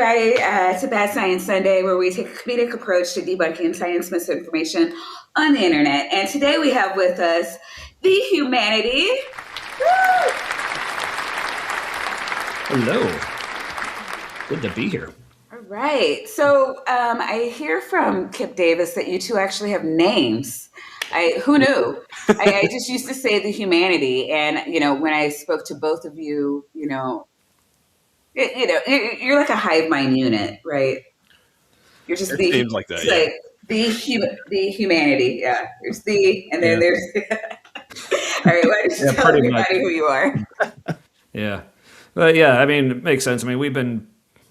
everybody to Bad Science Sunday, where we take a comedic approach to debunking science misinformation on the internet. And today we have with us the humanity. Woo! Hello. Good to be here. All right. So I hear from Kip Davis that you two actually have names. Who knew? I just used to say the humanity. And, when I spoke to both of you, you're like a hive mind unit, right? You're just it seems like that, yeah. Like the humanity, yeah. There's the, and then there's. All right, why don't you tell everybody who you are? Yeah, but yeah, I mean, it makes sense. I mean, we've been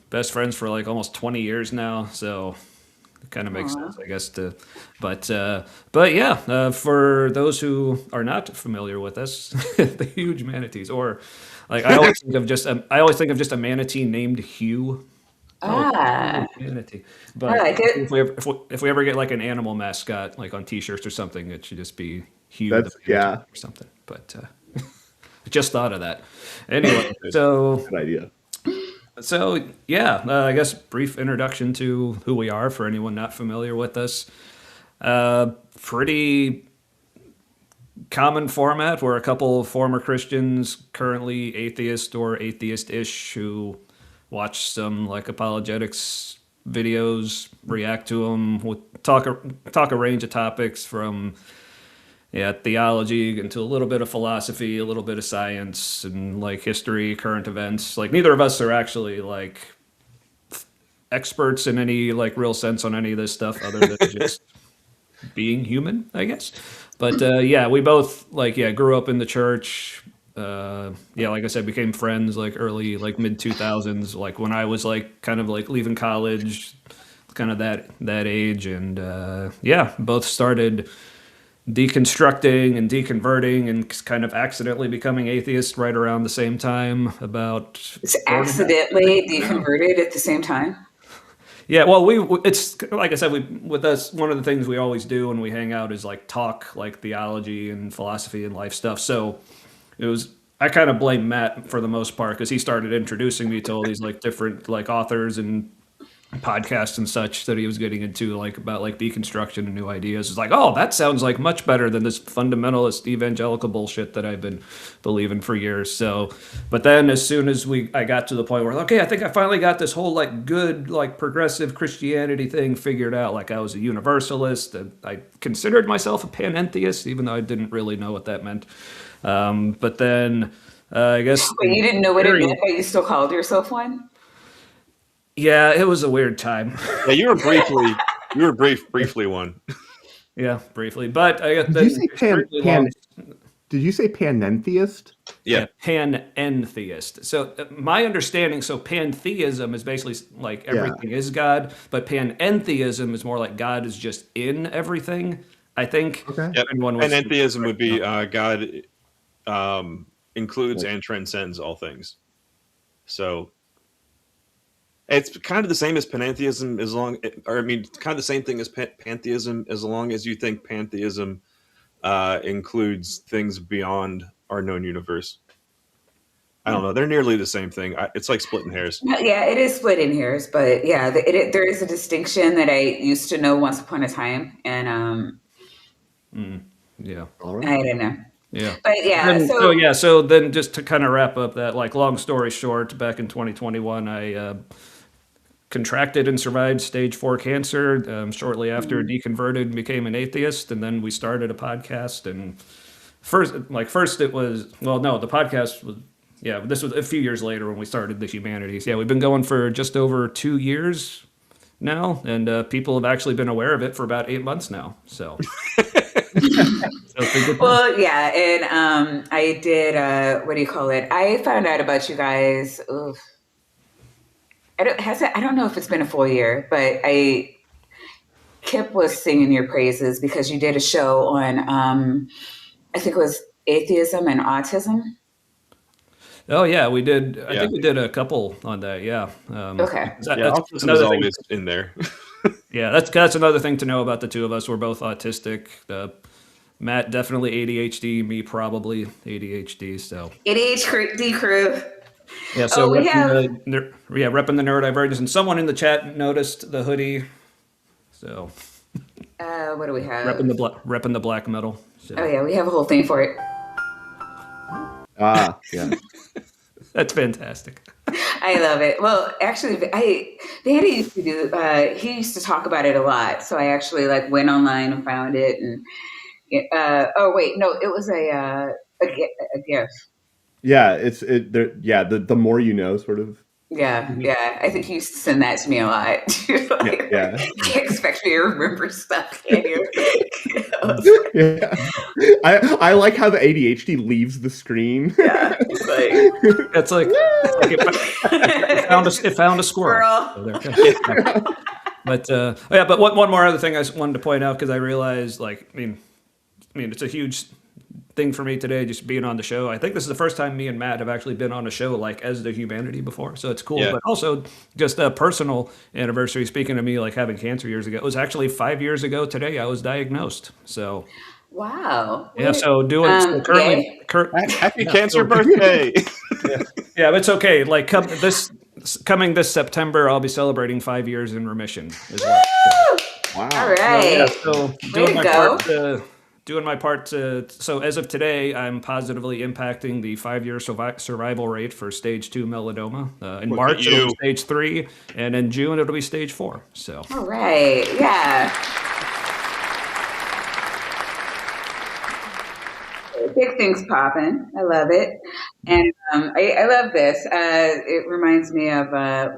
best friends for like almost 20 years now, so it kind of makes sense, I guess. But yeah, for those who are not familiar with us, the huge manatees, or like I always think of just a manatee named Hugh. Manatee. But I like it. if we ever get like an animal mascot, like on T-shirts or something, it should just be Hugh That's, the manatee or something. But I just thought of that. Anyway, so good idea. So yeah, I guess brief introduction to who we are for anyone not familiar with us. Pretty common format. We're a couple former Christians, currently atheist or atheist-ish, who watch some like apologetics videos, react to them, we'll talk a range of topics from theology into a little bit of philosophy, a little bit of science, and like history, current events. Like neither of us are actually like experts in any like real sense on any of this stuff other than just being human, I guess. But we both grew up in the church. Like I said, became friends like early, like mid 2000s, like when I was like kind of like leaving college, kind of that age. And both started deconstructing and deconverting and kind of accidentally becoming atheists right around the same time. It's accidentally deconverted at the same time? Yeah, well, it's like I said, with us, one of the things we always do when we hang out is like talk like theology and philosophy and life stuff. So I kind of blame Matt for the most part because he started introducing me to all these like different like authors and podcasts and such that he was getting into, like about like deconstruction and new ideas. It's like, oh, that sounds like much better than this fundamentalist evangelical bullshit that I've been believing for years. So, but then as soon as I got to the point where, okay, I think I finally got this whole like good, like progressive Christianity thing figured out. Like I was a universalist and I considered myself a panentheist, even though I didn't really know what that meant. But then I guess. Wait, you didn't know what it meant, but you still called yourself one? Yeah, it was a weird time. Yeah, you were briefly one. Yeah, briefly. But I got Did you say panentheist? Yeah, panentheist. So my understanding, pantheism is basically like everything is God, but panentheism is more like God is just in everything, I think. Okay. Yep. Panentheism would be God includes and transcends all things. So it's kind of the same as panentheism, kind of the same thing as pantheism, as long as you think pantheism includes things beyond our known universe. I don't know. They're nearly the same thing. It's like splitting hairs. Yeah, it is splitting hairs, but yeah, there is a distinction that I used to know once upon a time, and All right. I don't know. Yeah. But yeah, so then just to kind of wrap up that, like, long story short, back in 2021, I contracted and survived stage 4 cancer shortly after deconverted and became an atheist. And then we started a podcast. And first it was, the podcast was, this was a few years later when we started the Humanities. Yeah, we've been going for just over 2 years now. And people have actually been aware of it for about 8 months now. So. Well, yeah, and I did. What do you call it? I found out about you guys. I don't know if it's been a full year, but Kip was singing your praises because you did a show on. I think it was atheism and autism. Oh yeah, we did. I think we did a couple on that. Yeah. Okay. Autism is always in there. Yeah, that's another thing to know about the two of us. We're both autistic. Matt definitely ADHD, me probably ADHD. So ADHD crew. Yeah, so Oh, we have. repping the neurodivergence, and someone in the chat noticed the hoodie. So What do we repping have? repping the black metal. So Oh yeah, we have a whole thing for it. Ah, yeah. that's fantastic. I love it. Well, actually, Vandy used to do. He used to talk about it a lot. So I actually like went online and found it. And oh wait, no, it was a gift. Yeah, yeah, the more you know sort of. Yeah, yeah. I think he used to send that to me a lot. Like, Yeah. you can't expect me to remember stuff, can you? Yeah. I like how the ADHD leaves the screen. Yeah, It's like it found a squirrel. Squirrel. So there. But but one more other thing I just wanted to point out, because I realized, like, I mean, it's a huge thing for me today, just being on the show. I think this is the first time me and Matt have actually been on a show like as the Humanity before, so it's cool. Yeah. But also just a personal anniversary. Speaking of me, like having cancer years ago, it was actually 5 years ago today I was diagnosed. So Wow. yeah, so doing so currently, Happy cancer birthday! yeah, but it's okay. Like coming this September, I'll be celebrating 5 years in remission as well. Wow. All right. Yeah, so to doing my part to, so as of today, I'm positively impacting the 5-year survival rate for stage 2 melanoma. In Look March, at it'll you. be stage 3, and in June, it'll be stage 4. So All right. Yeah. Big things popping. I love it. And I love this. It reminds me of what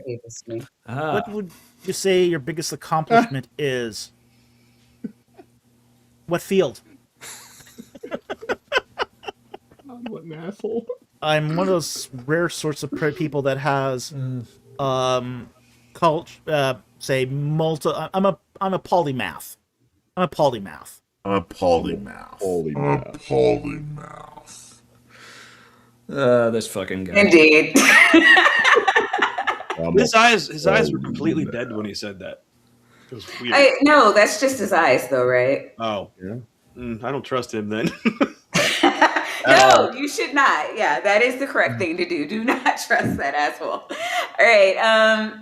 gave this to me. What would you say your biggest accomplishment is? What field? What an asshole. I'm one of those rare sorts of people that has say multi. I'm a polymath. I'm a polymath. Holy this fucking guy. Indeed. His eyes were completely dead when he said that. It was weird. No, that's just his eyes, though, right? Oh, Yeah. I don't trust him then. No, you should not. Yeah, that is the correct thing to do. Do not trust that asshole. All right.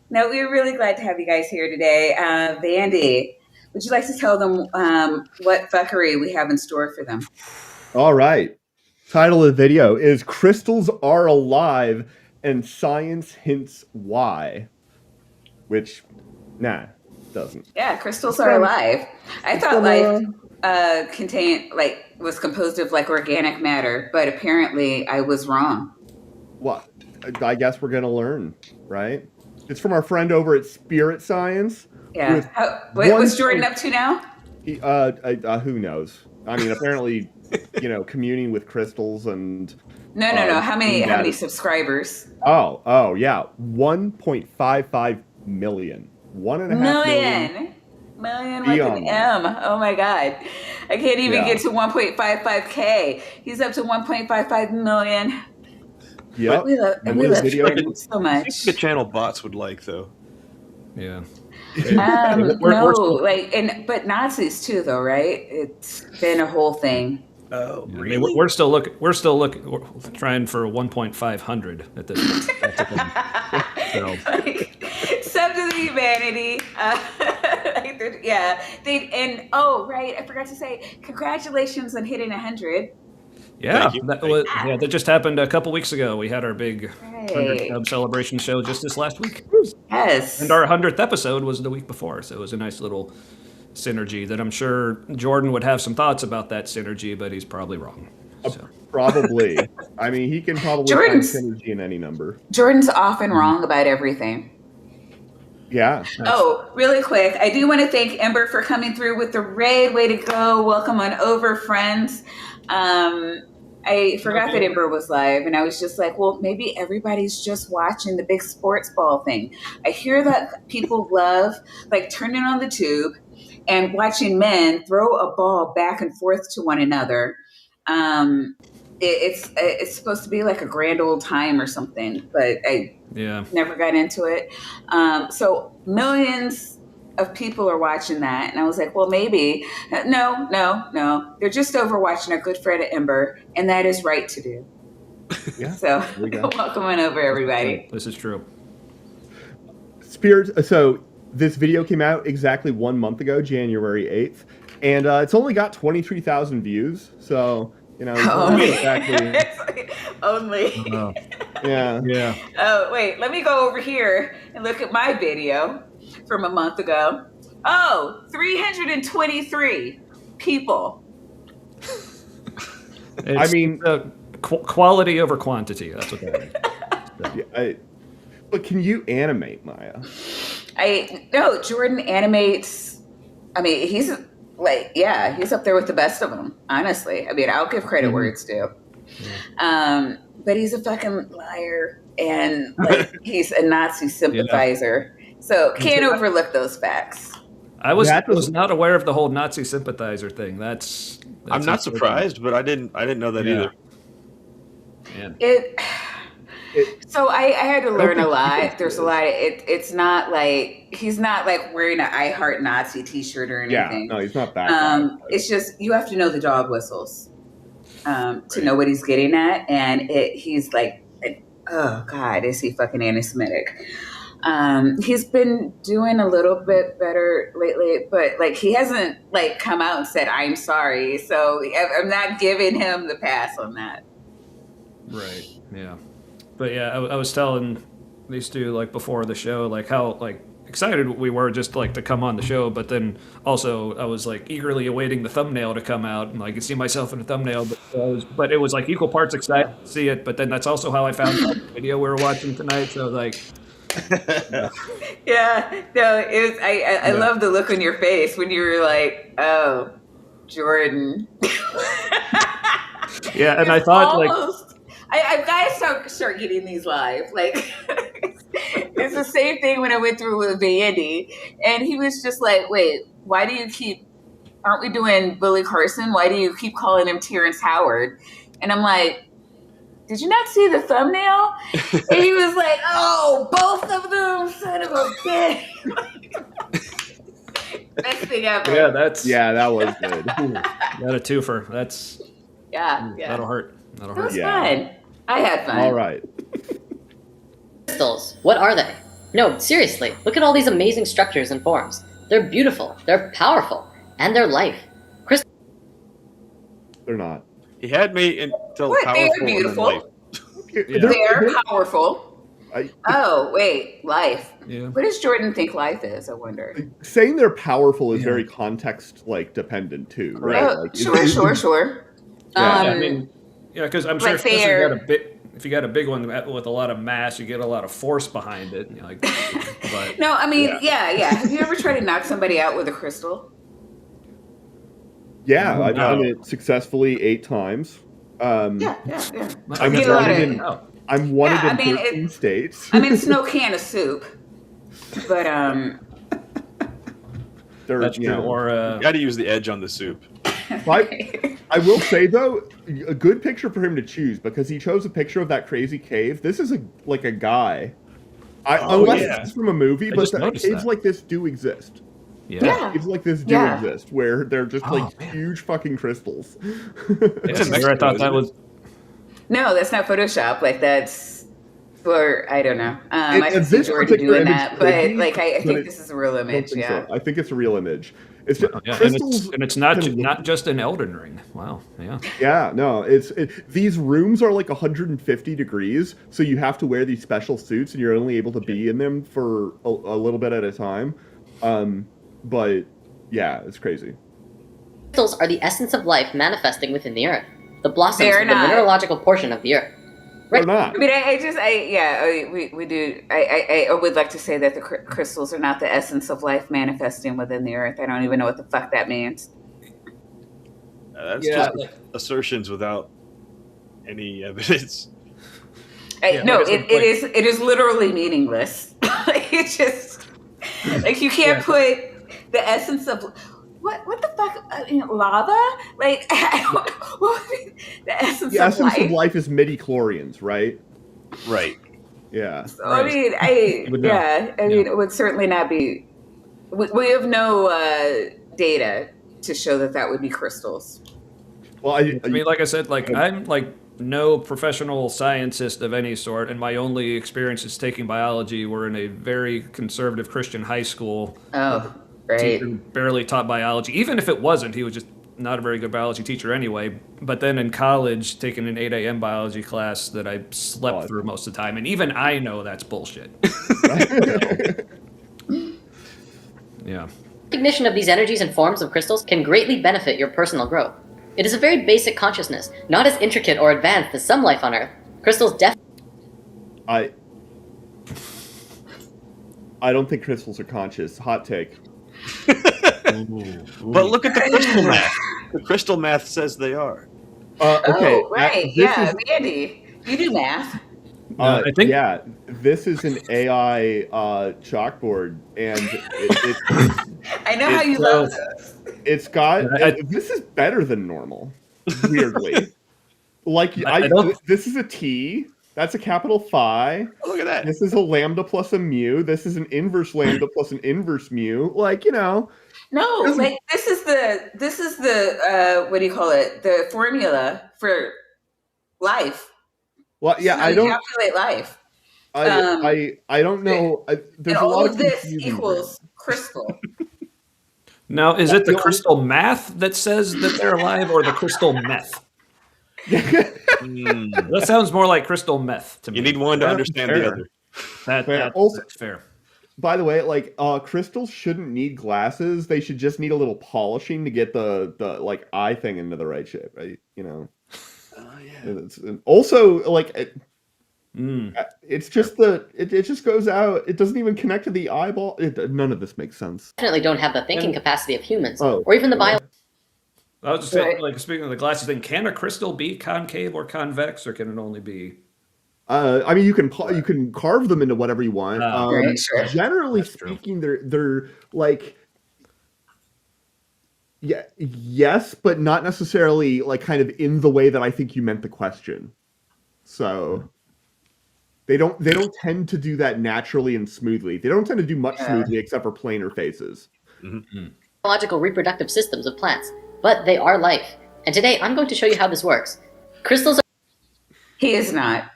No, we're really glad to have you guys here today. Vandy, would you like to tell them what fuckery we have in store for them? All right. Title of the video is Crystals Are Alive and Science Hints Why. Which, doesn't. Yeah, crystals are alive. I thought life was composed of like organic matter, but apparently I was wrong. Well, I guess we're going to learn, right? It's from our friend over at Spirit Science. Yeah. What's Jordan up to now? Who knows? I mean, apparently, communing with crystals and... No. How many subscribers? Oh, yeah. 1.55 million. 1.5 million. Million like an M. Oh my God. I can't even get to 1.55K. He's up to 1.55 million. Yep. We love Jordan so much. The channel bots would like, though. Yeah. But Nazis too, though, right? It's been a whole thing. Oh, I mean, we're still looking. We're trying for 1.500 at this point. Sub to the humanity. I forgot to say, congratulations on hitting 100. Yeah, that just happened a couple weeks ago. We had our big 100 sub celebration show just this last week. Yes. And our 100th episode was the week before, so it was a nice little synergy that I'm sure Jordan would have some thoughts about that synergy, but he's probably wrong. So. Probably. I mean, he can probably find synergy in any number. Jordan's often wrong about everything. Yeah. Oh, really quick. I do want to thank Ember for coming through with the raid. Way to go. Welcome on over, friends. I forgot that Ember was live, and I was just like, well, maybe everybody's just watching the big sports ball thing. I hear that people love, like, turning on the tube and watching men throw a ball back and forth to one another. It's supposed to be like a grand old time or something, but I never got into it. So millions of people are watching that, and I was like, well, maybe. No. They're just over watching our good friend Ember, and that is right to do. Yeah. So we go. welcome on over, everybody. This is true. Spirit. So this video came out exactly 1 month ago, January 8th, and it's only got 23,000 views. So it's not exactly. Only. Yeah. Yeah. Oh, wait, let me go over here and look at my video from a month ago. Oh, 323 people. It's, mean- quality over quantity. That's what that is. Yeah, but can you animate, Maya? No, Jordan animates. I mean, he's up there with the best of them, honestly. I mean, I'll give credit where it's due. But he's a fucking liar, and like he's a Nazi sympathizer. So can't overlook those facts. I was not aware of the whole Nazi sympathizer thing. That's I'm not surprised, but I didn't know that either. Man. So I had to learn a think lot. people There's a do. lot. It's not like he's not like wearing an I Heart Nazi T-shirt or Yeah, anything. no, he's not that. guy. It's just you have to know the dog whistles to know what he's getting at, and he's like, oh God, is he fucking anti-Semitic? He's been doing a little bit better lately, but like he hasn't like come out and said I'm sorry. So I'm not giving him the pass on that. Right. Yeah. But yeah, I was telling these two like before the show like how like excited we were just like to come on the show, but then also I was like eagerly awaiting the thumbnail to come out and I could see myself in the thumbnail, but it was like equal parts excited to see it. But then that's also how I found the video we were watching tonight. So like. Yeah, no, it was. I love the look on your face when you were like, "Oh, Jordan." Yeah, and I thought almost, I've got to start getting these live. Like, it's the same thing when I went through with Vandy, and he was just like, "Wait, why do you keep? Aren't we doing Billy Carson? Why do you keep calling him Terrence Howard?" And I'm like, did you not see the thumbnail? And he was like, oh, both of them, son of a bitch. Best thing ever. yeah, that was good. got a twofer. That's Yeah. that'll hurt. That'll It hurt. was Yeah. fun. I had fun. All right. Crystals, what are they? No, seriously, look at all these amazing structures and forms. They're beautiful, they're powerful, and they're life. They're not. He had me until What? powerful They're and then beautiful. life. They're powerful. Oh, wait, life. Yeah. What does Jordan think life is, I wonder? Saying they're powerful is very context dependent too, right? Oh, Like, sure. Yeah. I mean, yeah, because I'm sure Like especially they're- if you got a big one with a lot of mass, you get a lot of force behind it. You know, like, but No, I mean, yeah. Have you ever tried to knock somebody out with a crystal? Yeah, I've No. done it successfully 8 times. Yeah. I'm get a lot wanted of- in, I'm wanted Yeah, I in mean, 13 states. I mean, it's no can of soup, but They're, that's you true. know, Or Got to use the edge on the soup. I will say though, a good picture for him to choose because he chose a picture of that crazy cave. This is a guy. Unless yeah. it's from a movie, I but just the noticed caves that. like this do exist. Yeah. Caves like this do Yeah. exist, where they're just like man. huge fucking crystals. It's in Here I thought Mexico, that isn't was. No, that's not Photoshop. Like that's for I don't know. I It- can see this Jordan particular doing image that, is but crazy, like I but think it- this is a real I don't image. think Yeah. so. I think it's a real image. It's just, Yeah, crystals. and it's not can look- not just an Elden Ring. Wow. Yeah. Yeah, no, these rooms are like 150 degrees, so you have to wear these special suits, and you're only able to be in them for a little bit at a time. But yeah, it's crazy. Crystals are the essence of life manifesting within the earth. The blossoms They're of the not. mineralogical portion of the earth. They're not. I mean, we do. I would like to say that the crystals are not the essence of life manifesting within the earth. I don't even know what the fuck that means. That's Yeah, just like- assertions without any evidence. No, like I said, it is literally meaningless. It's just like you can't put the essence of what the fuck lava like I don't know what the essence, The of, essence life. of life is midi-chlorians, right? Right. Yeah. So, I mean, I would know. mean, it would certainly not be. We have no data to show that would be crystals. Well, I mean, like I said, like I'm like no professional scientist of any sort, and my only experiences taking biology were in a very conservative Christian high school. Oh, Teacher right. who barely taught biology. Even if it wasn't, he was just not a very good biology teacher anyway. But then in college, taking an 8 a.m. biology class that I slept Oh. through most of the time, and even I know that's bullshit. Yeah. Recognition of these energies and forms of crystals can greatly benefit your personal growth. It is a very basic consciousness, not as intricate or advanced as some life on Earth. Crystals I don't think crystals are conscious. Hot take. But look at the crystal math. The crystal math says they are. Okay. Oh, right. this Yeah, is- Mandy, you do math. I think yeah, this is an AI chalkboard, and I know how you Well, love those. it's got. I- This is better than normal. Weirdly, like I don't- this is a T. That's a capital Phi. Oh, look at that. This is a lambda plus a mu. This is an inverse lambda plus an inverse mu. Like, you know, No, Doesn't- like this is the what do you call it? The formula for life. well, yeah, How I you don't, calculate life. I don't know. There's And a lot all of of this confusion equals crystal. now is it the the- crystal math that says that they're alive, or the crystal meth? Mm. That sounds more like crystal meth to me. You need one to Yeah, understand fair. the other. That's fair. By the way, like crystals shouldn't need glasses. They should just need a little polishing to get the like eye thing into the right shape, right? You know. Oh, yeah. And also, like Mm. it's just it just goes out. It doesn't even connect to the eyeball. None of this makes sense. definitely don't have the thinking capacity of humans, Oh, or even the bio. I was just saying, Right. like speaking of the glasses thing, can a crystal be concave or convex, or can it only be? I mean, you can carve them into whatever you want. Right, sure. Generally That's true. speaking, they're like, yeah, yes, but not necessarily like kind of in the way that I think you meant the question. So they don't tend to do that naturally and smoothly. They don't tend to do much Yeah. smoothly except for planar faces. biological reproductive systems of plants, but they are life. And today I'm going to show you how this works. Crystals He is not.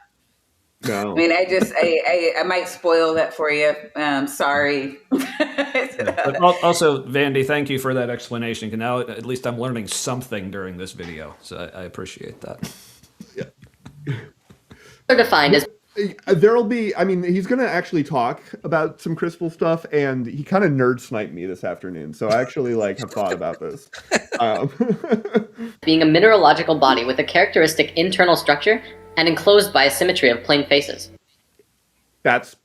No. I mean, I might spoil that for you. Sorry. But also, Vandy, thank you for that explanation. 'Cause now at least I'm learning something during this video, so I appreciate that. are defined as There'll be, I mean, he's going to actually talk about some crystal stuff, and he kind of nerd sniped me this afternoon. So I actually like have thought about this. being a mineralogical body with a characteristic internal structure and enclosed by a symmetry of plane faces. That's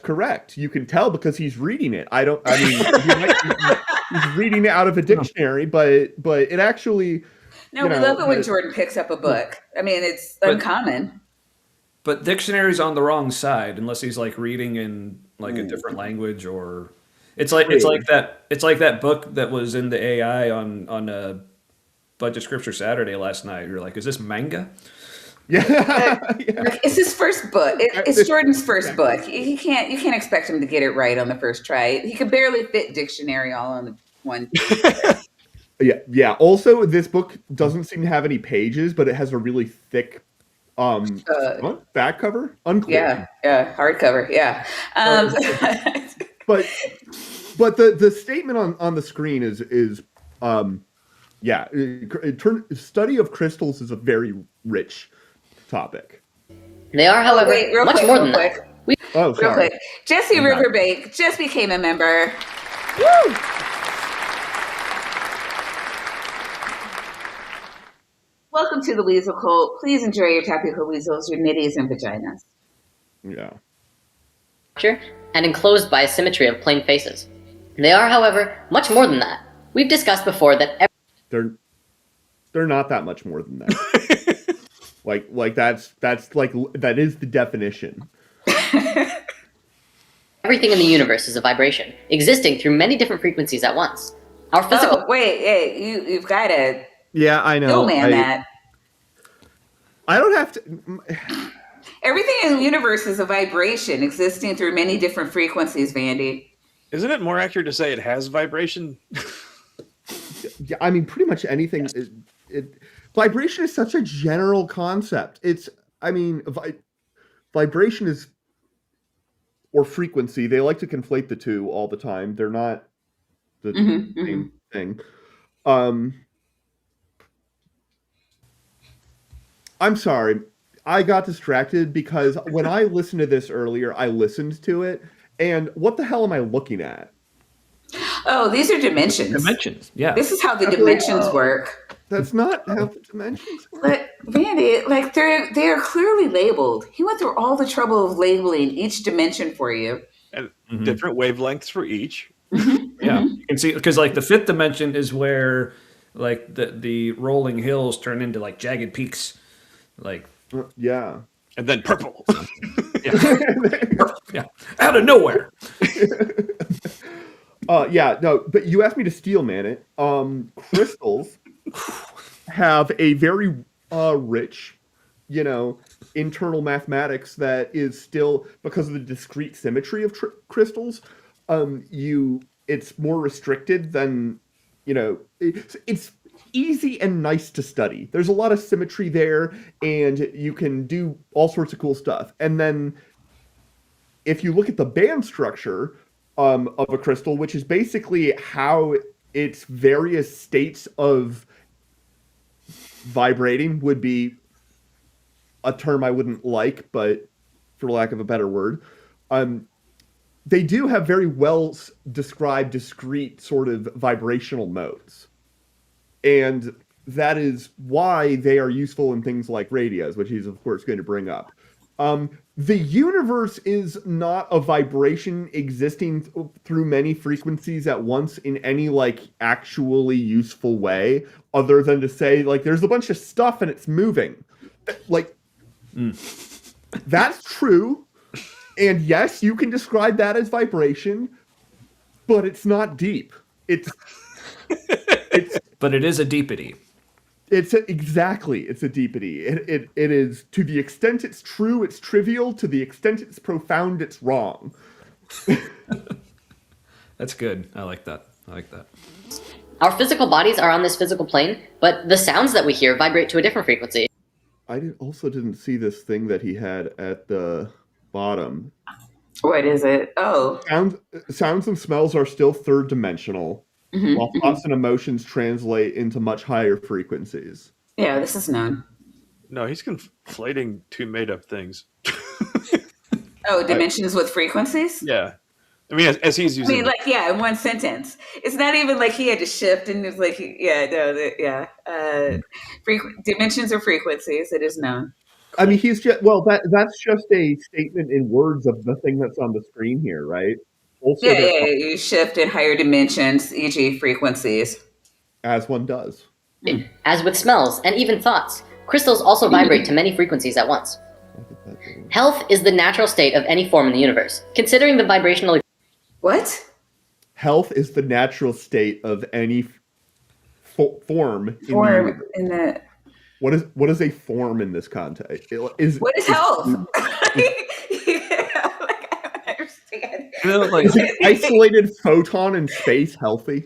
correct. You can tell because he's reading it. I mean, he's reading it out of a dictionary, but it actually, No, you we know, love it when but- Jordan picks up a book. I mean, it's But- uncommon. But dictionary's on the wrong side unless he's like reading in like a different language, or it's like that book that was in the AI on a Budget Scripture Saturday last night. You're like, is this manga? yeah, yeah. Like, it's his first book. It's Jordan's first book. You can't expect him to get it right on the first try. He could barely fit dictionary all on the one. Yeah. Also, this book doesn't seem to have any pages, but it has a really thick back cover. Unclear. Yeah, hardcover. Yeah. But the statement on the screen is study of crystals is a very rich topic. They are, however, Wait, real much quick, more real than quick. that. Oh, Real sorry. quick. Jesse I'm back. Riverbank just became a member. Woo! Welcome to the Weasel Cult. Please enjoy your tapical weasels, your nitties, and vaginas. Yeah. Structure and enclosed by a symmetry of plane faces. They are, however, much more than that. We've discussed before that They're not that much more than that. like that's like that is the definition. everything in the universe is a vibration, existing through many different frequencies at once. Our physical Oh, wait, hey, you've got to Yeah, I know. man that. I don't have to. Everything in the universe is a vibration existing through many different frequencies, Vandy. Isn't it more accurate to say it has vibration? Yeah, I mean, pretty much anything. vibration is such a general concept. Vibration is, or frequency. They like to conflate the two all the time. They're not the same thing. I'm sorry. I got distracted because when I listened to this earlier, I listened to it, and what the hell am I looking at? Oh, these are dimensions. Dimensions. Yeah. This is how the dimensions work. That's not how the dimensions work. But Randy, like they are clearly labeled. He went through all the trouble of labeling each dimension for you. And different wavelengths for each. Yeah, you can see because like the fifth dimension is where like the rolling hills turn into like jagged peaks, like Yeah. And then purple. yeah, out of nowhere. Yeah, no, but you asked me to steel man it. Crystals have a very rich, internal mathematics that is still, because of the discrete symmetry of crystals, it's more restricted than, it's easy and nice to study. There's a lot of symmetry there, and you can do all sorts of cool stuff. And then if you look at the band structure of a crystal, which is basically how its various states of vibrating would be a term I wouldn't like, but for lack of a better word, they do have very well described discrete sort of vibrational modes. And that is why they are useful in things like radios, which he's, of course, going to bring up. The universe is not a vibration existing through many frequencies at once in any, actually useful way, other than to say, there's a bunch of stuff and it's moving. That's true. And yes, you can describe that as vibration, but it's not deep. But it is a deepity. It's a deepity. It is, to the extent it's true, it's trivial. To the extent it's profound, it's wrong. That's good. I like that. Our physical bodies are on this physical plane, but the sounds that we hear vibrate to a different frequency. I also didn't see this thing that he had at the bottom. What is it? Oh. Sounds and smells are still third dimensional, while thoughts and emotions translate into much higher frequencies. Yeah, this is known. No, he's conflating two made-up things. Oh, dimensions with frequencies? Yeah. I mean, as he's using in one sentence. It's not even like he had to shift and it's like, dimensions or frequencies, it is known. I mean, that's just a statement in words of the thing that's on the screen here, right? Also, you shift in higher dimensions, e.g. frequencies. As one does. As with smells and even thoughts, crystals also vibrate to many frequencies at once. Health is the natural state of any form in the universe. Considering the vibrational... What? Health is the natural state of any form in the universe. In the... What is a form in this context? What is health? I don't understand. Is an isolated photon in space healthy?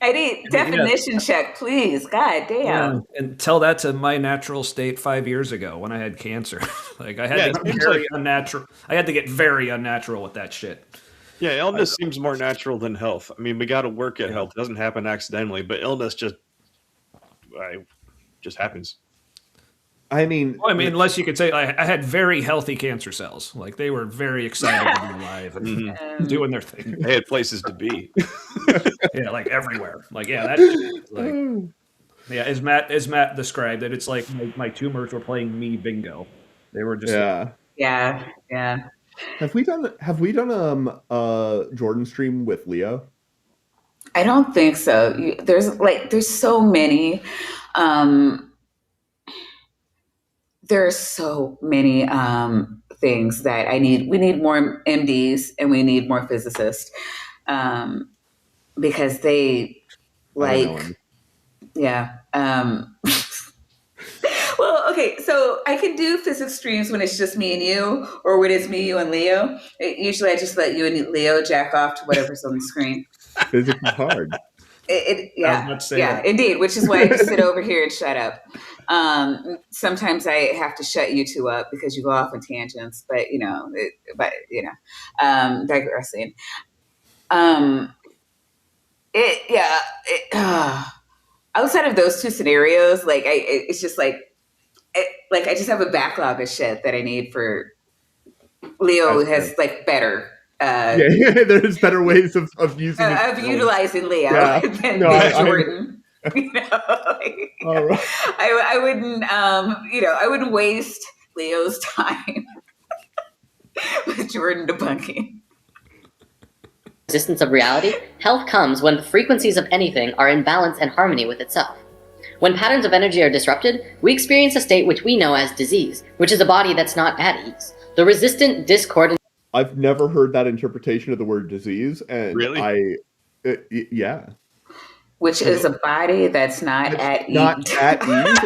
I need definition check, please. God damn. Yeah, and tell that to my natural state 5 years ago when I had cancer. I had to get very unnatural. I had to get very unnatural with that shit. Yeah, illness seems more natural than health. I mean, we got to work at health. It doesn't happen accidentally, but illness just happens. I mean, unless you could say I had very healthy cancer cells. Like they were very excited to be alive and doing their thing. They had places to be. Yeah, like everywhere. As Matt described it, it's like my tumors were playing me bingo. They were just yeah. Have we done Jordan stream with Leo? I don't think so. There's so many. There's so many things that we need more MDs and we need more physicists because they well, okay, so I can do physics streams when it's just me and you, or when it's me, you, and Leo. Usually I just let you and Leo jack off to whatever's on the screen. Physics is hard. Indeed, which is why I just sit over here and shut up. Sometimes I have to shut you two up because you go off on tangents, but digressing. Um, outside of those two scenarios, it's just like I just have a backlog of shit that I need for Leo has like better there's better ways of using of utilizing Leo Yeah. than No, Jordan. All right. I wouldn't I wouldn't waste Leo's time with Jordan debunking. Existence of reality, health comes when the frequencies of anything are in balance and harmony with itself. When patterns of energy are disrupted, we experience a state which we know as disease, which is a body that's not at ease. The resistant, discordant. I've never heard that interpretation of the word disease, and Really? yeah, Which is a body that's not at ease. not at ease.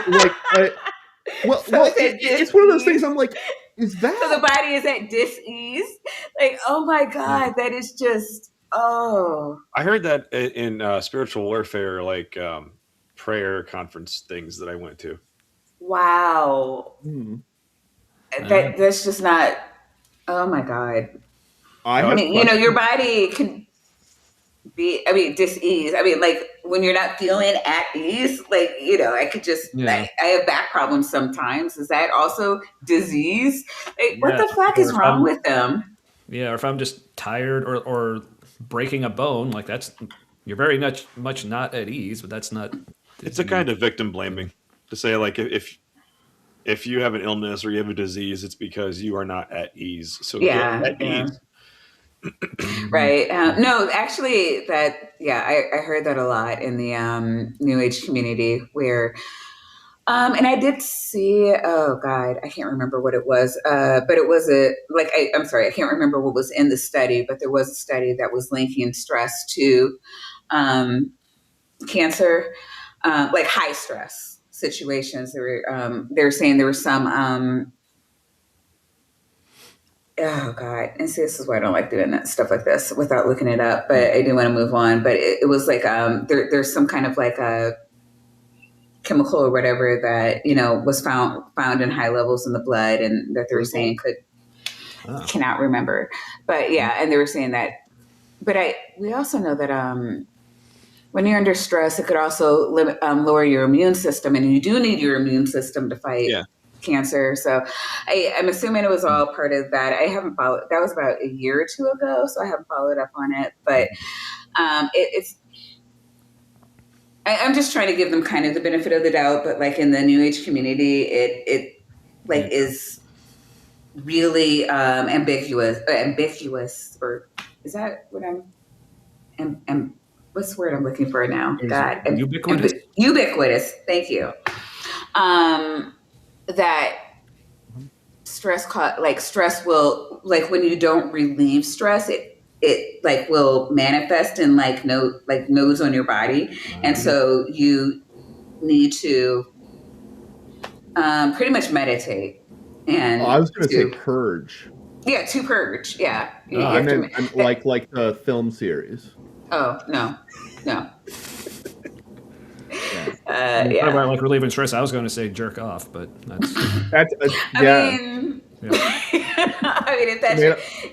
It's one of those things. I'm like, is that? So the body is at dis-ease? Like, oh my God, that is just, oh. I heard that in spiritual warfare, prayer conference things that I went to. Wow. That's just not, oh my God. I mean, your body can be, dis-ease. Like when you're not feeling at ease, I could just, I have back problems sometimes. Is that also disease? Like, what the fuck is wrong with them? Yeah, or if I'm just tired or breaking a bone, like you're very much not at ease, but that's not. It's a kind of victim blaming to say, like, if you have an illness or you have a disease, it's because you are not at ease. So get at ease. Right. No, actually, I heard that a lot in the New Age community where, and I did see, oh God, I can't remember what it was, but it was I'm sorry, I can't remember what was in the study, but there was a study that was linking stress to cancer, like high stress situations. They were saying there were some, oh God, and see, this is why I don't like doing that stuff like this without looking it up, but I do want to move on. But it was like, there's some kind of like a chemical or whatever that, was found in high levels in the blood, and that they were saying cannot remember. But yeah, and they were saying that, but we also know that, when you're under stress, it could also lower your immune system, and you do need your immune system to fight cancer. So I'm assuming it was all part of that. I haven't followed. That was about a year or two ago, so I haven't followed up on it. But I'm just trying to give them kind of the benefit of the doubt. But like in the New Age community, it is really ambiguous, or is that what I'm what's the word I'm looking for now? God, ubiquitous. Ubiquitous. Thank you. That stress will, like when you don't relieve stress, it like will manifest in nodes on your body, and so you need to pretty much meditate. And I was going to say purge. Yeah, to purge. Yeah, like the film series. Oh no. Talk about like relieving stress. I was going to say jerk off, but that's I mean,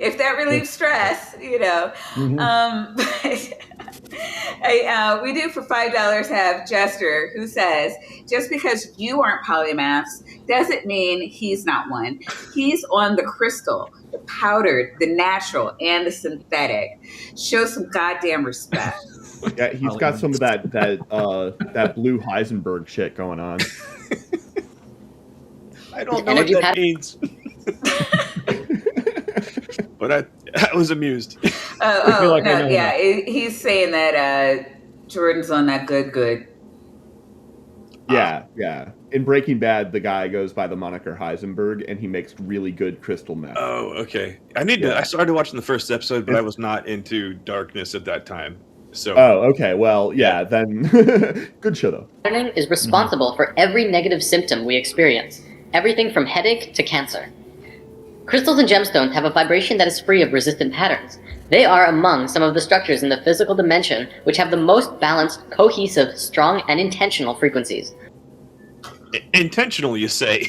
if that relieves stress, Mm-hmm. We do for $5 have Jester, who says, just because you aren't polymaths doesn't mean he's not one. He's on the crystal, the powdered, the natural, and the synthetic. Show some goddamn respect. Yeah, he's got some of that blue Heisenberg shit going on. I don't know what that means. But I was amused. He's saying that Jordan's on that good. Yeah. In Breaking Bad, the guy goes by the moniker Heisenberg, and he makes really good crystal meth. Oh, okay. I started watching the first episode, but I was not into darkness at that time. So. Oh, okay. Well, yeah. Then good show though. Patterning is responsible for every negative symptom we experience, everything from headache to cancer. Crystals and gemstones have a vibration that is free of resistant patterns. They are among some of the structures in the physical dimension which have the most balanced, cohesive, strong, and intentional frequencies. Intentionally, you say.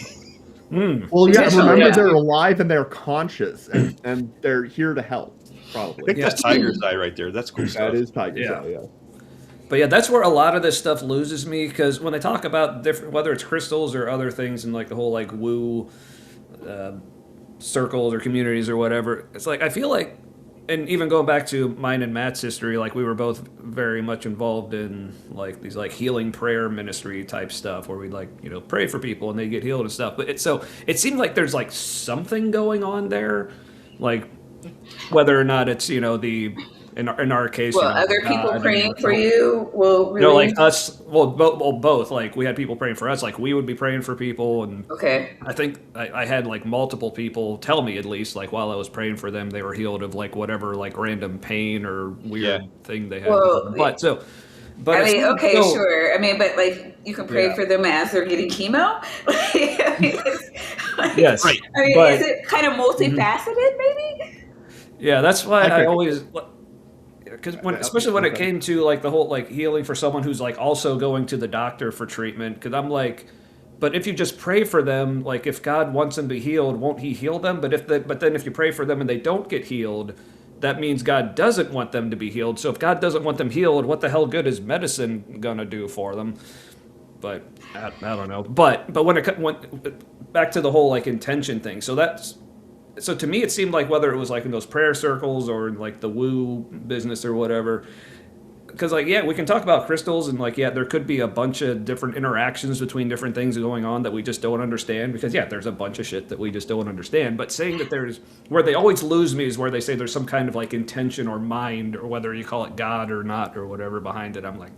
Well, yeah, Potentially, remember yeah. they're alive and they're conscious, and they're here to help. I Probably. think Yeah. that's Tiger's Eye right there. That's cool stuff. That is Tiger's Yeah. Eye, yeah. But yeah, that's where a lot of this stuff loses me, because when they talk about different, whether it's crystals or other things, and like the whole like woo circles or communities or whatever, it's like I feel like, and even going back to mine and Matt's history, like we were both very much involved in like these like healing prayer ministry type stuff, where we'd like pray for people and they get healed and stuff. But it seemed like there's like something going on there, like whether or not it's the. In our case, Well, other people God praying for you will really. No, like us. Well, both. Like we had people praying for us. Like we would be praying for people, and Okay. I think I had like multiple people tell me, at least, like while I was praying for them, they were healed of like whatever like random pain or weird thing they had. Well, but I it's mean, not okay, so- sure. I mean, but like you can pray Yeah. for them as they're getting chemo. I mean, Yes, Right. I mean, but- is it kind of multifaceted, maybe? Yeah, that's why I Okay. always. Because especially when it came to like the whole like healing for someone who's like also going to the doctor for treatment, because I'm like, but if you just pray for them, like if God wants them to be healed, won't He heal them? But then if you pray for them and they don't get healed, that means God doesn't want them to be healed. So if God doesn't want them healed, what the hell good is medicine gonna do for them? But I don't know. But when it went back to the whole like intention thing, so to me, it seemed like whether it was like in those prayer circles or in like the woo business or whatever, because like, yeah, we can talk about crystals and like, yeah, there could be a bunch of different interactions between different things going on that we just don't understand, because yeah, there's a bunch of shit that we just don't understand. But saying that where they always lose me is where they say there's some kind of like intention or mind, or whether you call it God or not or whatever behind it. I'm like,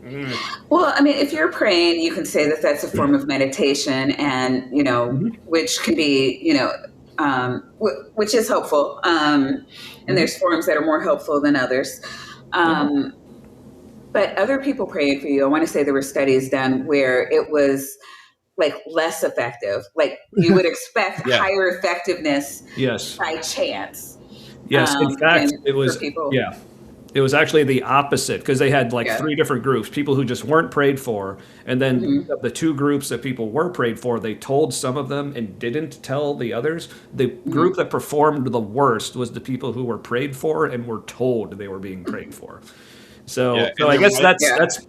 Well, I mean, if you're praying, you can say that that's a form of meditation, and which can be, which is helpful. And there's forms that are more helpful than others. But other people praying for you, I want to say there were studies done where it was like less effective. Like you would expect Yeah. higher effectiveness yes. by chance. Yes, in fact, and it was for people. yeah, it was actually the opposite, because they had like Yeah. 3 different groups: people who just weren't prayed for, and then the 2 groups that people were prayed for, they told some of them and didn't tell the others. The group that performed the worst was the people who were prayed for and were told they were being prayed for. So, Yeah, so and I guess there might- that's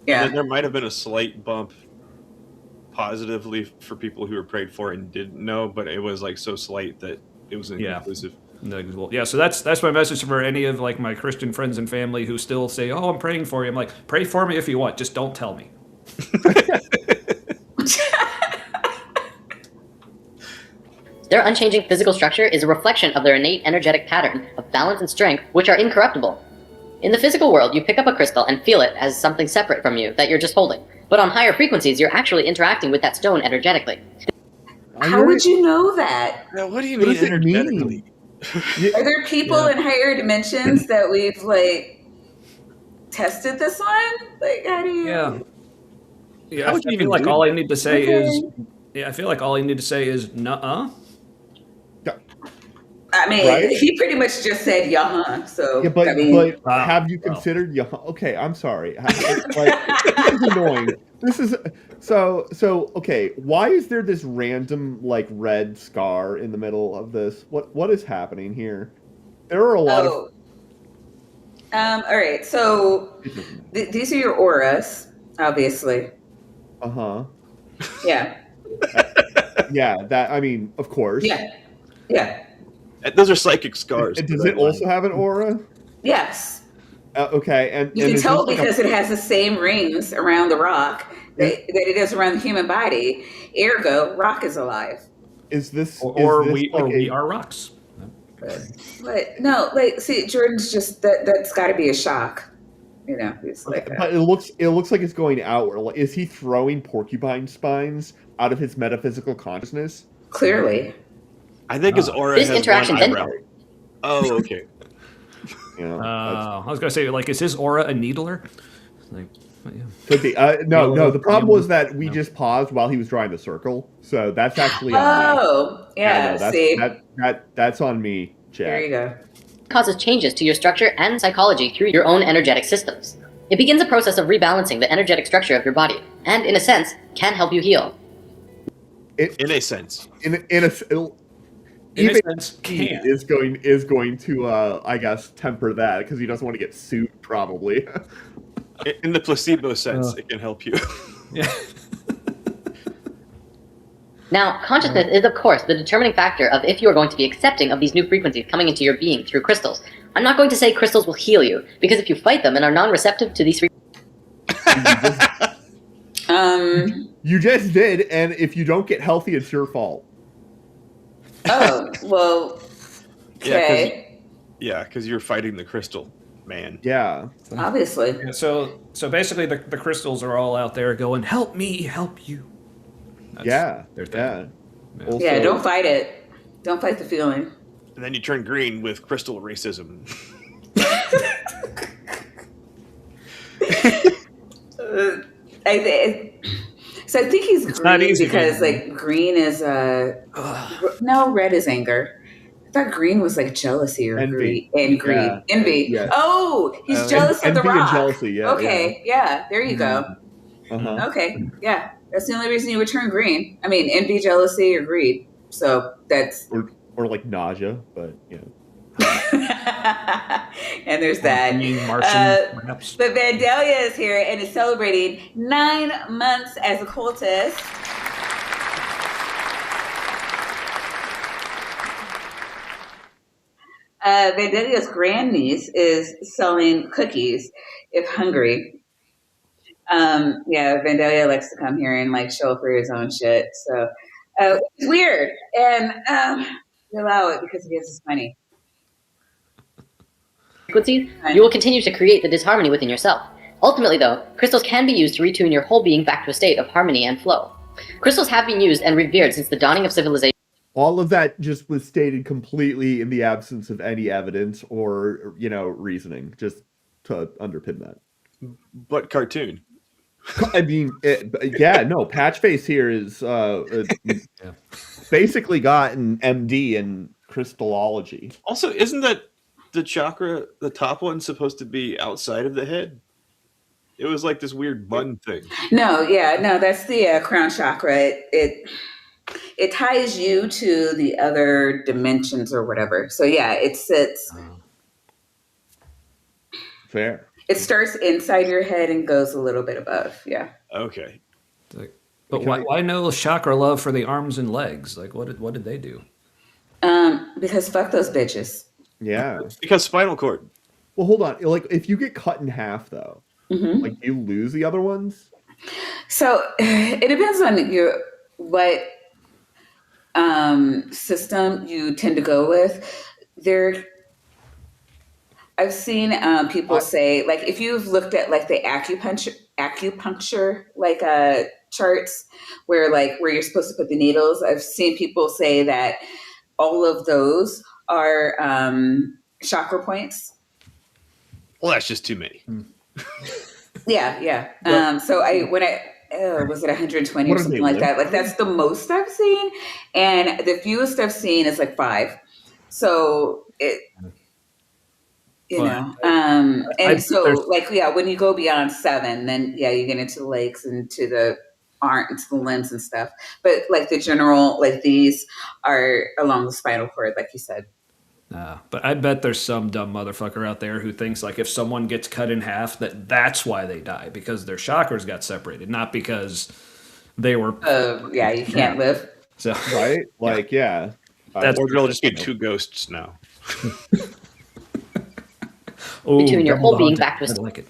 Yeah. And there might have been a slight bump positively for people who were prayed for and didn't know, but it was like so slight that it was inconclusive. yeah. So that's my message for any of like my Christian friends and family who still say, "Oh, I'm praying for you." I'm like, pray for me if you want, just don't tell me. Their unchanging physical structure is a reflection of their innate energetic pattern of balance and strength, which are incorruptible. In the physical world, you pick up a crystal and feel it as something separate from you that you're just holding. But on higher frequencies, you're actually interacting with that stone energetically. How would you know that? Now, what do you What mean does it energetically? mean? Are there people in higher dimensions that we've like tested this on? Like, how do you? Yeah. Yeah, How I would you feel even like do all I that? need to say is, Okay. I feel like all I need to say is, nuh-uh. I mean, Right? he pretty much just said "yeah." So Yeah, but I mean, Wow. have you considered? Okay, I'm sorry. This is annoying. This is so. Okay, why is there this random like red scar in the middle of this? What is happening here? There are a lot of. all right. So these are your auras, obviously. Uh-huh. Yeah. Yeah. That. I mean, of course. Yeah. Yeah. Those are psychic scars. And does it also have an aura? Yes. Okay, and You and can is tell this like because it has the same rings around the rock that it does around the human body. Ergo, rock is alive. is this Or is this we like we a- are rocks. But no, like, see, Jordan's just that's got to be a shock. It's like, But it looks like it's going outward. Like, is he throwing porcupine spines out of his metaphysical consciousness? clearly. I think his aura This has interaction one then- eyebrow. Oh, okay. You know, that's- I was gonna say, like, is his aura a needler? Like, yeah. could be. No. The problem Yeah. was that we just paused while he was drawing the circle, so that's actually on me. Oh, yeah. no, that's, See, that's on me, there you Chad. go. Causes changes to your structure and psychology through your own energetic systems. It begins a process of rebalancing the energetic structure of your body, and in a sense, can help you heal. in a sense. In a In a even sense, he can. is going to I guess temper that because he doesn't want to get sued probably. In the placebo sense, Uh. it can help you. Yeah. Now, consciousness is, of course, the determining factor of if you are going to be accepting of these new frequencies coming into your being through crystals. I'm not going to say crystals will heal you, because if you fight them and are non-receptive to these You just did, and if you don't get healthy, it's your fault. Oh, well, okay. Yeah, because you're fighting the crystal, man. Yeah. Obviously. Yeah, so basically the crystals are all out there going, help me, help you. That's Yeah. their thing. Yeah. Yeah. Also, Yeah, don't fight it. Don't fight the feeling. And then you turn green with crystal racism. So I think he's not green easy, because man. like green is no, red is anger. I thought green was like jealousy or Envy. greed and greed. Yeah. Envy. Yeah. Oh, he's jealous of the envy rock. and jealousy, yeah, Okay, yeah. There you go. Uh-huh. Okay, yeah. That's the only reason you would turn green. I mean, envy, jealousy, or greed. So that's Or like nausea, but you know. and there's that. Being Martian, perhaps. But Vandalia is here and is celebrating 9 months as a cultist. Vandalia's grandniece is selling cookies if hungry. Yeah, Vandalia likes to come here and like show for his own shit. So it's weird. And we allow it because he gives us money. frequencies, you will continue to create the disharmony within yourself. Ultimately, though, crystals can be used to retune your whole being back to a state of harmony and flow. Crystals have been used and revered since the dawning of civilization. All of that just was stated completely in the absence of any evidence or, reasoning, just to underpin that. But cartoon. I mean, Patchface here is basically got an MD in crystallology. Also, isn't that the chakra, the top one, supposed to be outside of the head? It was like this weird bun thing. No, that's the crown chakra. It ties you to the other dimensions or whatever. So yeah, it sits. Fair. It starts inside your head and goes a little bit above. Yeah. Okay. But why no chakra love for the arms and legs? Like, what did they do? Because fuck those bitches. Yeah. Because spinal cord. Well, hold on. Like, if you get cut in half, though, like, you lose the other ones? So it depends on what system you tend to go with. I've seen people say, like, if you've looked at like the acupuncture like charts where you're supposed to put the needles, I've seen people say that all of those are chakra points. Well, that's just too many. Yeah. So was it 120 or What are something they like that? live Like that's the most I've seen, and the fewest I've seen is like 5. So it, and so when you go beyond 7, then you get into the legs and to the arms, the limbs and stuff. But like the general, like these are along the spinal cord, like you said. But I bet there's some dumb motherfucker out there who thinks like if someone gets cut in half, that's why they die, because their chakras got separated, not because they were. You can't live. So Right? Like, yeah. Or there'll just be 2 ghosts now. Retune your whole being back to a I like it.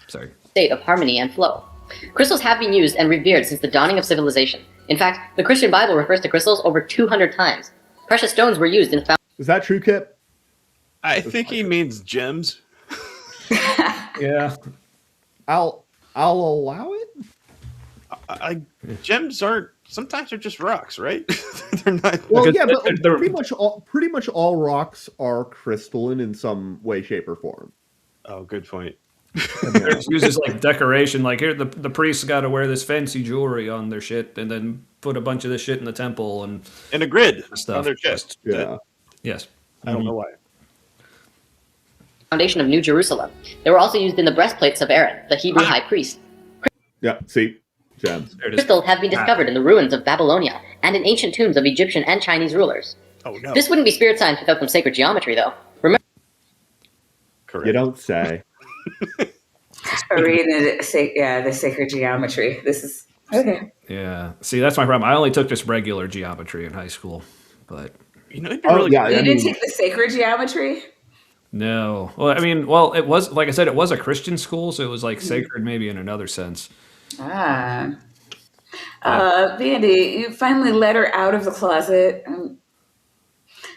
Sorry. state of harmony and flow. Crystals have been used and revered since the dawning of civilization. In fact, the Christian Bible refers to crystals over 200 times. Precious stones were used in Is that true, Kip? I think he means gems. Yeah. I'll allow it. Gems aren't. Sometimes they're just rocks, right? They're not. Well, Because yeah, but they're- pretty much all rocks are crystalline in some way, shape, or form. Oh, good point. They're just used as like decoration. Like here, the priests got to wear this fancy jewelry on their shit, and then put a bunch of this shit in the temple and And a grid stuff. on their chest. Yeah. Yes. I don't know why. foundation of New Jerusalem. They were also used in the breastplates of Aaron, the Hebrew high priest. Yeah. See, Gems. There it is. crystals have been discovered in the ruins of Babylonia and in ancient tombs of Egyptian and Chinese rulers. Oh no. This wouldn't be spirit science without some sacred geometry, though. Remember, Correct. You don't say. Reading the sacred geometry. This is okay. Yeah. See, that's my problem. I only took just regular geometry in high school, but You know, it'd be Oh, really yeah, You I didn't mean- take the sacred geometry? no. Well, I mean, it was, like I said, it was a Christian school, so it was like sacred maybe in another sense. Ah. Vandy, you finally let her out of the closet.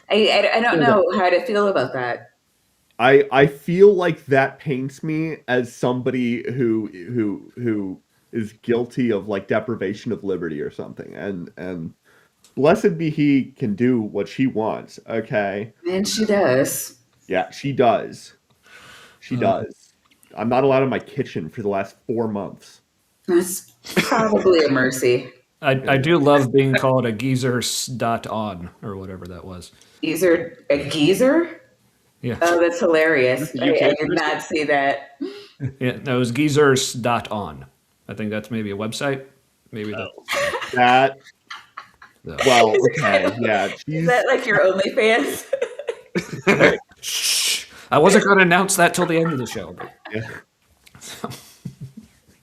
I don't know how to feel about that. I feel like that paints me as somebody who is guilty of like deprivation of liberty or something. And blessed be he can do what she wants. Okay. And she does. Yeah, she does. She does. I'm not allowed in my kitchen for the last 4 months. That's probably a mercy. I do love being called a geezer dot on or whatever that was. Geezer, a geezer? Yeah. Oh, that's hilarious. the I UK did not see that. Yeah, no, it was geezers dot on. I think that's maybe a website. Maybe That No. well, okay, yeah. Is She's, that like your OnlyFans? Shh. I wasn't going to announce that till the end of the show. But yeah.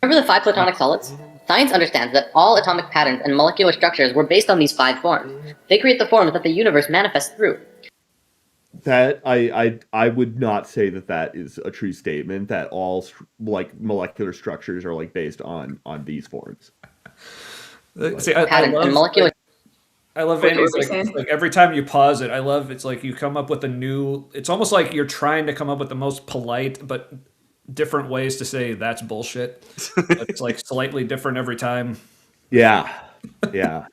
remember the 5 platonic solids? Science understands that all atomic patterns and molecular structures were based on these 5 forms. They create the forms that the universe manifests through. That I would not say that is a true statement. That all like molecular structures are like based on these forms. see, I Patterns and love molecular I love What Andy's were you saying? like every time you pause it, I love it's like you come up with a new. It's almost like you're trying to come up with the most polite but different ways to say that's bullshit. It's like slightly different every time. Yeah, yeah.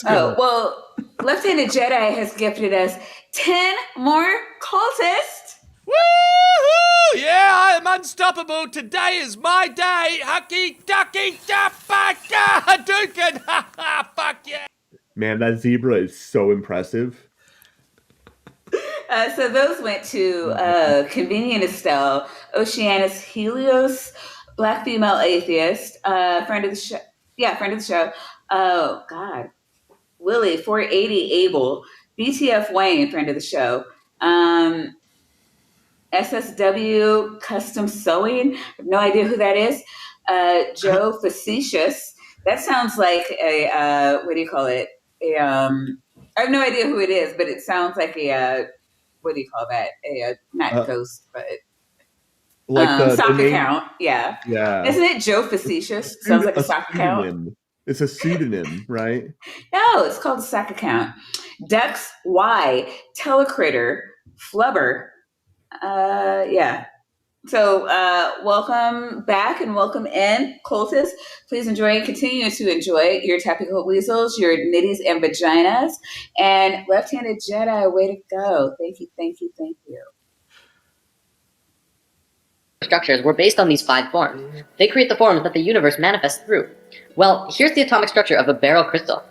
Oh, well, Left-Handed Jedi has gifted us 10 more cultists. Woohoo! Yeah, I'm unstoppable. Today is my day. Hucky ducky da Dukin. Ha ha! Fuck yeah! Man, that zebra is so impressive. So those went to Convenient Estelle, Oceanus Helios, Black Female Atheist, friend of the show. Yeah, friend of the show. Oh, God. Willie, 480 Abel, BTF Wayne, friend of the show. SSW Custom Sewing. I have no idea who that is. Joe Facetious. That sounds like a, what do you call it? I have no idea who it is, but it sounds like a, what do you call that? Not ghost, but Like the sock name, account. Yeah. yeah. Isn't it Joe Facetious? Sounds like a sock account. pseudonym. It's a pseudonym, right? No, it's called a sock account. Dux Y, Telecritter, Flubber. Yeah. So welcome back and welcome in, cultists. Please enjoy and continue to enjoy your Tapical Weasels, your Nitties and Vaginas, and Left-Handed Jedi. Way to go. Thank you, thank you, thank you. structures were based on these 5 forms. They create the forms that the universe manifests through. Well, here's the atomic structure of a beryl crystal.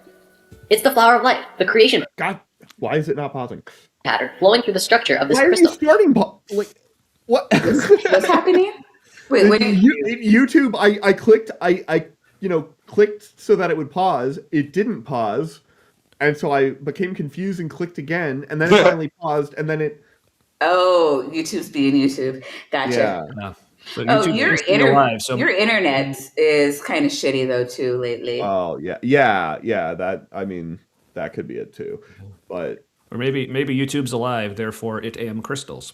It's the flower of life, the creation God, why is it not pausing? pattern flowing through the structure of this Why are crystal. you starting? Like, what? What's happening? Wait, what? YouTube, I clicked, I clicked so that it would pause. It didn't pause, and so I became confused and clicked again, and then it finally paused, and then it. Oh, YouTube's being YouTube. Gotcha. Yeah. No. But Oh, YouTube your is still alive, so your internet is kind of shitty though too lately. Oh yeah. That that could be it too, but or maybe YouTube's alive, therefore it am crystals.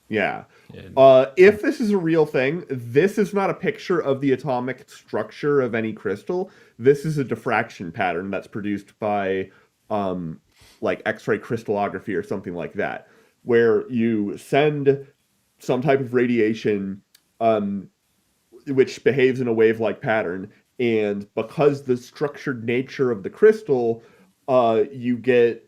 yeah. And If this is a real thing, this is not a picture of the atomic structure of any crystal. This is a diffraction pattern that's produced by like X-ray crystallography or something like that, where you send some type of radiation which behaves in a wave-like pattern, and because the structured nature of the crystal, you get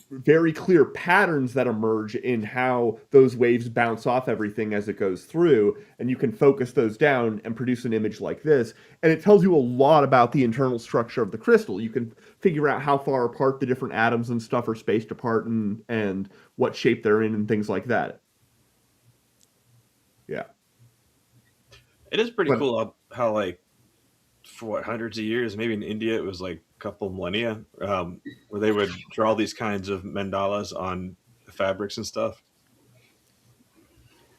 very clear patterns that emerge in how those waves bounce off everything as it goes through, and you can focus those down and produce an image like this, and it tells you a lot about the internal structure of the crystal. You can figure out how far apart the different atoms and stuff are spaced apart, and what shape they're in and things like that. Yeah. It is pretty But- cool how like for what, hundreds of years. Maybe in India it was like a couple millennia, where they would draw these kinds of mandalas on the fabrics and stuff.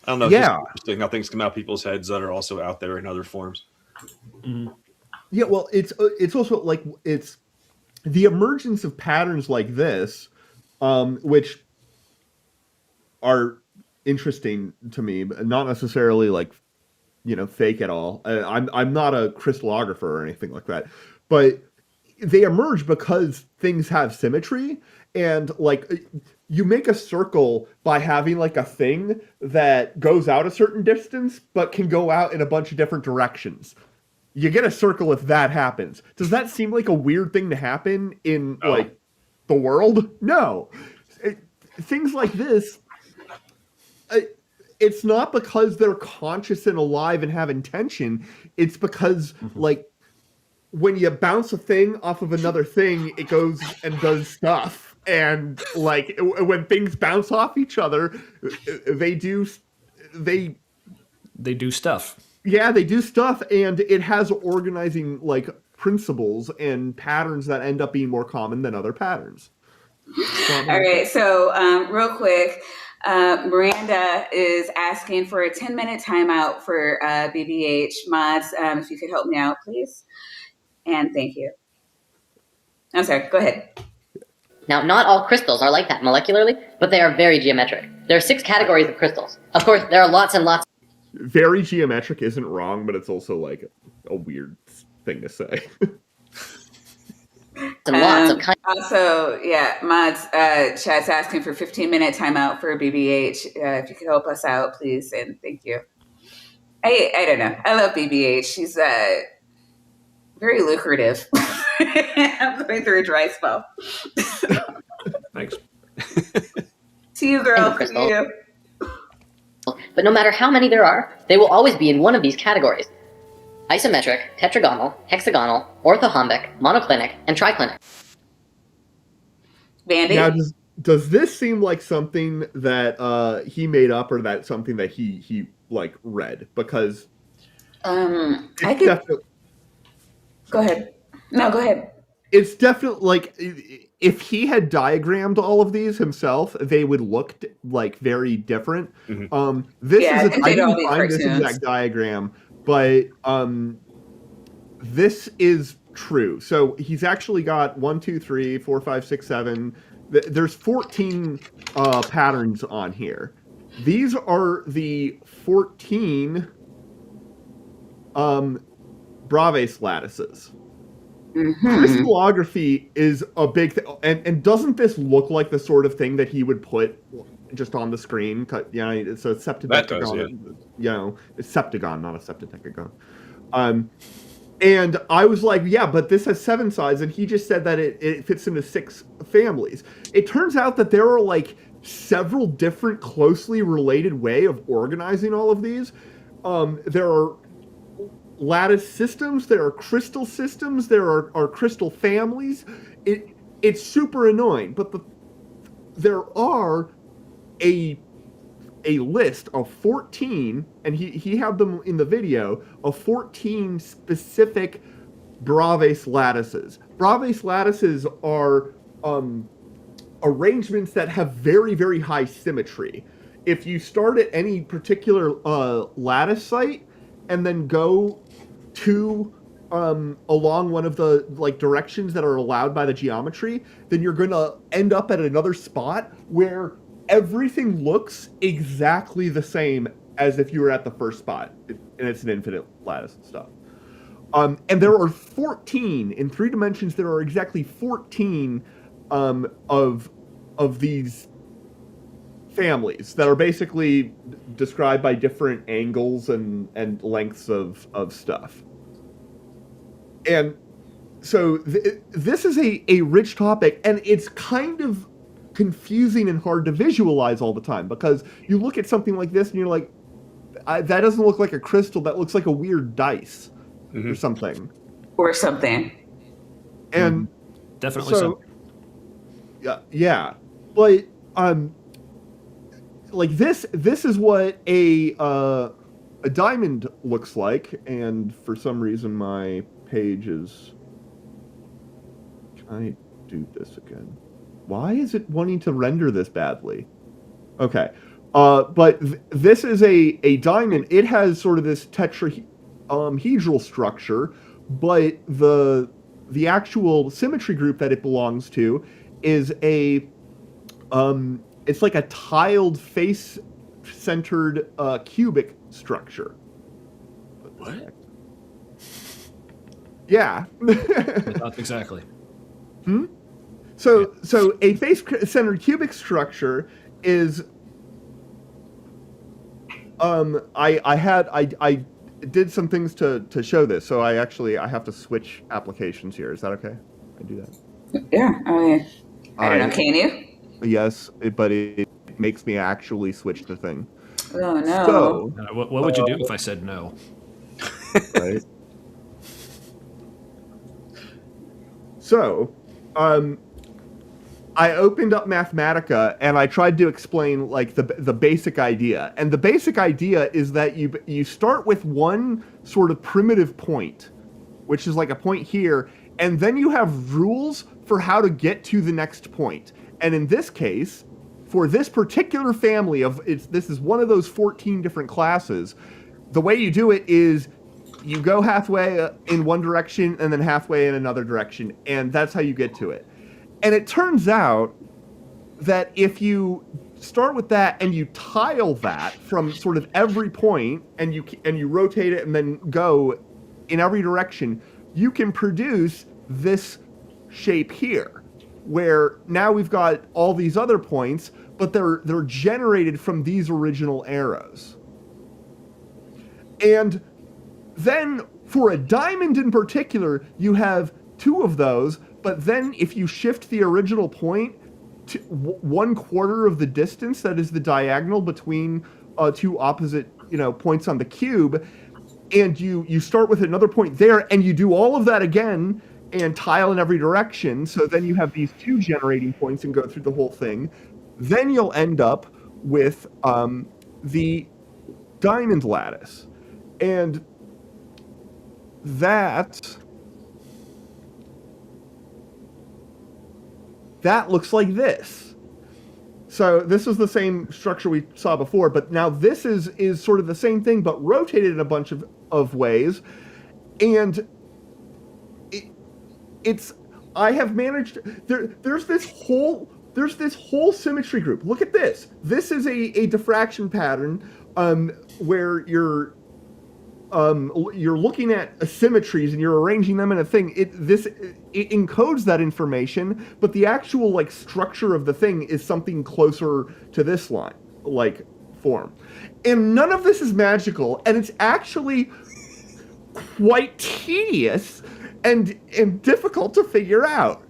I don't know. It's just Yeah. interesting how things come out of people's heads that are also out there in other forms. Yeah, well, it's also like it's the emergence of patterns like this, which are interesting to me, but not necessarily like fake at all. I'm not a crystallographer or anything like that, but they emerge because things have symmetry, and like you make a circle by having like a thing that goes out a certain distance but can go out in a bunch of different directions. You get a circle if that happens. Does that seem like a weird thing to happen in like the world? No. Things like this, it's not because they're conscious and alive and have intention. It's because like when you bounce a thing off of another thing, it goes and does stuff. And like when things bounce off each other, they do stuff. Yeah, they do stuff, and it has organizing like principles and patterns that end up being more common than other patterns. All right, so real quick, Miranda is asking for a 10-minute timeout for BBH. Mods, if you could help me out, please. And thank you. I'm sorry, go ahead. Now, not all crystals are like that molecularly, but they are very geometric. There are 6 categories of crystals. Of course, there are lots and lots. Very geometric isn't wrong, but it's also like a weird thing to say. And lots of kinds. Also, yeah, Mods, chat's asking for 15-minute timeout for BBH. If you could help us out, please, and thank you. I don't know. I love BBH. She's very lucrative. I'm going through a dry spell. Thanks. To you, girl. To you. But no matter how many there are, they will always be in one of these categories: isometric, tetragonal, hexagonal, orthorhombic, monoclinic, and triclinic. Bandy? Now, does this seem like something that he made up, or that something that he like read? Because I could go ahead. No, go ahead. It's definitely like if he had diagrammed all of these himself, they would look like very different. Mm-hmm. This Yeah, is I all didn't be find this cartoons. exact diagram, but this is true. So he's actually got 1, 2, 3, 4, 5, 6, 7. There's 14 patterns on here. These are the 14 Bravais lattices. Mm-hmm. Crystallography is a big thing, and doesn't this look like the sort of thing that he would put just on the screen? It's a septadecagon. It's septagon, not a septadecagon. And I was like, yeah, but this has 7 sides, and he just said that it fits into 6 families. It turns out that there are like several different closely related way of organizing all of these. There are lattice systems, there are crystal systems, there are crystal families. It's super annoying, but there are a list of 14, and he had them in the video, of 14 specific Bravais lattices. Bravais lattices are arrangements that have very, very high symmetry. If you start at any particular lattice site and then go to along one of the like directions that are allowed by the geometry, then you're going to end up at another spot where everything looks exactly the same as if you were at the first spot, and it's an infinite lattice and stuff. And there are 14 in 3 dimensions. There are exactly 14 of these families that are basically described by different angles and lengths of stuff. And so this is a rich topic, and it's kind of confusing and hard to visualize all the time, because you look at something like this and you're like, that doesn't look like a crystal, that looks like a weird dice or something. Or something. And definitely so. Yeah. But like this is what a a diamond looks like, and for some reason my page is... Can I do this again? Why is it wanting to render this badly? Okay. But this is a diamond. It has sort of this tetrahedral structure, but the actual symmetry group that it belongs to is it's like a tiled face-centered cubic structure. What? Yeah. Not exactly. So a face-centered cubic structure is I did some things to show this, so I have to switch applications here. Is that okay? I do that. Yeah. I mean, I don't know. Can you? Yes, but it makes me actually switch the thing. Oh no. So, What would you do if I said no? right. So, I opened up Mathematica and I tried to explain like the basic idea. And the basic idea is that you start with one sort of primitive point, which is like a point here, and then you have rules for how to get to the next point. And in this case, for this particular family this is one of those 14 different classes, the way you do it is you go halfway in one direction and then halfway in another direction, and that's how you get to it. And it turns out that if you start with that and you tile that from sort of every point and you rotate it and then go in every direction, you can produce this shape here, where now we've got all these other points, but they're generated from these original arrows. And then for a diamond in particular, you have two of those, but then if you shift the original point to 1/4 of the distance, that is the diagonal between two opposite points on the cube, and you start with another point there, and you do all of that again and tile in every direction, so then you have these two generating points and go through the whole thing, then you'll end up with the diamond lattice. And that looks like this. So this is the same structure we saw before, but now this is sort of the same thing, but rotated in a bunch of ways. And I have managed, there's this whole symmetry group. Look at this. This is a diffraction pattern where you're looking at symmetries and you're arranging them in a thing. It encodes that information, but the actual like structure of the thing is something closer to this line, like form. And none of this is magical, and it's actually quite tedious and difficult to figure out.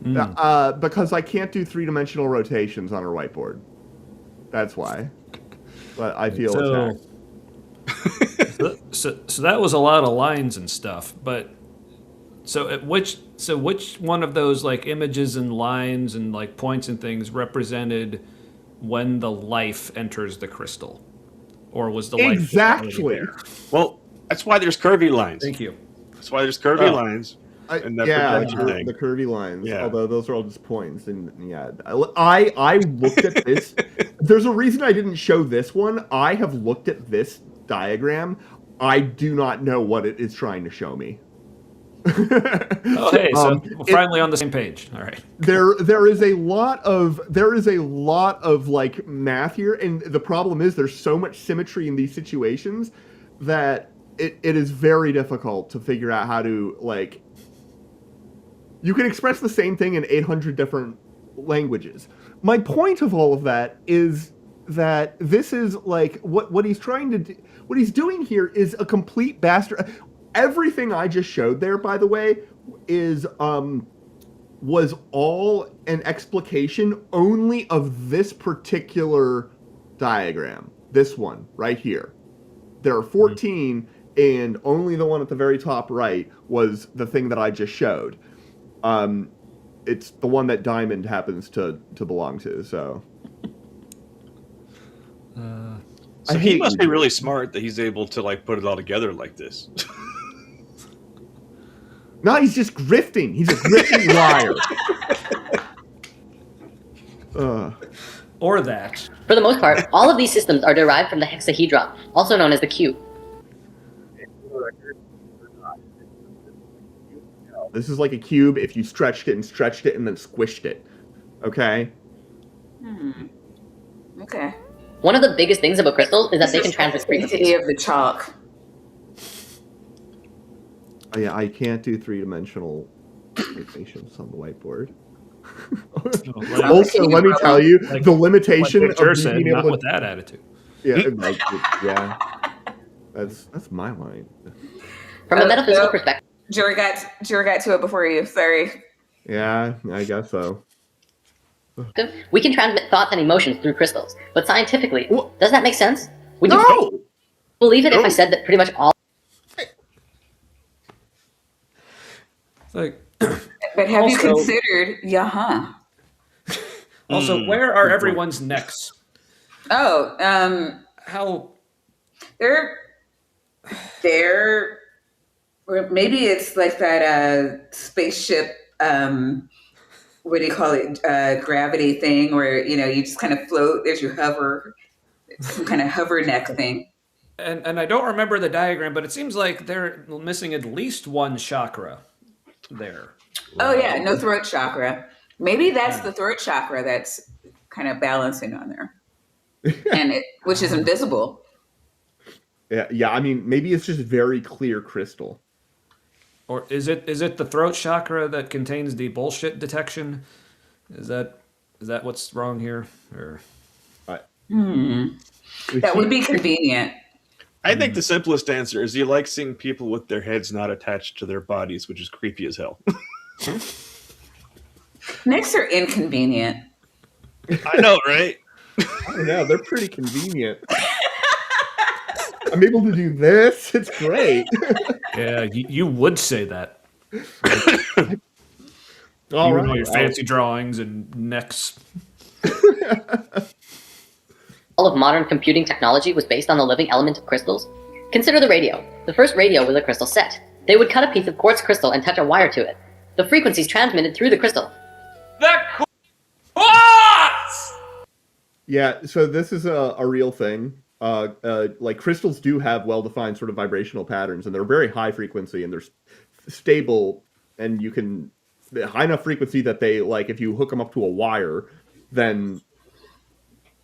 Because I can't do 3-dimensional rotations on a whiteboard. That's why. But I feel attacked. So that was a lot of lines and stuff, but which one of those like images and lines and like points and things represented when the life enters the crystal, or was the life exactly there? Well, that's why there's curvy lines. Thank you. That's why there's curvy lines. And that the curvy lines. Yeah. Although those are all just points, and yeah, I looked at this. There's a reason I didn't show this one. I have looked at this diagram. I do not know what it is trying to show me. Oh, hey, so we're finally on the same page. All right. There is a lot of like math here, and the problem is there's so much symmetry in these situations that it is very difficult to figure out how to like. You can express the same thing in 800 different languages. My point of all of that is that this is like what he's trying to do. What he's doing here is a complete bastard. Everything I just showed there, by the way, was all an explication only of this particular diagram. This one right here. There are 14, and only the one at the very top right was the thing that I just showed. It's the one that diamond happens to belong to. So. So I he hate must be you. really smart that he's able to like put it all together like this. No, he's just grifting. He's a grifting liar. Or that. For the most part, all of these systems are derived from the hexahedron, also known as the cube. This is like a cube if you stretched it and then squished it. Okay? Okay. One of the biggest things about crystals is that they can transmit frequencies. City of the chalk. Oh, yeah, I can't do three-dimensional animations on the whiteboard. Also, let me tell you, the limitation Like of Victor me said, being not able to... with that attitude. Yeah, like, yeah. That's my line. From a Oh, metaphysical no. perspective, Jura got to it before you. Sorry. Yeah, I guess so. we can transmit thoughts and emotions through crystals. But scientifically, What? does that make sense? Would you No! believe it if No. I said that pretty much all It's like, But have you Also- considered Yaha? also, where are everyone's necks? Oh, How? they're or maybe it's like that spaceship what do you call it, gravity thing where you just kind of float as you hover, some kind of hover neck thing. And I don't remember the diagram, but it seems like they're missing at least one chakra there. Oh yeah, no throat chakra. Maybe that's the throat chakra that's kind of balancing on there, which is invisible. Yeah, I mean, maybe it's just very clear crystal. Or is it the throat chakra that contains the bullshit detection? Is that what's wrong here? Or That would be convenient. I think the simplest answer is you like seeing people with their heads not attached to their bodies, which is creepy as hell. Necks are inconvenient. I know, right? I don't know, they're pretty convenient. I'm able to do this. It's great. yeah, you would say that. All You right. know your fancy drawings and necks. all of modern computing technology was based on the living element of crystals? Consider the radio. The first radio was a crystal set. They would cut a piece of quartz crystal and touch a wire to it. The frequencies transmitted through the crystal. The quartz! Yeah, so this is a real thing. Like crystals do have well-defined sort of vibrational patterns, and they're very high frequency, and they're stable, and you can high enough frequency that they, like, if you hook them up to a wire, then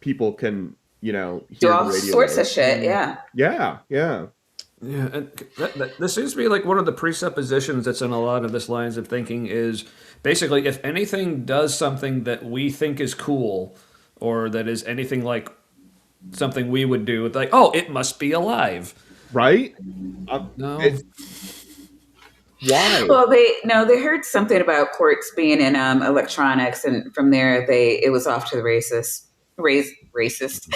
people can, hear Do the all radio sorts of waves. shit. Yeah. Yeah. Yeah, and this seems to be like one of the presuppositions that's in a lot of this lines of thinking is basically if anything does something that we think is cool or that is anything like something we would do, it's like, oh, it must be alive. Right? No. Why? Well, they heard something about quartz being in electronics, and from there it was off to the races. Racist.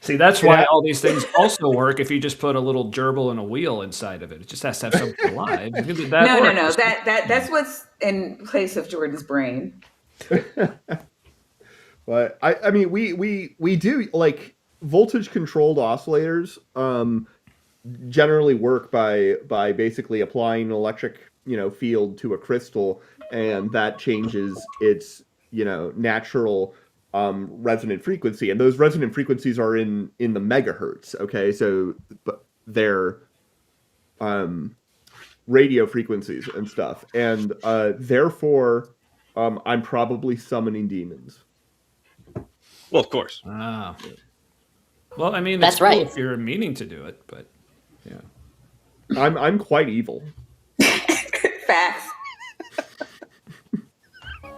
See, that's why all these things also work if you just put a little gerbil and a wheel inside of it. It just has to have something alive. No. That's what's in place of Jordan's brain. But I mean, we do, like, voltage controlled oscillators generally work by basically applying an electric field to a crystal, and that changes its natural resonant frequency, and those resonant frequencies are in the megahertz. Okay, so they're radio frequencies and stuff, and therefore I'm probably summoning demons. Well, of course. Ah. Well, I mean, That's it's cool right. if you're meaning to do it, but yeah. I'm quite evil. Facts.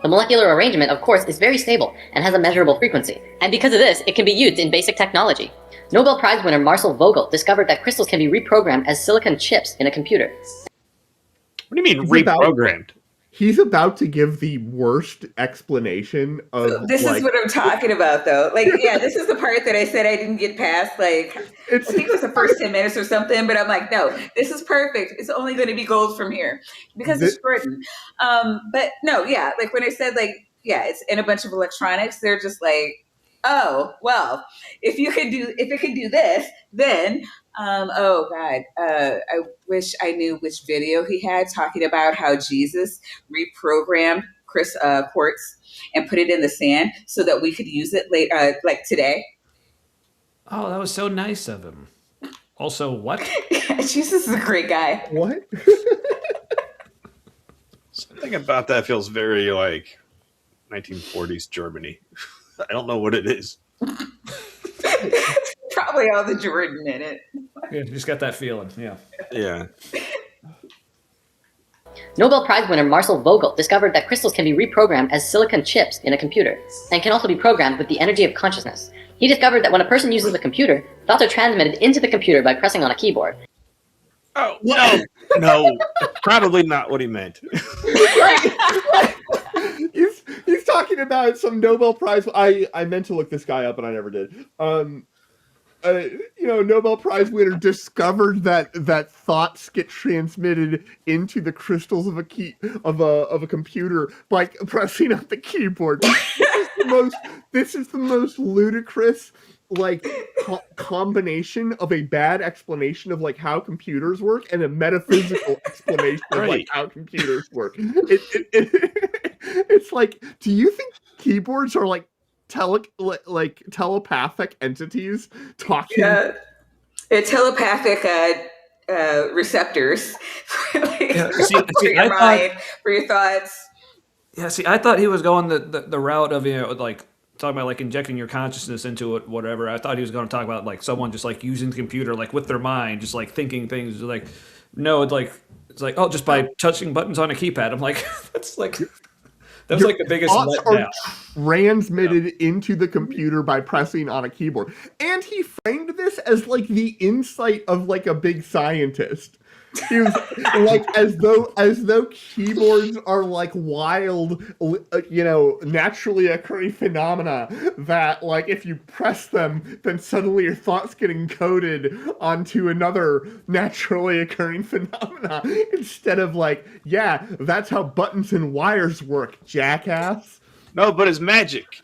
The molecular arrangement, of course, is very stable and has a measurable frequency. And because of this, it can be used in basic technology. Nobel Prize winner Marcel Vogel discovered that crystals can be reprogrammed as silicon chips in a computer. What do you mean It's about- reprogrammed? He's about to give the worst explanation of This is what I'm talking about, though. Like, yeah, this is the part that I said I didn't get past. Like, I think it was the first 10 minutes or something, but I'm like, no, this is perfect. It's only going to be gold from here because it's Jordan. But no, yeah, like when I said, like, yeah, it's in a bunch of electronics, they're just like, oh well, if it could do this, then oh god, I wish I knew which video he had talking about how Jesus reprogrammed Chris Quartz and put it in the sand so that we could use it late, like today. Oh, that was so nice of him. Also, what? Jesus is a great guy. What? Something about that feels very like 1940s Germany. I don't know what it is. Probably all the Jordan in it. Yeah, just got that feeling. Yeah. Yeah. Nobel Prize winner Marcel Vogel discovered that crystals can be reprogrammed as silicon chips in a computer, and can also be programmed with the energy of consciousness. He discovered that when a person uses a computer, thoughts are transmitted into the computer by pressing on a keyboard. Oh no, no, probably not what he meant. He's talking about some Nobel Prize. I meant to look this guy up and I never did. Nobel Prize winner discovered that thoughts get transmitted into the crystals of a computer by pressing on the keyboard. This is the most ludicrous combination of a bad explanation of like how computers work and a metaphysical explanation of like how computers work. It's like, do you think keyboards are like telepathic entities talking? Yeah, telepathic receptors for, your mind, for your thoughts. Yeah, see, I thought he was going the route of, like talking about like injecting your consciousness into it, whatever. I thought he was going to talk about like someone just like using the computer like with their mind, just like thinking things. Like, no, it's like oh, just by touching buttons on a keypad. I'm like, that's like. That was like the biggest letdown. Transmitted into the computer by pressing on a keyboard. And he framed this as like the insight of like a big scientist. He was like as though keyboards are like wild, naturally occurring phenomena that like if you press them, then suddenly your thoughts get encoded onto another naturally occurring phenomena instead of like, yeah, that's how buttons and wires work, jackass. No, but it's magic.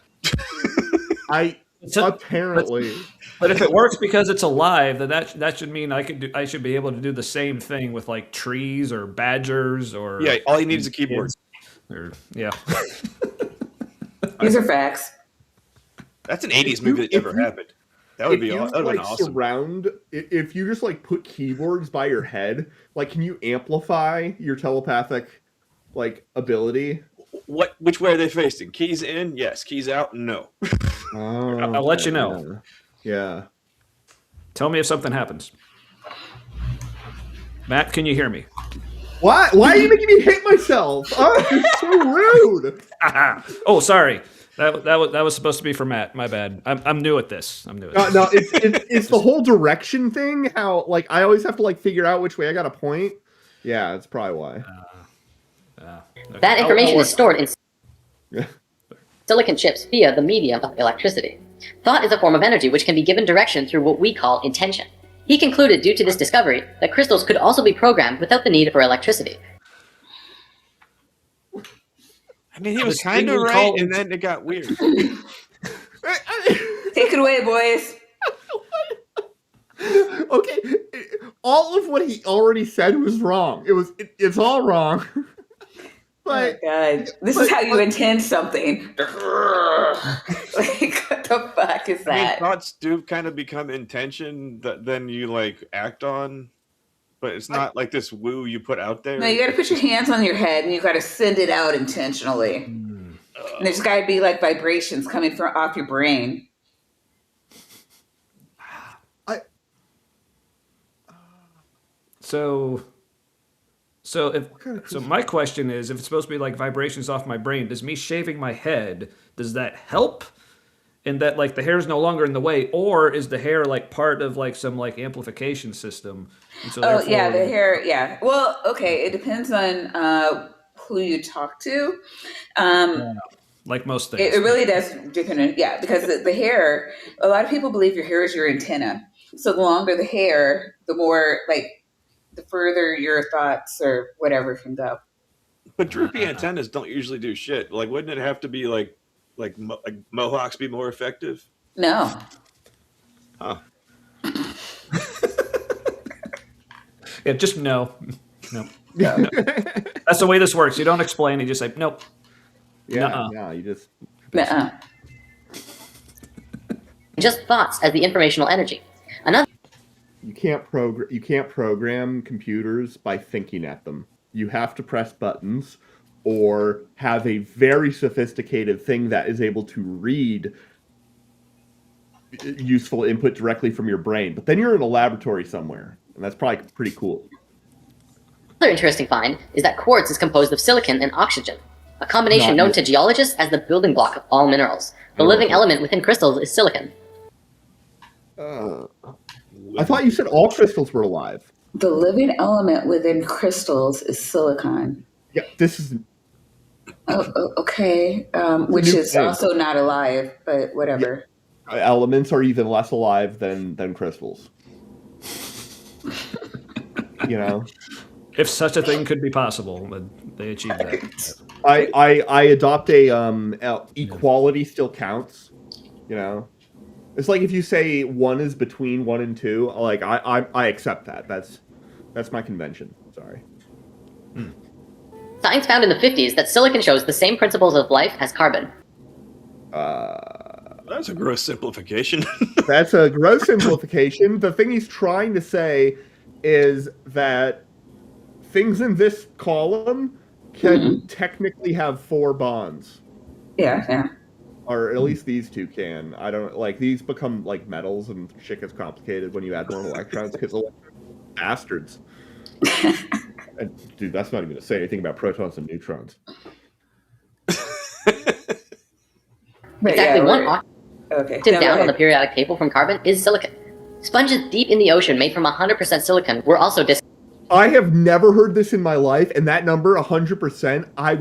Apparently. But if it works because it's alive, then that should mean I should be able to do the same thing with like trees or badgers or yeah. All you need is a keyboard. Yeah. These are facts. That's an '80s movie that never happened. That would be awesome. If you just like put keyboards by your head, like can you amplify your telepathic like ability? Which way are they facing? Keys in? Yes. Keys out? No. I'll let you know. Yeah. Tell me if something happens. Matt, can you hear me? Why are you making me hit myself? Oh, you're so rude. Oh, sorry. That was supposed to be for Matt. My bad. I'm new at this. No, it's the whole direction thing. How like I always have to like figure out which way I got to point. Yeah, that's probably why. Okay. That information is stored in silicon chips via the medium of electricity. Thought is a form of energy which can be given direction through what we call intention. He concluded, due to this discovery, that crystals could also be programmed without the need for electricity. I mean, he was kind of right, and then it got weird. Take it away, boys. Okay, all of what he already said was wrong. It's all wrong. But, oh God, this is how you intend something. Like, what the fuck is that? I mean, thoughts do kind of become intention that then you like act on, but it's not like this woo you put out there. No, you got to put your hands on your head and you got to send it out intentionally. And there's got to be like vibrations coming from off your brain. So my question is, if it's supposed to be like vibrations off my brain, does me shaving my head, does that help? And that like the hair is no longer in the way, or is the hair like part of like some like amplification system? And so the hair. Yeah. Well, okay. It depends on who you talk to. Like most things. It really does depend. Yeah, because the hair. A lot of people believe your hair is your antenna. So the longer the hair, the more like. The further your thoughts or whatever can go. But droopy antennas don't usually do shit. Like, wouldn't it have to be like like Mohawks be more effective? No. Huh. Yeah, just no. No. Yeah, That's the way this works. You don't explain. You just say, nope. yeah, Nuh-uh. yeah. You just Nuh-uh. just thoughts as the informational energy. Another you can't program computers by thinking at them. You have to press buttons or have a very sophisticated thing that is able to read useful input directly from your brain. But then you're in a laboratory somewhere, and that's probably pretty cool. Another interesting find is that quartz is composed of silicon and oxygen, a combination known to geologists as the building block of all minerals. The living element within crystals is silicon. I thought you said all crystals were alive. The living element within crystals is silicon. Yeah, this is Okay. Which new is thing. also not alive, but whatever. elements are even less alive than crystals. You know, If such a thing could be possible, but they achieved that. I adopt a equality still counts. You know, it's like if you say one is between 1 and 2, like I accept that. That's my convention. Sorry. Science found in the 50s that silicon shows the same principles of life as carbon. That's a gross simplification. That's a gross simplification. The thing he's trying to say is that things in this column can technically have 4 bonds. Yeah. Or at least these two can. I don't like these become like metals and shit gets complicated when you add more electrons because bastards. And, dude, that's not even going to say anything about protons and neutrons. But Exactly one we're- okay. octave No, down go on the ahead. periodic table from carbon is silicon. Sponges deep in the ocean made from 100% silicon were also I have never heard this in my life, and that number, 100%, I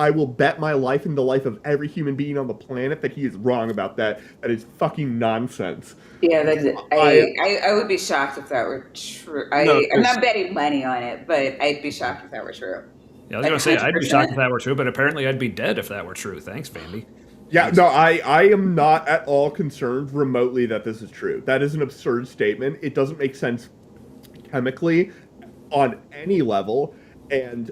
will bet my life and the life of every human being on the planet that he is wrong about that. That is fucking nonsense. Yeah, I would be shocked if that were true. I'm not betting money on it, but I'd be shocked if that were true. Yeah, I was going to say, I'd be 100%. shocked if that were true, but apparently I'd be dead if that were true. Thanks, Vandy. Yeah, no, I am not at all concerned remotely that this is true. That is an absurd statement. It doesn't make sense chemically on any level, and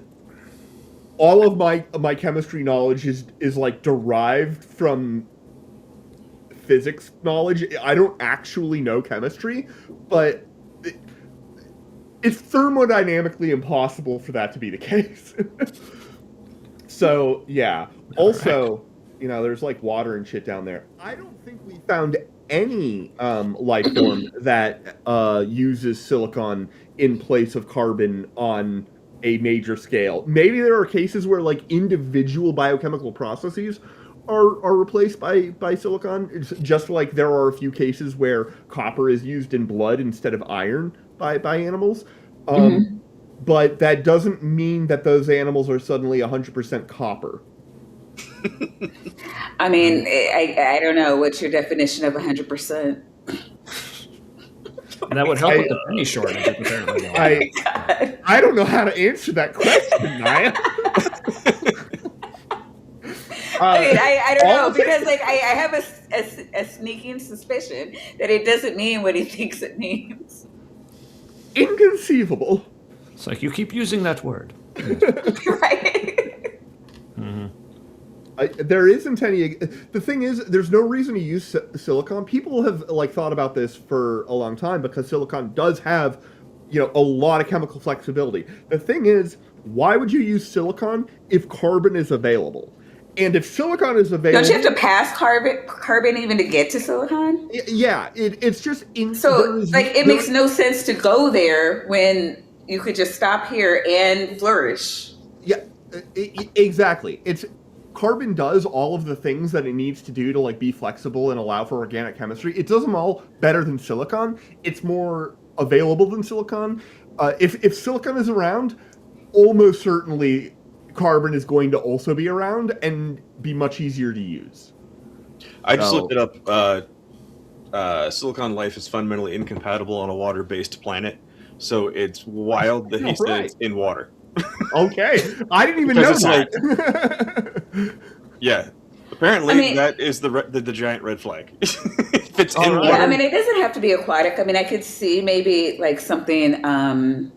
all of my chemistry knowledge is like derived from physics knowledge. I don't actually know chemistry, but it's thermodynamically impossible for that to be the case. So, yeah. Also, you know, there's like water and shit down there. I don't think we found any life form that uses silicon in place of carbon on a major scale. Maybe there are cases where like individual biochemical processes are replaced by silicon. It's just like there are a few cases where copper is used in blood instead of iron by animals. But that doesn't mean that those animals are suddenly 100% copper. I mean, I don't know. What's your definition of 100%? And that would help with the penny shortage, apparently. I don't know how to answer that question, Naya. I mean, I don't know all- because like I have a sneaking suspicion that it doesn't mean what he thinks it means. Inconceivable. It's like, you keep using that word. Right? There isn't any. The thing is, there's no reason to use silicon. People have like thought about this for a long time because silicon does have, you know, a lot of chemical flexibility. The thing is, why would you use silicon if carbon is available? And if silicon is available, Don't you have to pass carbon even to get to silicon? yeah, it's just So like it makes no sense to go there when you could just stop here and flourish. Yeah, exactly. It's carbon does all of the things that it needs to do to like be flexible and allow for organic chemistry. It does them all better than silicon. It's more available than silicon. If silicon is around, almost certainly carbon is going to also be around and be much easier to use. I just looked it up. Silicon life is fundamentally incompatible on a water-based planet, so it's wild that he said it's in water. Okay, I didn't even know Because it's that. Yeah, Apparently, I mean- that is the giant red flag. If it's in All right. Yeah, water, I mean, it doesn't have to be aquatic. I mean, I could see maybe like something on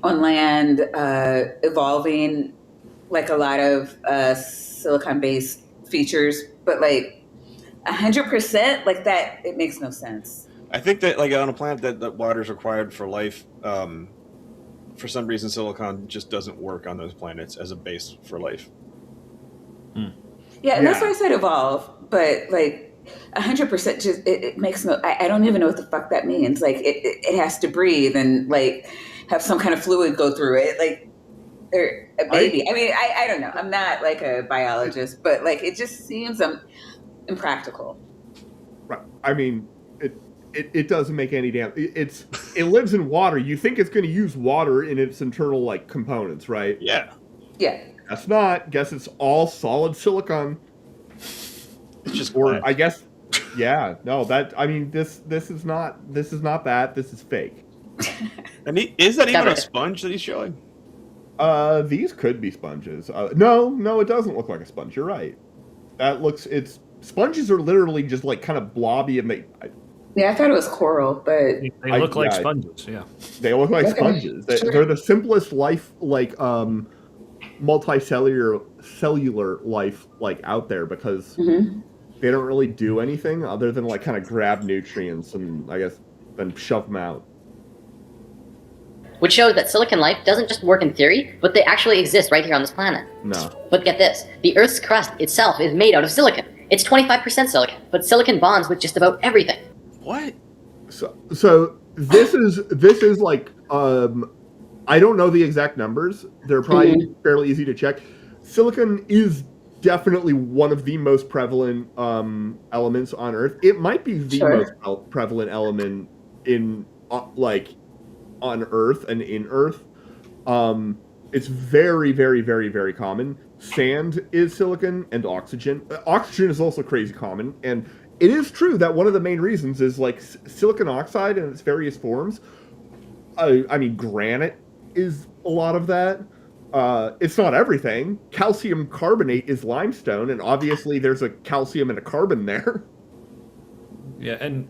land evolving, like a lot of silicon-based features, but like 100% like that, it makes no sense. I think that like on a planet that water is required for life, for some reason silicon just doesn't work on those planets as a base for life. Yeah, and that's Yeah. why I said evolve, but like 100% just it makes no. I don't even know what the fuck that means. Like it has to breathe and like have some kind of fluid go through it, like or a baby. I mean, I don't know. I'm not like a biologist, but like it just seems impractical. Right. I mean, it doesn't make any damn. It lives in water. You think it's going to use water in its internal like components, right? Yeah, Yeah. That's not. Guess it's all solid silicon. it's just Or glass. I guess, yeah. No, that. I mean, this is not that. This is fake. And is that even Cover a it. sponge that he's showing? These could be sponges. No, it doesn't look like a sponge. You're right. That looks. It's sponges are literally just like kind of blobby and Yeah, I thought it was coral, but They look like yeah. sponges. Yeah. they look like Okay, sponges. sure. They're the simplest life, like cellular life, like out there because Mhm. they don't really do anything other than like kind of grab nutrients and I guess then shove them out. Which shows that silicon life doesn't just work in theory, but they actually exist right here on this planet. No. But get this, the Earth's crust itself is made out of silicon. It's 25% silicon, but silicon bonds with just about everything. What? So this is like I don't know the exact numbers. They're probably fairly easy to check. Silicon is definitely one of the most prevalent elements on Earth. It might be the Sure. most prevalent element in like on Earth and in Earth. It's very, very, very, very common. Sand is silicon and oxygen. Oxygen is also crazy common, and it is true that one of the main reasons is like silicon oxide in its various forms. I mean, granite is a lot of that. It's not everything. Calcium carbonate is limestone, and obviously there's a calcium and a carbon there. Yeah, and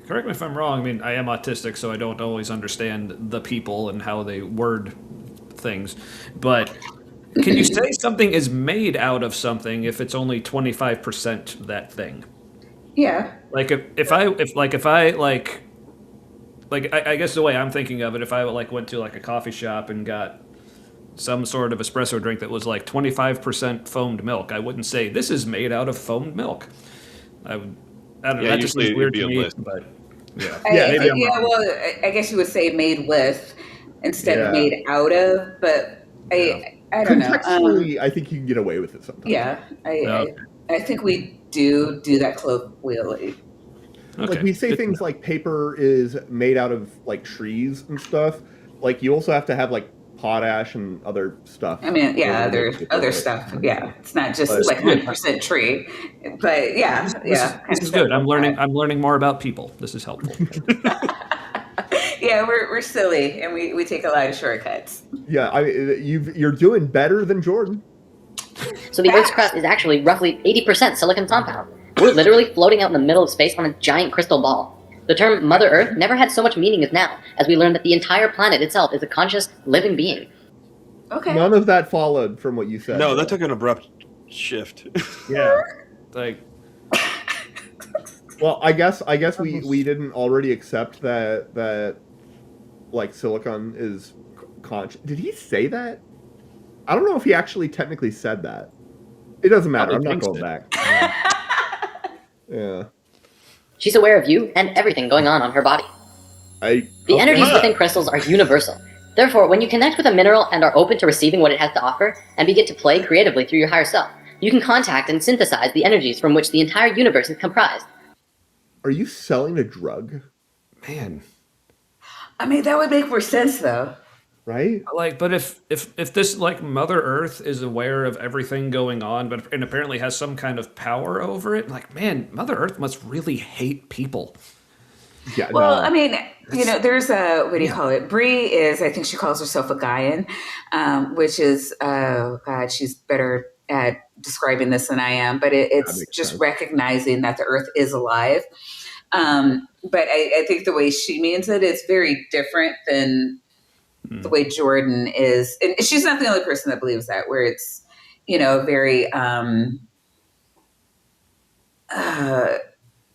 correct me if I'm wrong. I mean, I am autistic, so I don't always understand the people and how they word things. But can you say something is made out of something if it's only 25% that thing? yeah. Like if I guess the way I'm thinking of it, if I like went to like a coffee shop and got some sort of espresso drink that was like 25% foamed milk, I wouldn't say this is made out of foamed milk. I don't know. Yeah, That just usually seems weird it'd to be a me. list. But yeah, Yeah, maybe I'm wrong. Well, I guess you would say made with instead Yeah. of made out of, but I don't know. Contextually, I think you can get away with it sometimes. Yeah, Okay. I think we do that colloquially. okay. Like we say Good to things know. like paper is made out of like trees and stuff. Like you also have to have like potash and other stuff. I mean, yeah, to make paper, other right? stuff. Yeah, it's not just But- like 100% tree, but yeah, This is good. I'm learning more about people. This is helpful. Yeah, we're silly and we take a lot of shortcuts. Yeah, you're doing better than Jordan. So the Earth's crust is actually roughly 80% silicon compound. We're literally floating out in the middle of space on a giant crystal ball. The term Mother Earth never had so much meaning as now, as we learn that the entire planet itself is a conscious, living being. Okay. None of that followed from what you said. No, that took an abrupt shift. Yeah. Like Well, I guess we didn't already accept that like silicon is conscious. Did he say that? I don't know if he actually technically said that. It doesn't matter. I'm Probably not going thinks back. Yeah. She's aware of you and everything going on her body. The energies within crystals are universal. Therefore, when you connect with a mineral and are open to receiving what it has to offer, and begin to play creatively through your higher self, you can contact and synthesize the energies from which the entire universe is comprised. Are you selling a drug? man. I mean, that would make more sense though. Right? Like, but if this like Mother Earth is aware of everything going on, and apparently has some kind of power over it, like, man, Mother Earth must really hate people. Yeah. Well, no. I mean, you know, there's a what do you call it? Bree is, I think she calls herself a Gaian, which is, oh God, she's better at describing this than I am, but it's makes just sense. recognizing that the Earth is alive. But I think the way she means it is very different than the way Jordan is. And she's not the only person that believes that, where it's, very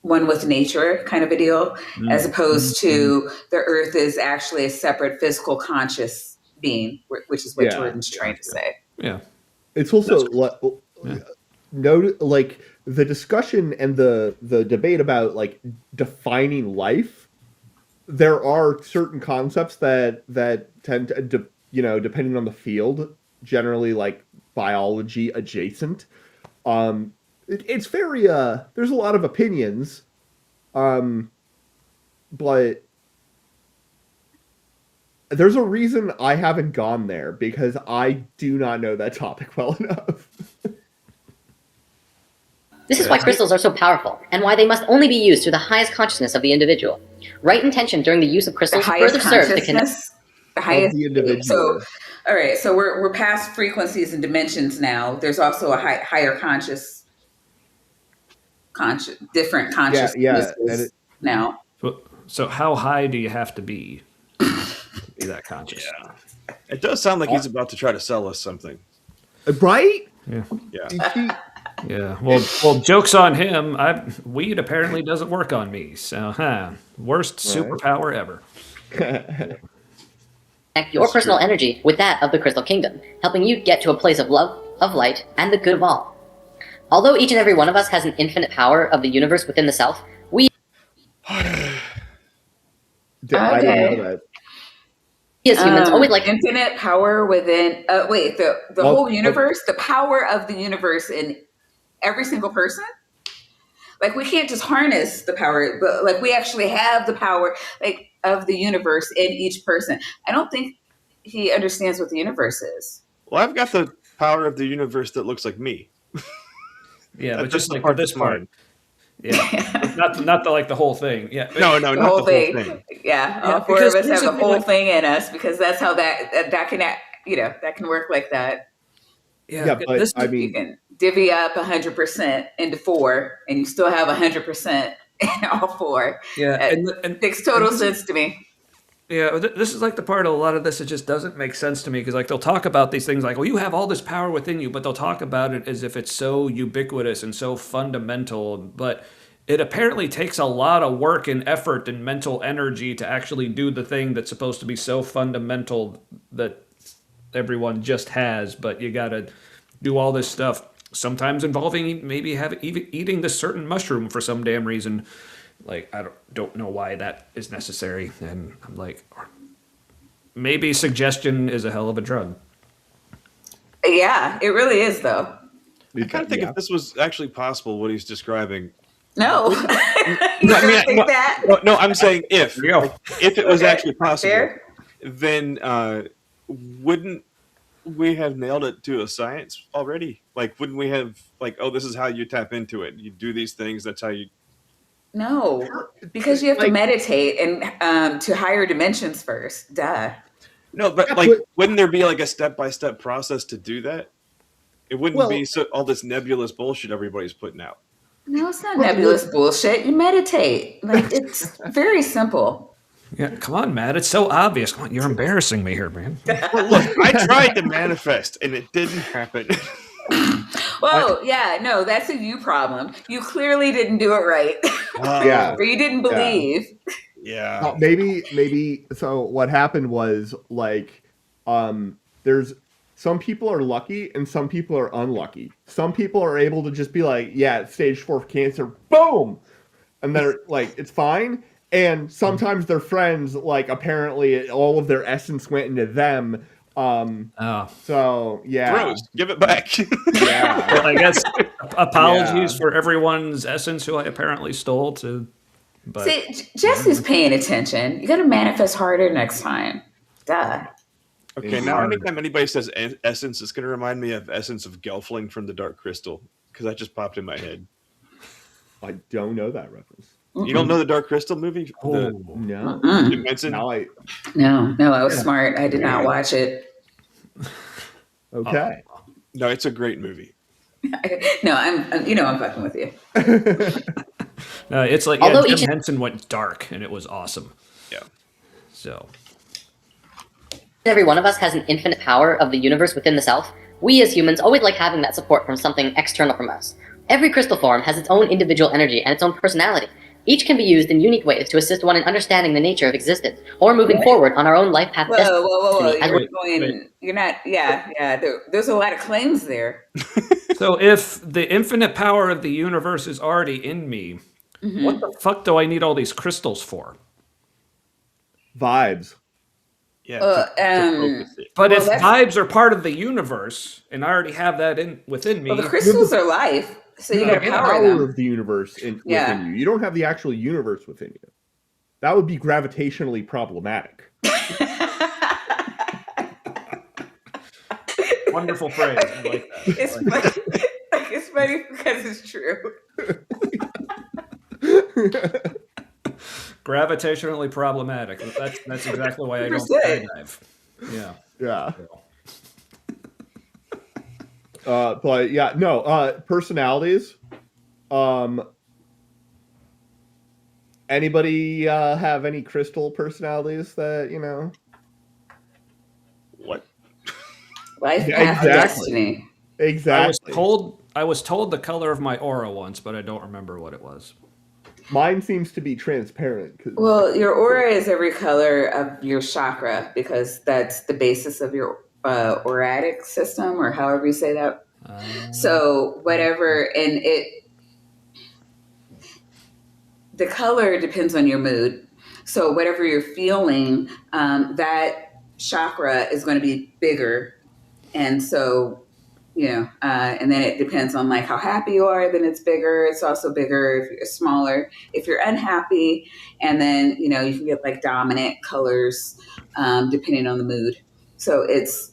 one with nature kind of a deal, as opposed to the Earth is actually a separate physical conscious being, which is what Jordan's trying to say. Yeah. It's also like the discussion and the debate about like defining life. There are certain concepts that tend to, depending on the field, generally like biology adjacent. It's very there's a lot of opinions, but there's a reason I haven't gone there, because I do not know that topic well enough. This is why crystals are so powerful, and why they must only be used through the highest consciousness of the individual. Right intention during the use of The crystals highest further serves the connection. consciousness, the highest. the individual. So, all right. So we're past frequencies and dimensions now. There's also a higher different consciousnesses and now. So how high do you have to be to be that conscious? Yeah. It does sound like he's about to try to sell us something. Right? Yeah. Yeah. Yeah. Well, joke's on him. Weed apparently doesn't work on me. So, worst superpower ever. Connect your That's personal true. energy with that of the Crystal Kingdom, helping you get to a place of love, of light, and the good of all. Although each and every one of us has an infinite power of the universe within the self, we I didn't know that. as humans always like infinite power within. Wait, the whole universe, the power of the universe in every single person. Like we can't just harness the power, but like we actually have the power, like of the universe in each person. I don't think he understands what the universe is. Well, I've got the power of the universe that looks like me. Yeah, but That's just the like part this that's part. mine. Yeah. not the whole thing. Yeah. No, The not whole the whole thing. thing. Yeah, Yeah, all four of because us here's have the the thing, whole like- thing in us, because that's how that can that can work like that. Yeah, but this, I You mean, can divvy up 100% into 4, and you still have 100% in all 4. yeah, It makes total sense to me. yeah, this is like the part of a lot of this that just doesn't make sense to me, because like they'll talk about these things like, well, you have all this power within you, but they'll talk about it as if it's so ubiquitous and so fundamental, but it apparently takes a lot of work and effort and mental energy to actually do the thing that's supposed to be so fundamental that everyone just has, but you gotta do all this stuff, sometimes involving maybe eating this certain mushroom for some damn reason. Like, I don't know why that is necessary, and I'm like, maybe suggestion is a hell of a drug. Yeah, it really is, though. I kind of think if this was actually possible, what he's describing. No, you I don't mean, think that? No, I'm saying if. There you go. If it was Okay, actually possible, fair. then wouldn't we have nailed it to a science already? Like, wouldn't we have, like, oh, this is how you tap into it. You do these things. That's how you. No, because you have to meditate and to higher dimensions first. Duh. No, but Yeah, like, but- wouldn't there be like a step-by-step process to do that? It wouldn't Well- be all this nebulous bullshit everybody's putting out. No, it's not nebulous bullshit. You meditate. Like, it's very simple. Yeah, come on, Matt. It's so obvious. Come on, you're embarrassing me here, man. Well, look, I tried to manifest and it didn't happen. Whoa, yeah, no, that's a you problem. You clearly didn't do it right. Yeah. Or you didn't believe. Yeah. maybe so what happened was like there's some people are lucky and some people are unlucky. Some people are able to just be like, yeah, it's stage 4 cancer, boom, and they're like, it's fine. And sometimes their friends, like, apparently all of their essence went into them. Oh, So yeah, Gross. Give it back. yeah. well, I guess apologies Yeah. for everyone's essence who I apparently stole to. But See, Jesse's paying attention. You got to manifest harder next time. Duh. Okay, now anytime anybody says essence, it's going to remind me of Essence of Gelfling from the Dark Crystal, because that just popped in my head. I don't know that reference. You don't know the Dark Crystal movie? oh, No. The Vincent? Now I No, I was smart. I did not watch it. okay. No, it's a great movie. No, I'm fucking with you. It's like Although Jim each- Henson went dark, and it was awesome. Yeah. So every one of us has an infinite power of the universe within the self, we as humans always like having that support from something external from us. Every crystal form has its own individual energy and its own personality. Each can be used in unique ways to assist one in understanding the nature of existence, or moving forward on our own life path. Whoa! As You're we're- going. You're not. Yeah. There's a lot of claims there. So if the infinite power of the universe is already in me, what the fuck do I need all these crystals for? Vibes. Yeah. Uh, focus it. But Well, if that's- vibes are part of the universe, and I already have that within me, Well, the crystals are life, so you got to The power power them. of the universe Yeah. within you. You don't have the actual universe within you. That would be gravitationally problematic. wonderful phrase. I like that. It's funny. It's funny because it's true. Gravitationally problematic. That's exactly why I don't 100%. skydive. Yeah. Yeah. But yeah, no, personalities. Anybody have any crystal personalities that, you know? What? Life Yeah, path exactly. destiny. Exactly. I was told the color of my aura once, but I don't remember what it was. Mine seems to be transparent. Well, your aura is every color of your chakra because that's the basis of your auratic system, or however you say that. So whatever, and the color depends on your mood. So whatever you're feeling, that chakra is going to be bigger, and so and then it depends on like how happy you are. Then it's bigger. It's also bigger if you're smaller if you're unhappy, and then you can get like dominant colors depending on the mood. So it's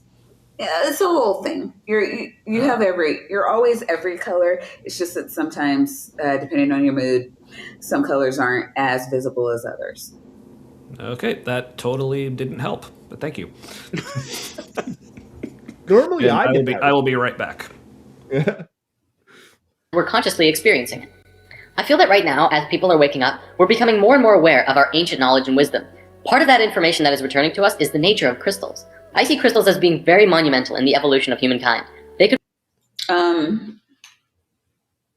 a whole thing. You're always every color. It's just that sometimes depending on your mood, some colors aren't as visible as others. Okay, that totally didn't help, but thank you. Normally, And I get that. I will be right back. we're consciously experiencing it. I feel that right now, as people are waking up, we're becoming more and more aware of our ancient knowledge and wisdom. Part of that information that is returning to us is the nature of crystals. I see crystals as being very monumental in the evolution of humankind. They could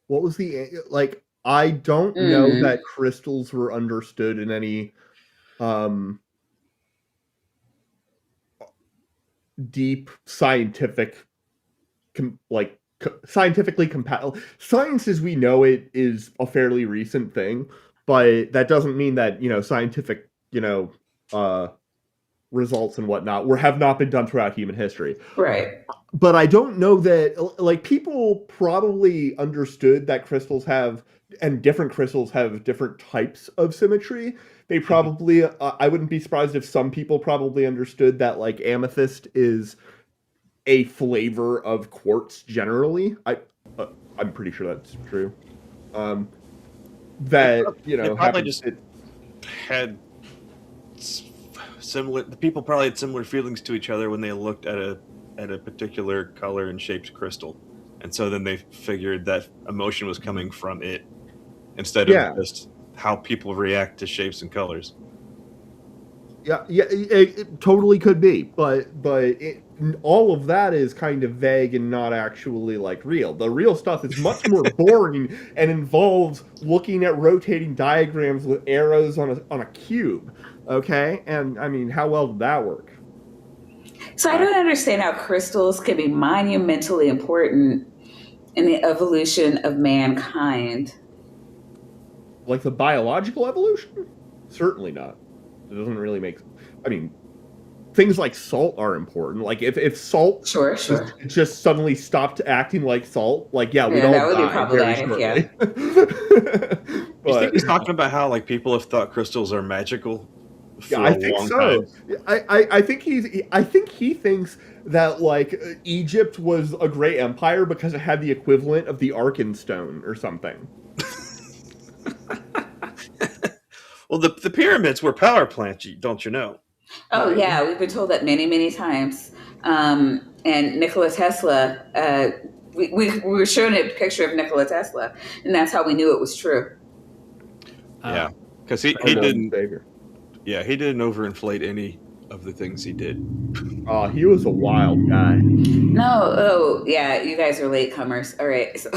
What was the like? I don't know that crystals were understood in any deep scientific, scientifically compatible. Science as we know it is a fairly recent thing, but that doesn't mean that scientific results and whatnot have not been done throughout human history. Right. But I don't know that, like, people probably understood that crystals and different crystals have different types of symmetry. They probably, I wouldn't be surprised if some people probably understood that, like, amethyst is a flavor of quartz generally. I'm pretty sure that's true. They probably just had similar. The people probably had similar feelings to each other when they looked at a particular color and shaped crystal, and so then they figured that emotion was coming from it instead of just how people react to shapes and colors. Yeah, it totally could be, but all of that is kind of vague and not actually like real. The real stuff is much more boring and involves looking at rotating diagrams with arrows on a cube. Okay, and I mean, how well did that work? So I don't understand how crystals can be monumentally important in the evolution of mankind. Like the biological evolution? Certainly not. It doesn't really make. I mean, things like salt are important. Like if salt Sure. just suddenly stopped acting like salt, like we'd all that would be die very problematic, shortly. You think he's talking about how like people have thought crystals are magical? For I a think long so. time? I think he thinks that like Egypt was a great empire because it had the equivalent of the Arkenstone or something. Well, the pyramids were power plants, don't you know? Oh yeah, we've been told that many, many times. And Nikola Tesla we were shown a picture of Nikola Tesla, and that's how we knew it was true. Yeah, because he Our Lord and didn't. Savior. Yeah, he didn't overinflate any of the things he did. He was a wild guy. No, oh yeah, you guys are latecomers. All right, so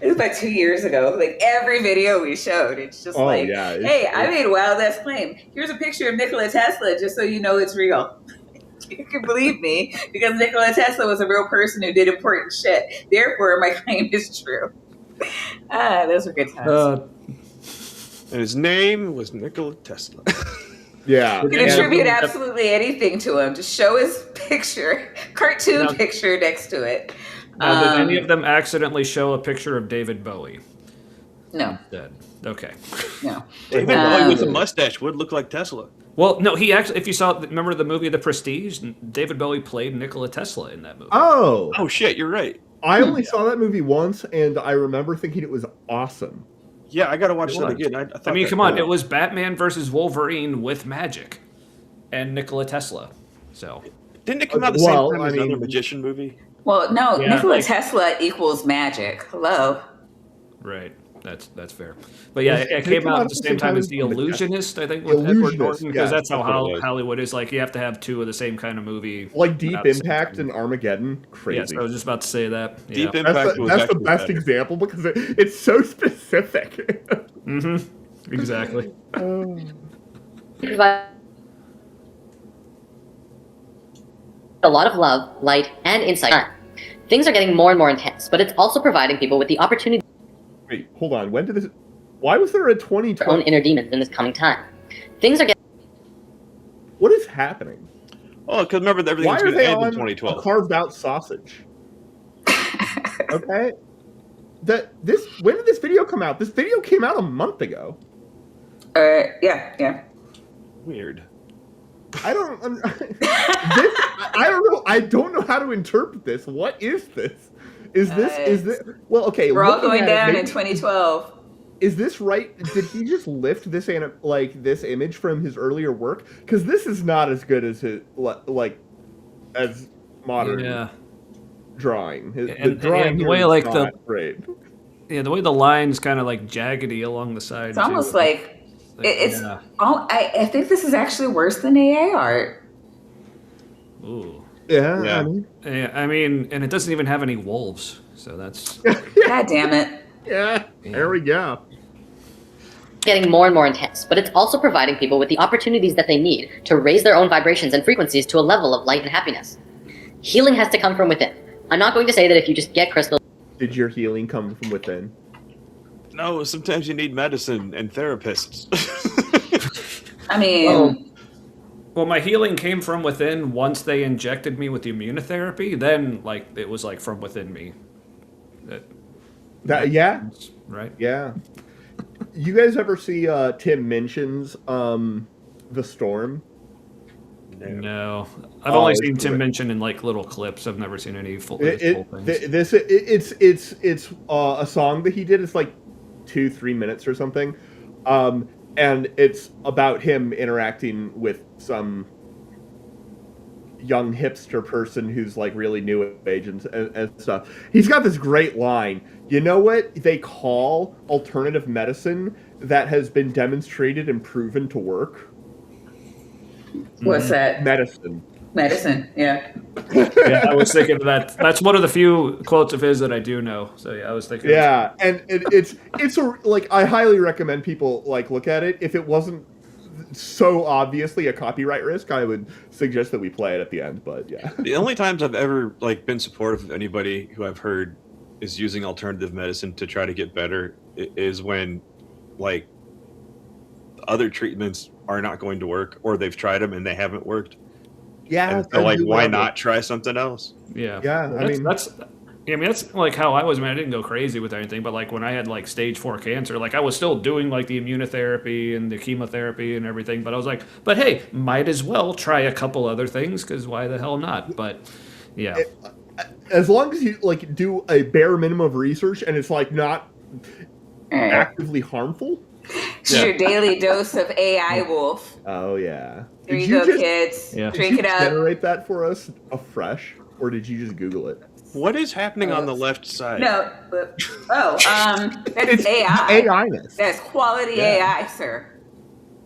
it was about 2 years ago. Like every video we showed, it's just like, yeah, hey, I made a wild ass claim. Here's a picture of Nikola Tesla, just so you know it's real. You can believe me because Nikola Tesla was a real person who did important shit. Therefore, my claim is true. Those were good times. And his name was Nikola Tesla. Yeah. You can attribute absolutely anything to him. Just show his picture, cartoon picture next to it. Now, did any of them accidentally show a picture of David Bowie? No, Dead. Okay. no. David Bowie with a mustache would look like Tesla. Well, no, he actually, if you saw, remember the movie The Prestige? David Bowie played Nikola Tesla in that movie. Oh shit, you're right. I only saw that movie once, and I remember thinking it was awesome. Yeah, I gotta watch that again. I mean, come on, it was Batman versus Wolverine with magic and Nikola Tesla. So Didn't it come out the same time as another magician movie? Well, no, Yeah, Nikola like- Tesla equals magic. Hello. right, that's fair. But yeah, it came out at the same time as The Illusionist, I think, with Edward Illusionist, Norton, because yeah, that's how that's what it was. Hollywood is. Like, you have to have two of the same kind of movie. Like Deep out at the same Impact time. and Armageddon. Crazy. Yes, I was just about to say that. Yeah. Deep Impact was That's the actually best better. example because it's so specific. Exactly. Provide a lot of love, light, and insight. Things are getting more and more intense, but it's also providing people with the opportunity Wait, hold on. When did this? Why was there a their own 2020? inner demons in this coming time. Things are getting What is happening? Oh, because remember everything Why was are going to they end in on a 2012. carved out sausage? Okay. When did this video come out? This video came out a month ago. Yeah. Weird. I don't. I don't know. I don't know how to interpret this. What is this? Is this? Well, okay. We're all looking going at it, down in maybe- 2012. Is this right? Did he just lift this this image from his earlier work? Because this is not as good as his as modern Yeah. drawing. The And drawing the here way, is like, not great. Yeah, the way the line's kind of like jaggedy along the side. It's almost like it's. Yeah. Oh, I think this is actually worse than AA art. Ooh. Yeah. Yeah. I mean, Yeah, I mean, and it doesn't even have any wolves, so that's. God damn it. yeah. There we go. getting more and more intense, but it's also providing people with the opportunities that they need to raise their own vibrations and frequencies to a level of light and happiness. Healing has to come from within. I'm not going to say that if you just get crystals. Did your healing come from within? No, sometimes you need medicine and therapists. I mean, Well, my healing came from within once they injected me with the immunotherapy. Then, like, it was like from within me. Yeah. Right? Yeah. You guys ever see Tim Minchin's The Storm? No, I've Oh, only it's seen Tim great. Minchin in like little clips. I've never seen any full, full things. It's a song that he did. It's like 2-3 minutes or something, and it's about him interacting with some young hipster person who's like really new age and stuff. He's got this great line. You know what they call alternative medicine that has been demonstrated and proven to work? what's that? Medicine. Medicine. Yeah. Yeah, I was thinking of that. That's one of the few quotes of his that I do know. So yeah, I was thinking. Yeah, and it's like I highly recommend people like look at it. If it wasn't so obviously a copyright risk, I would suggest that we play it at the end. But yeah, The only times I've ever like been supportive of anybody who I've heard is using alternative medicine to try to get better is when like other treatments are not going to work or they've tried them and they haven't worked. yeah. And so, like, do why love not try something else? Yeah. Yeah, I mean- that's like how I was. I mean, I didn't go crazy with anything, but like when I had like stage 4 cancer, like I was still doing like the immunotherapy and the chemotherapy and everything. But I was like, but hey, might as well try a couple other things because why the hell not? But yeah, As long as you like do a bare minimum of research and it's like not actively harmful. It's your daily dose of AI wolf. Oh yeah. Here Did you go, just- kids. Yeah. Did Drink you it up. generate that for us afresh? or did you just Google it? What is happening on the left side? No. That's It's AI. AI-ness. That's quality Yeah. AI, sir.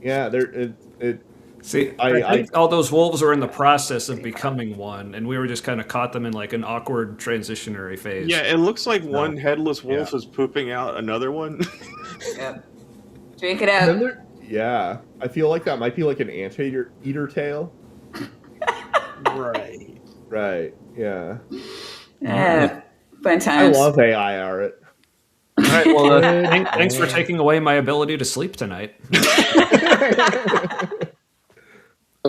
Yeah, it See, I think all those wolves are in the process of becoming one, and we were just kind of caught them in like an awkward transitionary phase. Yeah, it looks like one headless wolf is pooping out another one. Yep. Drink it then out. there, yeah, I feel like that might be like an anteater tail. Right. Right. Yeah. Fun I times. love AI art. All right. Well, thanks for taking away my ability to sleep tonight.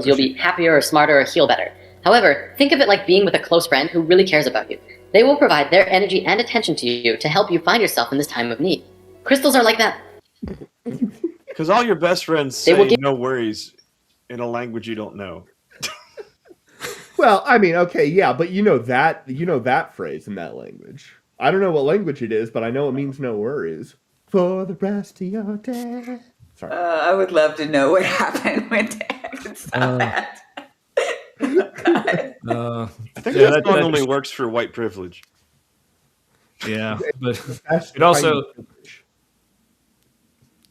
You'll be happier or smarter or heal better. However, think of it like being with a close friend who really cares about you. They will provide their energy and attention to you to help you find yourself in this time of need. Crystals are like that. Because all your best friends They say will give- no worries in a language you don't know. Well, I mean, okay, yeah, but you know that phrase in that language. I don't know what language it is, but I know it means no worries for the rest of your day. Sorry. I would love to know what happened when Dad saw that. God. I think Yeah, that that song only just- works for white privilege. Yeah, but That's it also kind of-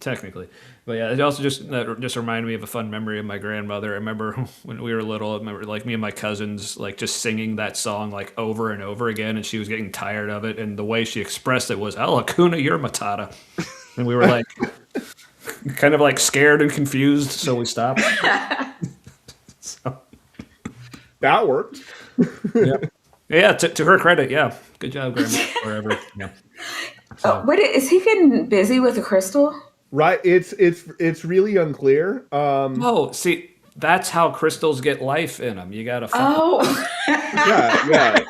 technically, but yeah, it also just reminded me of a fun memory of my grandmother. I remember when we were little. I remember like me and my cousins like just singing that song like over and over again, and she was getting tired of it. And the way she expressed it was "Ala Kuna Your Matata," and we were like kind of like scared and confused, so we stopped. So that worked. yeah, to her credit, yeah, good job, grandma. Wherever, yeah. So, What is he getting busy with a crystal? Right. It's really unclear. oh, see, that's how crystals get life in them. You gotta. Oh, Yeah.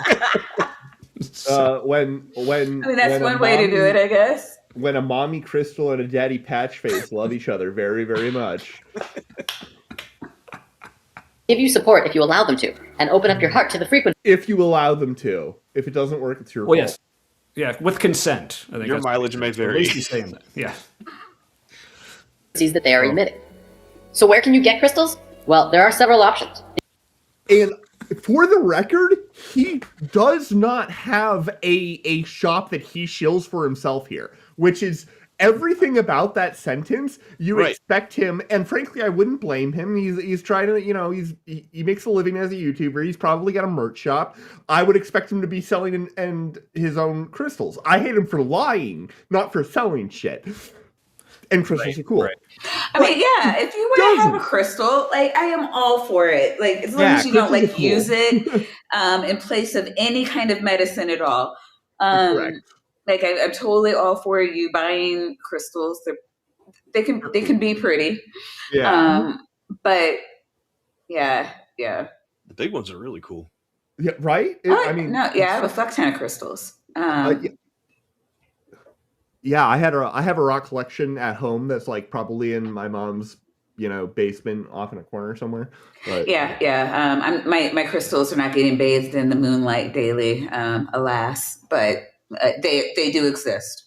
When I mean that's when a one way to do it, I guess. when a mommy crystal and a daddy patch face love each other very, very much. Give you support if you allow them to, and open up your heart to the frequencies If you allow them to. If it doesn't work, it's your Well, fault. yes, yeah, with consent. I think Your that's- mileage may At vary. least he's saying that. Yeah. that they are emitting. So where can you get crystals? Well, there are several options. And for the record, he does not have a shop that he shills for himself here, which is everything about that sentence. You Right. expect him, and frankly, I wouldn't blame him. He's trying to, he makes a living as a YouTuber. He's probably got a merch shop. I would expect him to be selling and his own crystals. I hate him for lying, not for selling shit. And crystals are cool. right. I mean, yeah, if you want to have a doesn't? crystal, like I am all for it. Like as long Yeah, as you don't crystals like are use cool. it in place of any kind of medicine at all. Correct. Like I'm totally all for you buying crystals. They can be pretty. Yeah. But yeah. The big ones are really cool. Yeah, right? I have a fuck ton of crystals. Yeah, I have a rock collection at home that's like probably in my mom's, basement off in a corner somewhere. But Yeah. My crystals are not getting bathed in the moonlight daily, alas, but they do exist.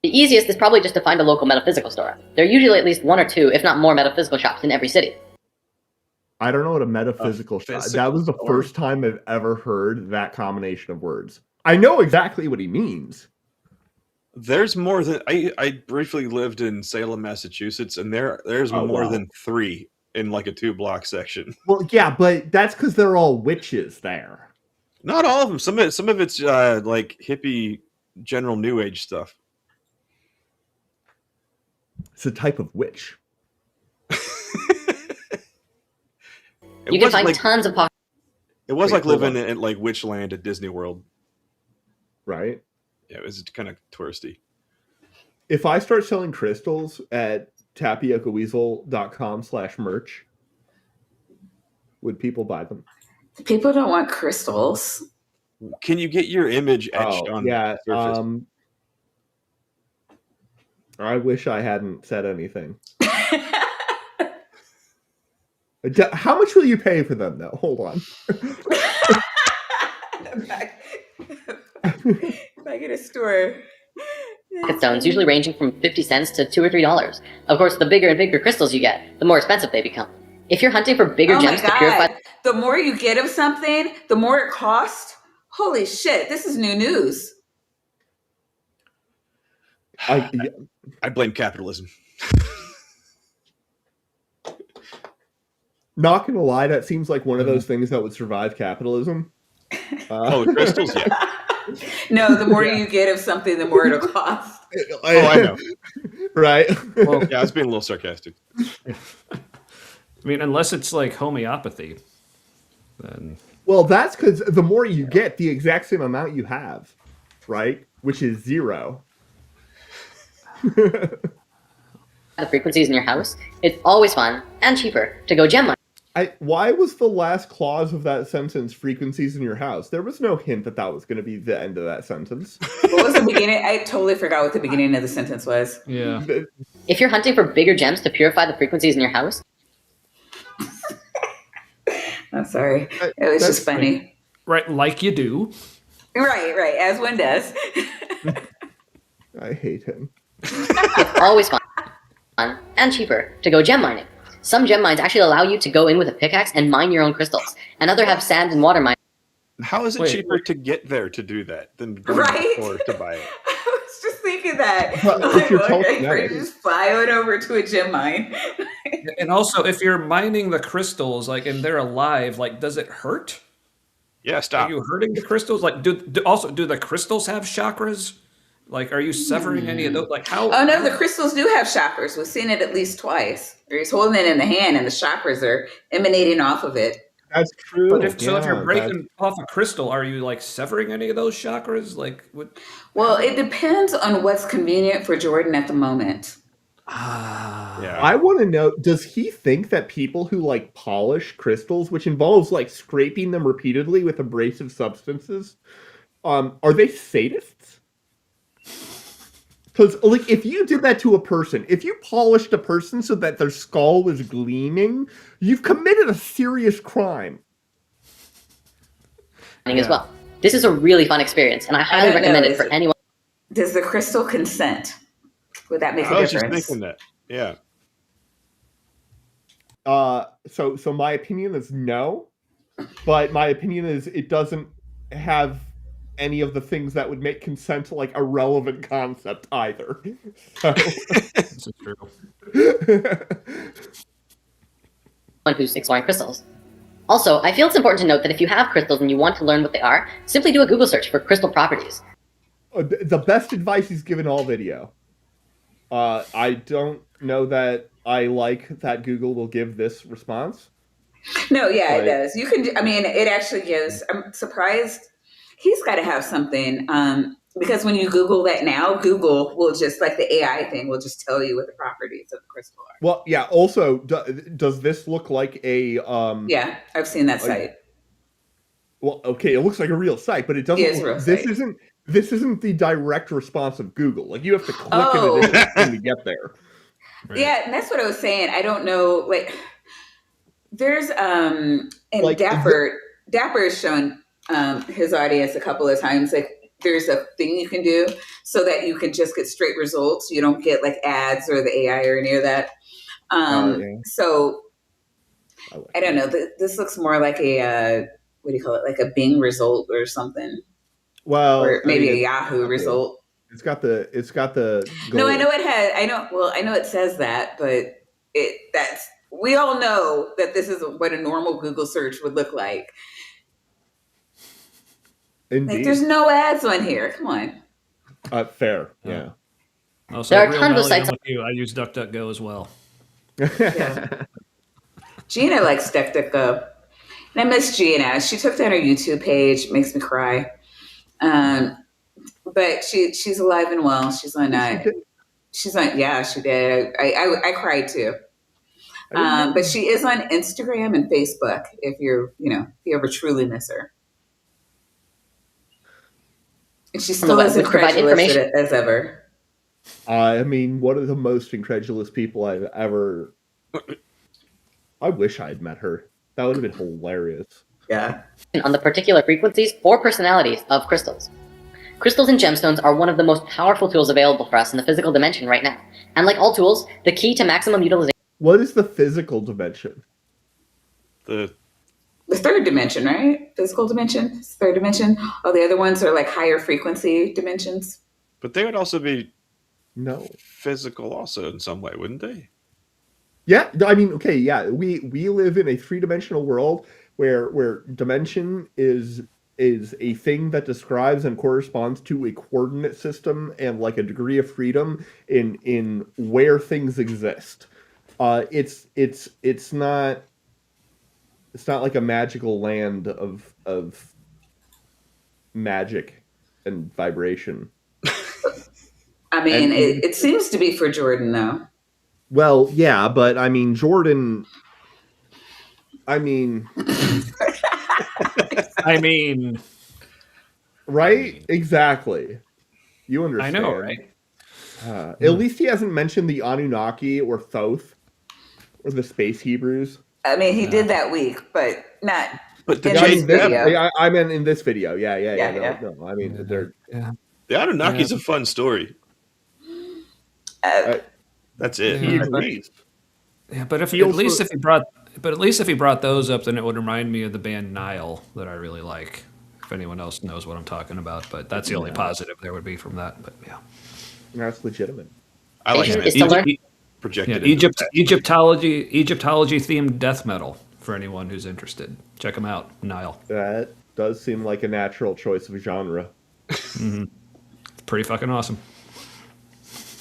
The easiest is probably just to find a local metaphysical store. There are usually at least one or two, if not more, metaphysical shops in every city. I don't know what a metaphysical shot. physical That was the store? first time I've ever heard that combination of words. I know exactly what he means. There's more than I briefly lived in Salem, Massachusetts, and there's Oh, more wow. than 3 in like a 2-block section. Well, yeah, but that's because they're all witches there. Not all of them. Some of it's like hippie, general New Age stuff. It's a type of witch. You can find tons of pockets. It was Wait, like hold living on. in like Witchland at Disney World. Right? Yeah, it was kind of touristy. If I start selling crystals at tapiocaweasel.com/merch, would people buy them? People don't want crystals. Can you get your image etched on yeah. the surface? I wish I hadn't said anything. How much will you pay for them, though? Hold on. If I get a store. Stones, usually ranging from 50 cents to $2 or $3. Of course, the bigger and bigger crystals you get, the more expensive they become. If you're hunting for bigger Oh my gems to purify, God. The more you get of something, the more it costs. Holy shit, this is new news. I I blame capitalism. not gonna lie, that seems like one of those things that would survive capitalism. Oh, the crystals, yeah. No, the more Yeah. you get of something, the more it'll cost. Oh, I know. Right? Well, Yeah, I was being a little sarcastic. I mean, unless it's like homeopathy, then Well, that's because the more you get, the exact same amount you have, right? Which is 0. the frequencies in your house, it's always fun and cheaper to go gem mine. Why was the last clause of that sentence frequencies in your house? There was no hint that that was going to be the end of that sentence. What was the beginning? I totally forgot what the beginning of the sentence was. yeah. If you're hunting for bigger gems to purify the frequencies in your house, I'm sorry. It was That's just funny. Right, like you do. Right, as one does. I hate him. it's always fun and cheaper to go gem mining. Some gem mines actually allow you to go in with a pickaxe and mine your own crystals, and other have sand and water mines. How is it Wait. cheaper to get there to do that than going Right? to the store to buy it? I was just thinking that. But I'm if like, you're okay, talking we're about- just fly on over to a gem mine. And also, if you're mining the crystals, like, and they're alive, like, does it hurt? Yeah, Are stop. you hurting the crystals? Like, do the crystals have chakras? Like, are you severing any of those? Like, how? Oh no, the crystals do have chakras. We've seen it at least twice. He's holding it in the hand, and the chakras are emanating off of it. That's true. But if you're Yeah, breaking off a crystal, are you like severing any of those chakras? Like, what? Well, it depends on what's convenient for Jordan at the moment. Yeah. I want to know, does he think that people who like polish crystals, which involves like scraping them repeatedly with abrasive substances, are they sadists? Because like if you did that to a person, if you polished a person so that their skull was gleaming, you've committed a serious crime. As well. This is a really fun experience, and I highly don't know, recommend it is for it- anyone. Does the crystal consent? Would that make a I was just difference? thinking that. Yeah. So my opinion is no, but my opinion is it doesn't have any of the things that would make consent like a relevant concept either. So, This is true. Who's exploring crystals. Also, I feel it's important to note that if you have crystals and you want to learn what they are, simply do a Google search for crystal properties. the best advice he's given all video. I don't know that I like that Google will give this response. No, yeah, Right. it does. You can. I mean, it actually gives. I'm surprised. He's got to have something because when you Google that now, Google will just like the AI thing will just tell you what the properties of the crystal are. Well, yeah. Also, does this look like a? Yeah, I've seen that site. Well, okay, it looks like a real site, but it doesn't. It is a real this site. isn't. This isn't the direct response of Google. Like you have to click Oh. an additional thing to get there. Right. Yeah, and that's what I was saying. I don't know. Like, there's and Like, Dapper has shown his audience a couple of times. Like, there's a thing you can do so that you can just get straight results. You don't get like ads or the AI or any of that. Yeah. So I like I don't know. This looks more like a what do you call it? Like a Bing result or something, Well, or maybe I a mean, Yahoo result. It's got the. No, I gold. know it has. I know. Well, I know it says that, but that's we all know that this is what a normal Google search would look like. Indeed. Like, there's no ads on here. Come on. Fair. Yeah. Also, There are real tons of Melly, sites- I'm with you. I use DuckDuckGo as well. Gina likes DuckDuckGo. And I miss Gina. She took down her YouTube page. Makes me cry. But she's alive and well. She's on. She's on. Yeah, she did. I cried too. But she is on Instagram and Facebook. If you ever truly miss her, and she's still as Which provide incredulous information. as ever. I mean, one of the most incredulous people I've ever. I wish I had met her. That would have been hilarious. Yeah. On the particular frequencies or personalities of crystals. Crystals and gemstones are one of the most powerful tools available for us in the physical dimension right now. And like all tools, the key to maximum utilization What is the physical dimension? The The third dimension, right? Physical dimension, third dimension. All the other ones are like higher frequency dimensions. but they would also be No. physical, also in some way, wouldn't they? Yeah, I mean, okay, yeah, we live in a three-dimensional world where dimension is a thing that describes and corresponds to a coordinate system and like a degree of freedom in where things exist. It's not like a magical land of magic and vibration. I mean, And- it seems to be for Jordan, though. Well, yeah, but I mean, Jordan. I mean, I mean, right? Exactly. You I understand. know, right? At least he hasn't mentioned the Anunnaki or Thoth or the Space Hebrews. I mean, he did that week, but not. But the In I this Jade mean, this, video. I meant in this video. Yeah. Yeah. No, I mean, they're Yeah. the Anunnaki's a fun story. That's it. he Yeah. agrees. Yeah, but He at also- least if he brought those up, then it would remind me of the band Nile that I really like. If anyone else knows what I'm talking about, but that's the only positive there would be from that. But yeah, That's legitimate. I like Asian it. is to learn. Projected yeah, into that. Egyptology themed death metal for anyone who's interested. Check them out, Nile. That does seem like a natural choice of genre. It's pretty fucking awesome.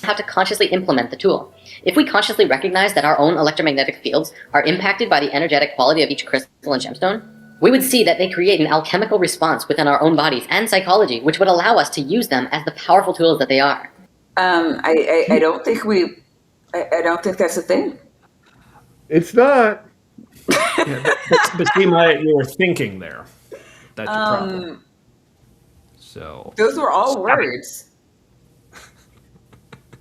Have to consciously implement the tool. If we consciously recognize that our own electromagnetic fields are impacted by the energetic quality of each crystal and gemstone, we would see that they create an alchemical response within our own bodies and psychology, which would allow us to use them as the powerful tools that they are. I don't think I don't think that's a thing. It's not. Yeah, but see, you were thinking there. That's your problem. So Those were all words.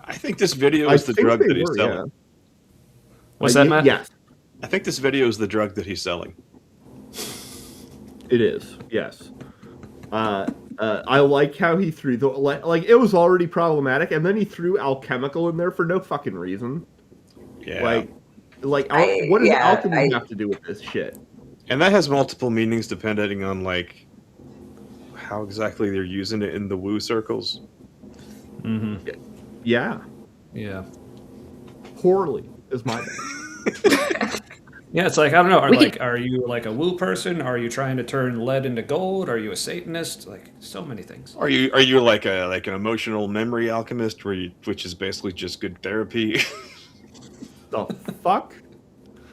I think this video I is the think drug they that he's were, selling. yeah. what's that, Matt? Yes, I think this video is the drug that he's selling. it is. Yes. I like how he threw the like. It was already problematic, and then he threw alchemical in there for no fucking reason. Yeah. What does yeah, alchemy have to do with this shit? And that has multiple meanings depending on like how exactly they're using it in the woo circles. Yeah, Yeah. poorly is my. Yeah, it's like I don't know. We could- Are you like a woo person? Are you trying to turn lead into gold? Are you a Satanist? Like so many things. Are you like an emotional memory alchemist which is basically just good therapy? The fuck?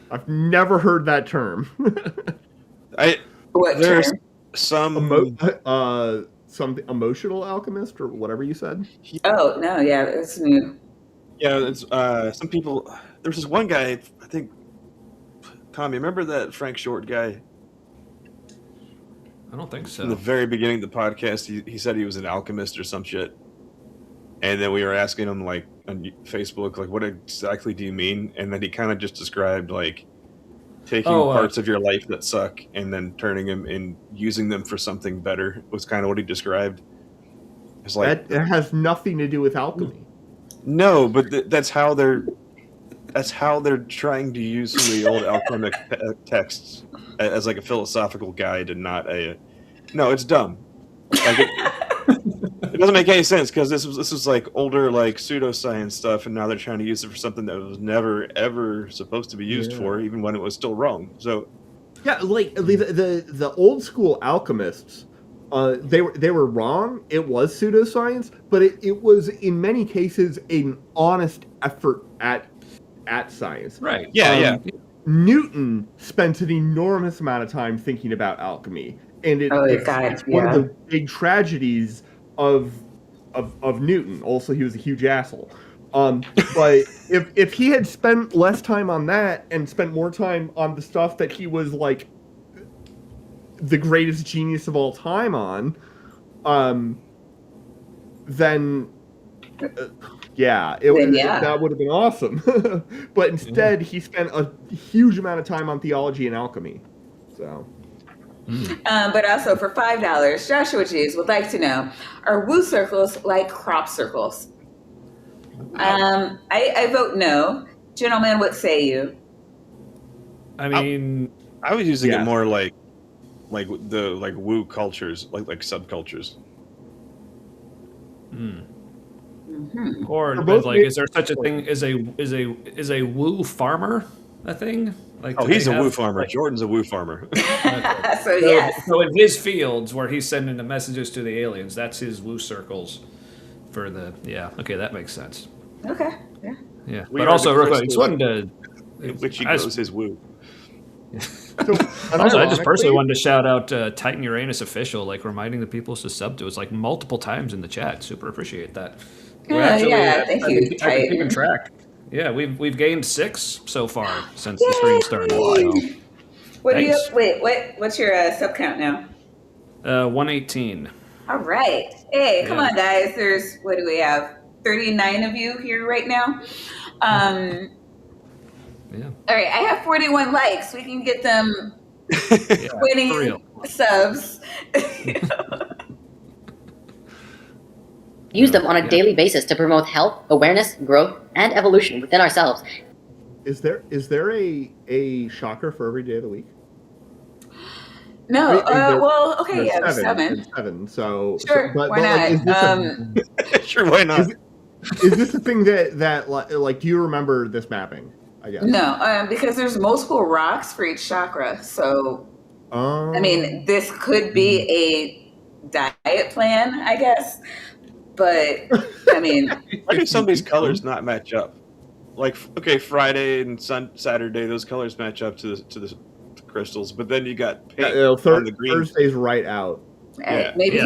I've never heard that term. What There's term? some Something emotional alchemist or whatever you said. Oh no, yeah, it's new. yeah, it's some people. There's this one guy, I think. Tommy, remember that Frank Short guy? I don't think In the so. very beginning of the podcast, he said he was an alchemist or some shit. And then we were asking him, like, on Facebook, like, what exactly do you mean? And then he kind of just described, like, taking parts of your life that suck and then turning them and using them for something better was kind of what he described. It's like, That has nothing to do with alchemy. no, but that's how they're trying to use some of the old alchemic texts as like a philosophical guide and not a. No, it's dumb. Like it doesn't make any sense because this was like older like pseudoscience stuff, and now they're trying to use it for something that was never ever supposed to be used for, even when it was still wrong. So Yeah, like the old school alchemists, they were wrong. It was pseudoscience, but it was in many cases an honest effort at science. Right. yeah. Newton spent an enormous amount of time thinking about alchemy, and it's one of the big tragedies of Newton. Also, he was a huge asshole. But if he had spent less time on that and spent more time on the stuff that he was like the greatest genius of all time on, then that would have been awesome. But instead, he spent a huge amount of time on theology and alchemy. So. But also for $5, Joshua G's would like to know: are woo circles like crop circles? I vote no. Gentlemen, what say you? I mean, I was using Yeah. it more like the woo cultures, like subcultures. Or They're both like, made- is there such a thing as a woo farmer a thing? Like, Oh, do he's they a woo have, farmer. like- Jordan's a woo farmer. So yes. So in his fields where he's sending the messages to the aliens, that's his woo circles for the Okay, that makes sense. Okay. Yeah. Yeah, We but are also the real quick, I crystals just wanted in which he I just- grows his woo. So, Also, I just personally unironically- wanted to shout out Titan Uranus official, like reminding the people to sub to us like multiple times in the chat. Super appreciate that. We Yeah, thank you, I've been keeping Titan. track. Yeah, we've gained 6 so far since the stream started. So, What do you? Thanks. Wait. What's your sub count now? 118. All right. Hey, come Yeah. on, guys. There's what do we have? 39 of you here right now. Yeah, All right. I have 41 likes. We can get them yeah, for 20 real. subs. Use them on a Yeah. daily basis to promote health, awareness, growth, and evolution within ourselves. Is there a shocker for every day of the week? No. Wait, Well, okay. There's Yeah, there's There's 7. 7. So Sure. but, Why like, is not? this Sure, why not? is this a thing that like do you remember this mapping? I guess. No, because there's multiple rocks for each chakra. So I mean, this could be a diet plan, I guess. But I mean, Why do some of these colors not match up? Like, okay, Friday and Saturday, those colors match up to the crystals, but then you got pink on the green. Thursday's right out. Yeah. maybe Yeah.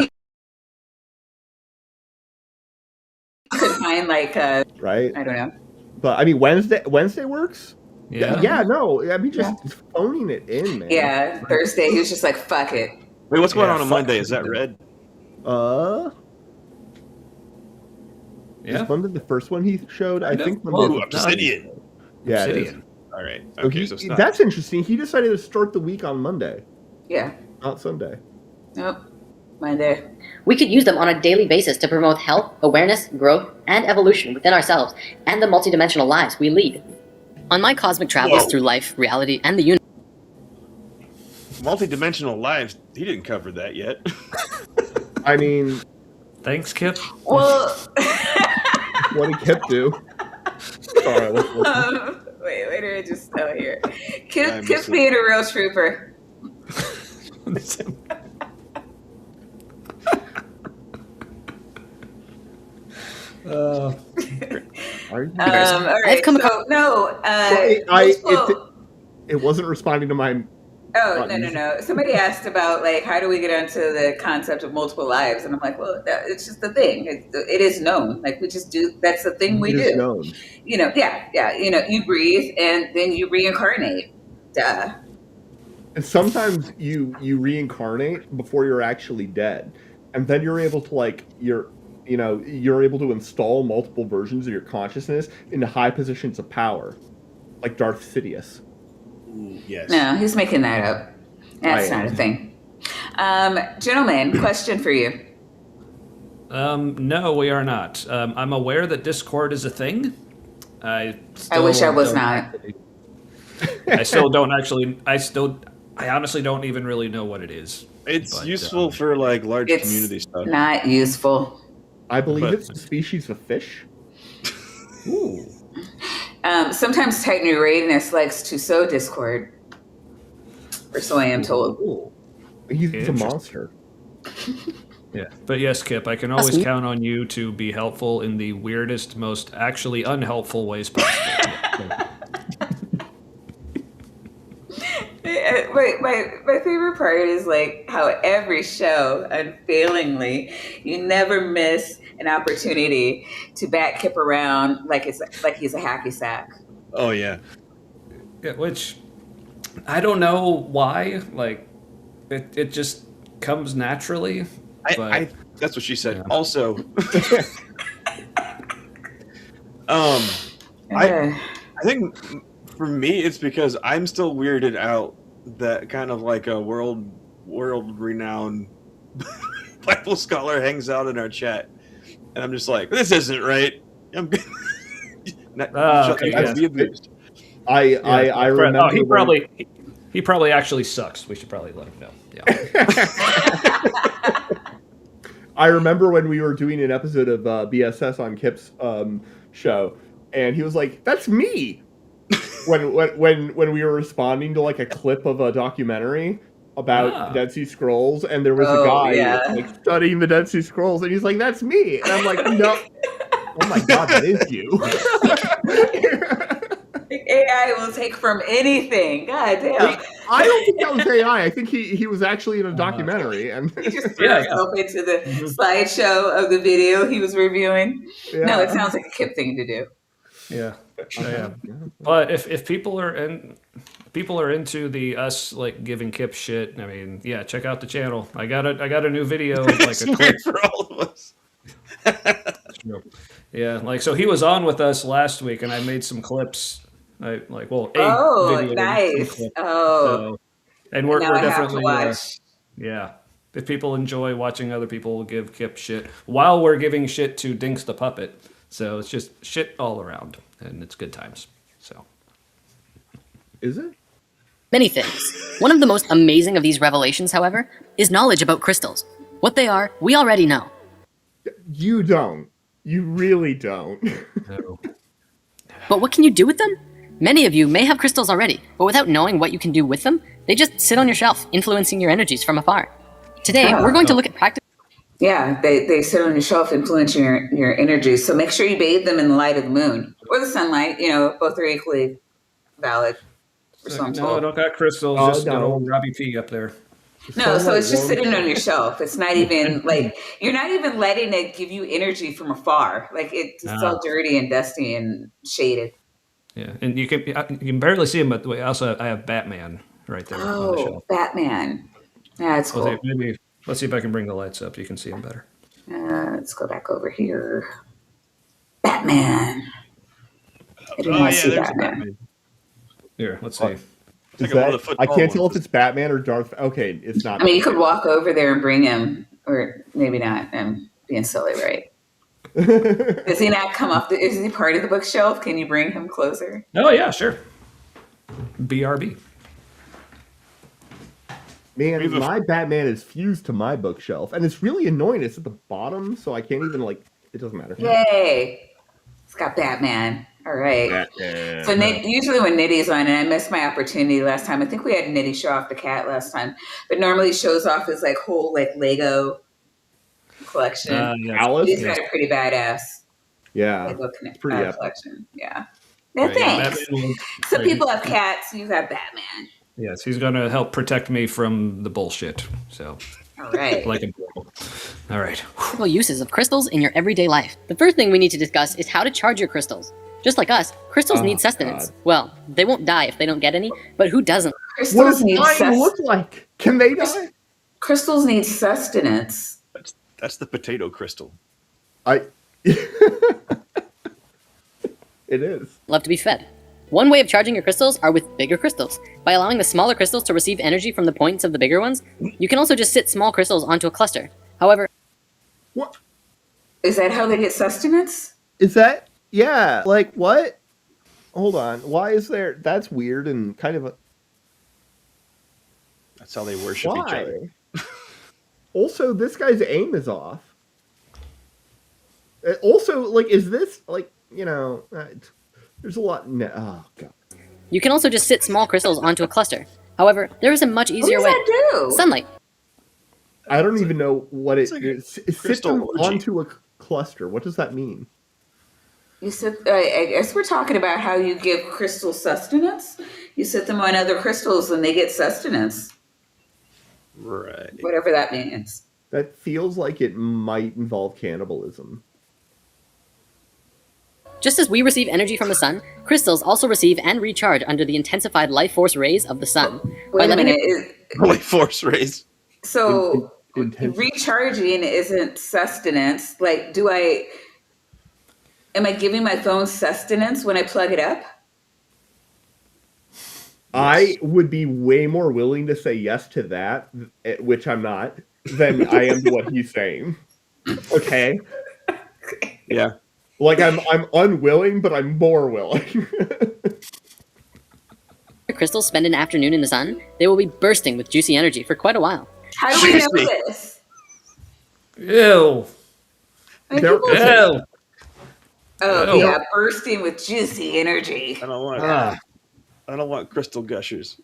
he could find like Right? I don't know. But I mean Wednesday works? Yeah. Yeah, no. I mean just phoning it in, man. Yeah, Thursday he was just like, fuck it. Wait, what's going Yeah, on fuck Monday? Is that Monday. red? Yeah. Is Monday the first one he showed? I Kind of. think Well, Monday. Ooh, Obsidian. Yeah, it is. Obsidian. All right. So Okay, so it's not. that's interesting. He decided to start the week on Monday, Yeah. not Sunday. Nope. Monday. We could use them on a daily basis to promote health, awareness, growth, and evolution within ourselves and the multidimensional lives we lead. On my cosmic travels Whoa. through life, reality, and the universe. Multi-dimensional lives. He didn't cover that yet. I mean, Thanks, Kip. Well what did Kip do? Sorry, wait did I just here. I Kip's miss it. being a real trooper. are you? All right. I've come so, no, It wasn't responding to my. Oh, no. Somebody asked about like how do we get onto the concept of multiple lives, and I'm like, well, it's just the thing. It is known. Like we just do. That's the thing we It is do. known. You know, yeah. You know, you breathe and then you reincarnate. Duh. And sometimes you reincarnate before you're actually dead, and then you're able to you're able to install multiple versions of your consciousness into high positions of power, like Darth Sidious. Ooh, yes. No, he's making that up. That's I not am. a thing. Gentlemen, question for you. No, we are not. I'm aware that Discord is a thing. I wish I was don't not. actually- I still don't actually. I honestly don't even really know what it is. It's But, useful for like large It's community stuff. not useful. I believe But- it's a species of fish. Ooh. Sometimes Titan Uranus likes to sow discord, or so I am told. Ooh. He's a Interesting. monster. Yeah, but yes, Kip, I can always count on you to be helpful in the weirdest, most actually unhelpful ways possible. My favorite part is like how every show, unfailingly, you never miss an opportunity to bat Kip around like he's a hacky sack. Oh yeah. Yeah, which I don't know why. Like, it just comes naturally. But I that's what she said. Yeah. Also, I think for me it's because I'm still weirded out that kind of like a world renowned Bible scholar hangs out in our chat, and I'm just like, this isn't right. I'm not, Okay, not yeah. be abused. I Fred- remember. Oh, he he probably actually sucks. We should probably let him know. Yeah. I remember when we were doing an episode of BSS on Kip's show, and he was like, "That's me." when we were responding to like a clip of a documentary about Dead Sea Scrolls, and there was a guy like studying the Dead Sea Scrolls, and he's like, "That's me," and I'm like, "No, oh my god, that is you." AI will take from anything. God damn. I don't think that was AI. I think he was actually in a documentary, and He just threw himself into the slideshow of the video he was reviewing. No, it sounds like a Kip thing to do. Yeah. But if people are into the us like giving Kip shit, I mean, yeah, check out the channel. I got a new video, like a clip for all of us. Yeah, like so he was on with us last week, and I made some clips. Video, nice. clip. Oh, and we're now I have to definitely watch. yeah. If people enjoy watching other people give Kip shit while we're giving shit to Dinks the Puppet, so it's just shit all around, and it's good times. So, is it? Many things. One of the most amazing of these revelations, however, is knowledge about crystals. What they are, we already know. You don't. You really don't. no. But what can you do with them? Many of you may have crystals already, but without knowing what you can do with them, they just sit on your shelf, influencing your energies from afar. Today, we're going to look at practice. Yeah, they sit on your shelf, influencing your energy. So make sure you bathe them in the light of the moon or the sunlight. You know, both are equally valid. No, I don't got crystals. Just got old Robbie P up there. No, so it's just sitting on your shelf. It's not even like you're not even letting it give you energy from afar. Like it's all dirty and dusty and shaded. Yeah, and you can barely see him, but also I have Batman right there on the shelf. Batman. Yeah, that's cool. Maybe let's see if I can bring the lights up. You can see him better. Let's go back over here. Batman. I didn't want to see Batman. Here, let's see. I can't tell if it's Batman or Darth. Okay, it's not. I mean, you could walk over there and bring him, or maybe not. I'm being silly, right? Does he not come up? Is he part of the bookshelf? Can you bring him closer? Oh yeah, sure. BRB. Man, my Batman is fused to my bookshelf, and it's really annoying. It's at the bottom, so I can't even it doesn't matter. Yay! It's got Batman. All right. Batman. So usually when Nitty's on, and I missed my opportunity last time. I think we had Nitty show off the cat last time, but normally shows off his like whole like Lego collection. Alice, he's got a pretty badass. Yeah, Lego pretty collection. Yeah. Thanks. Some people have cats. You have Batman. Yes, he's going to help protect me from the bullshit. So, all right. All right. Practical uses of crystals in your everyday life. The first thing we need to discuss is how to charge your crystals. Just like us, crystals need sustenance. God. Well, they won't die if they don't get any, but who doesn't? Crystals what does dying look like? Can they die? Crystals need sustenance. That's the potato crystal. It is. Love to be fed. One way of charging your crystals are with bigger crystals. By allowing the smaller crystals to receive energy from the points of the bigger ones, you can also just sit small crystals onto a cluster. However... What? Is that how they get sustenance? Is that... Yeah, like, what? Hold on. Why is there... That's weird and kind of a... That's how they worship each other. Also, this guy's aim is off. Also, like, is this, like, you know... There's a lot... Oh, God. You can also just sit small crystals onto a cluster. However, there is a much easier way. What does that do? Sunlight. I don't even know what it is. Sit them orgy. onto a cluster. What does that mean? You sit. I guess we're talking about how you give crystals sustenance. You sit them on other crystals and they get sustenance. Right. Whatever that means. That feels like it might involve cannibalism. Just as we receive energy from the sun, crystals also receive and recharge under the intensified life force rays of the sun. Wait a minute. Life force rays. So recharging isn't sustenance. Like, am I giving my phone sustenance when I plug it up? I would be way more willing to say yes to that, which I'm not, than I am to what he's saying. Okay? Yeah. Like, I'm unwilling, but I'm more willing. crystals spend an afternoon in the sun, they will be bursting with juicy energy for quite a while. How do we know Juicy. this? Ew. I mean, There- people Ew. say, oh Ew. yeah, bursting with juicy energy. I don't want. Ah. I don't want crystal gushers.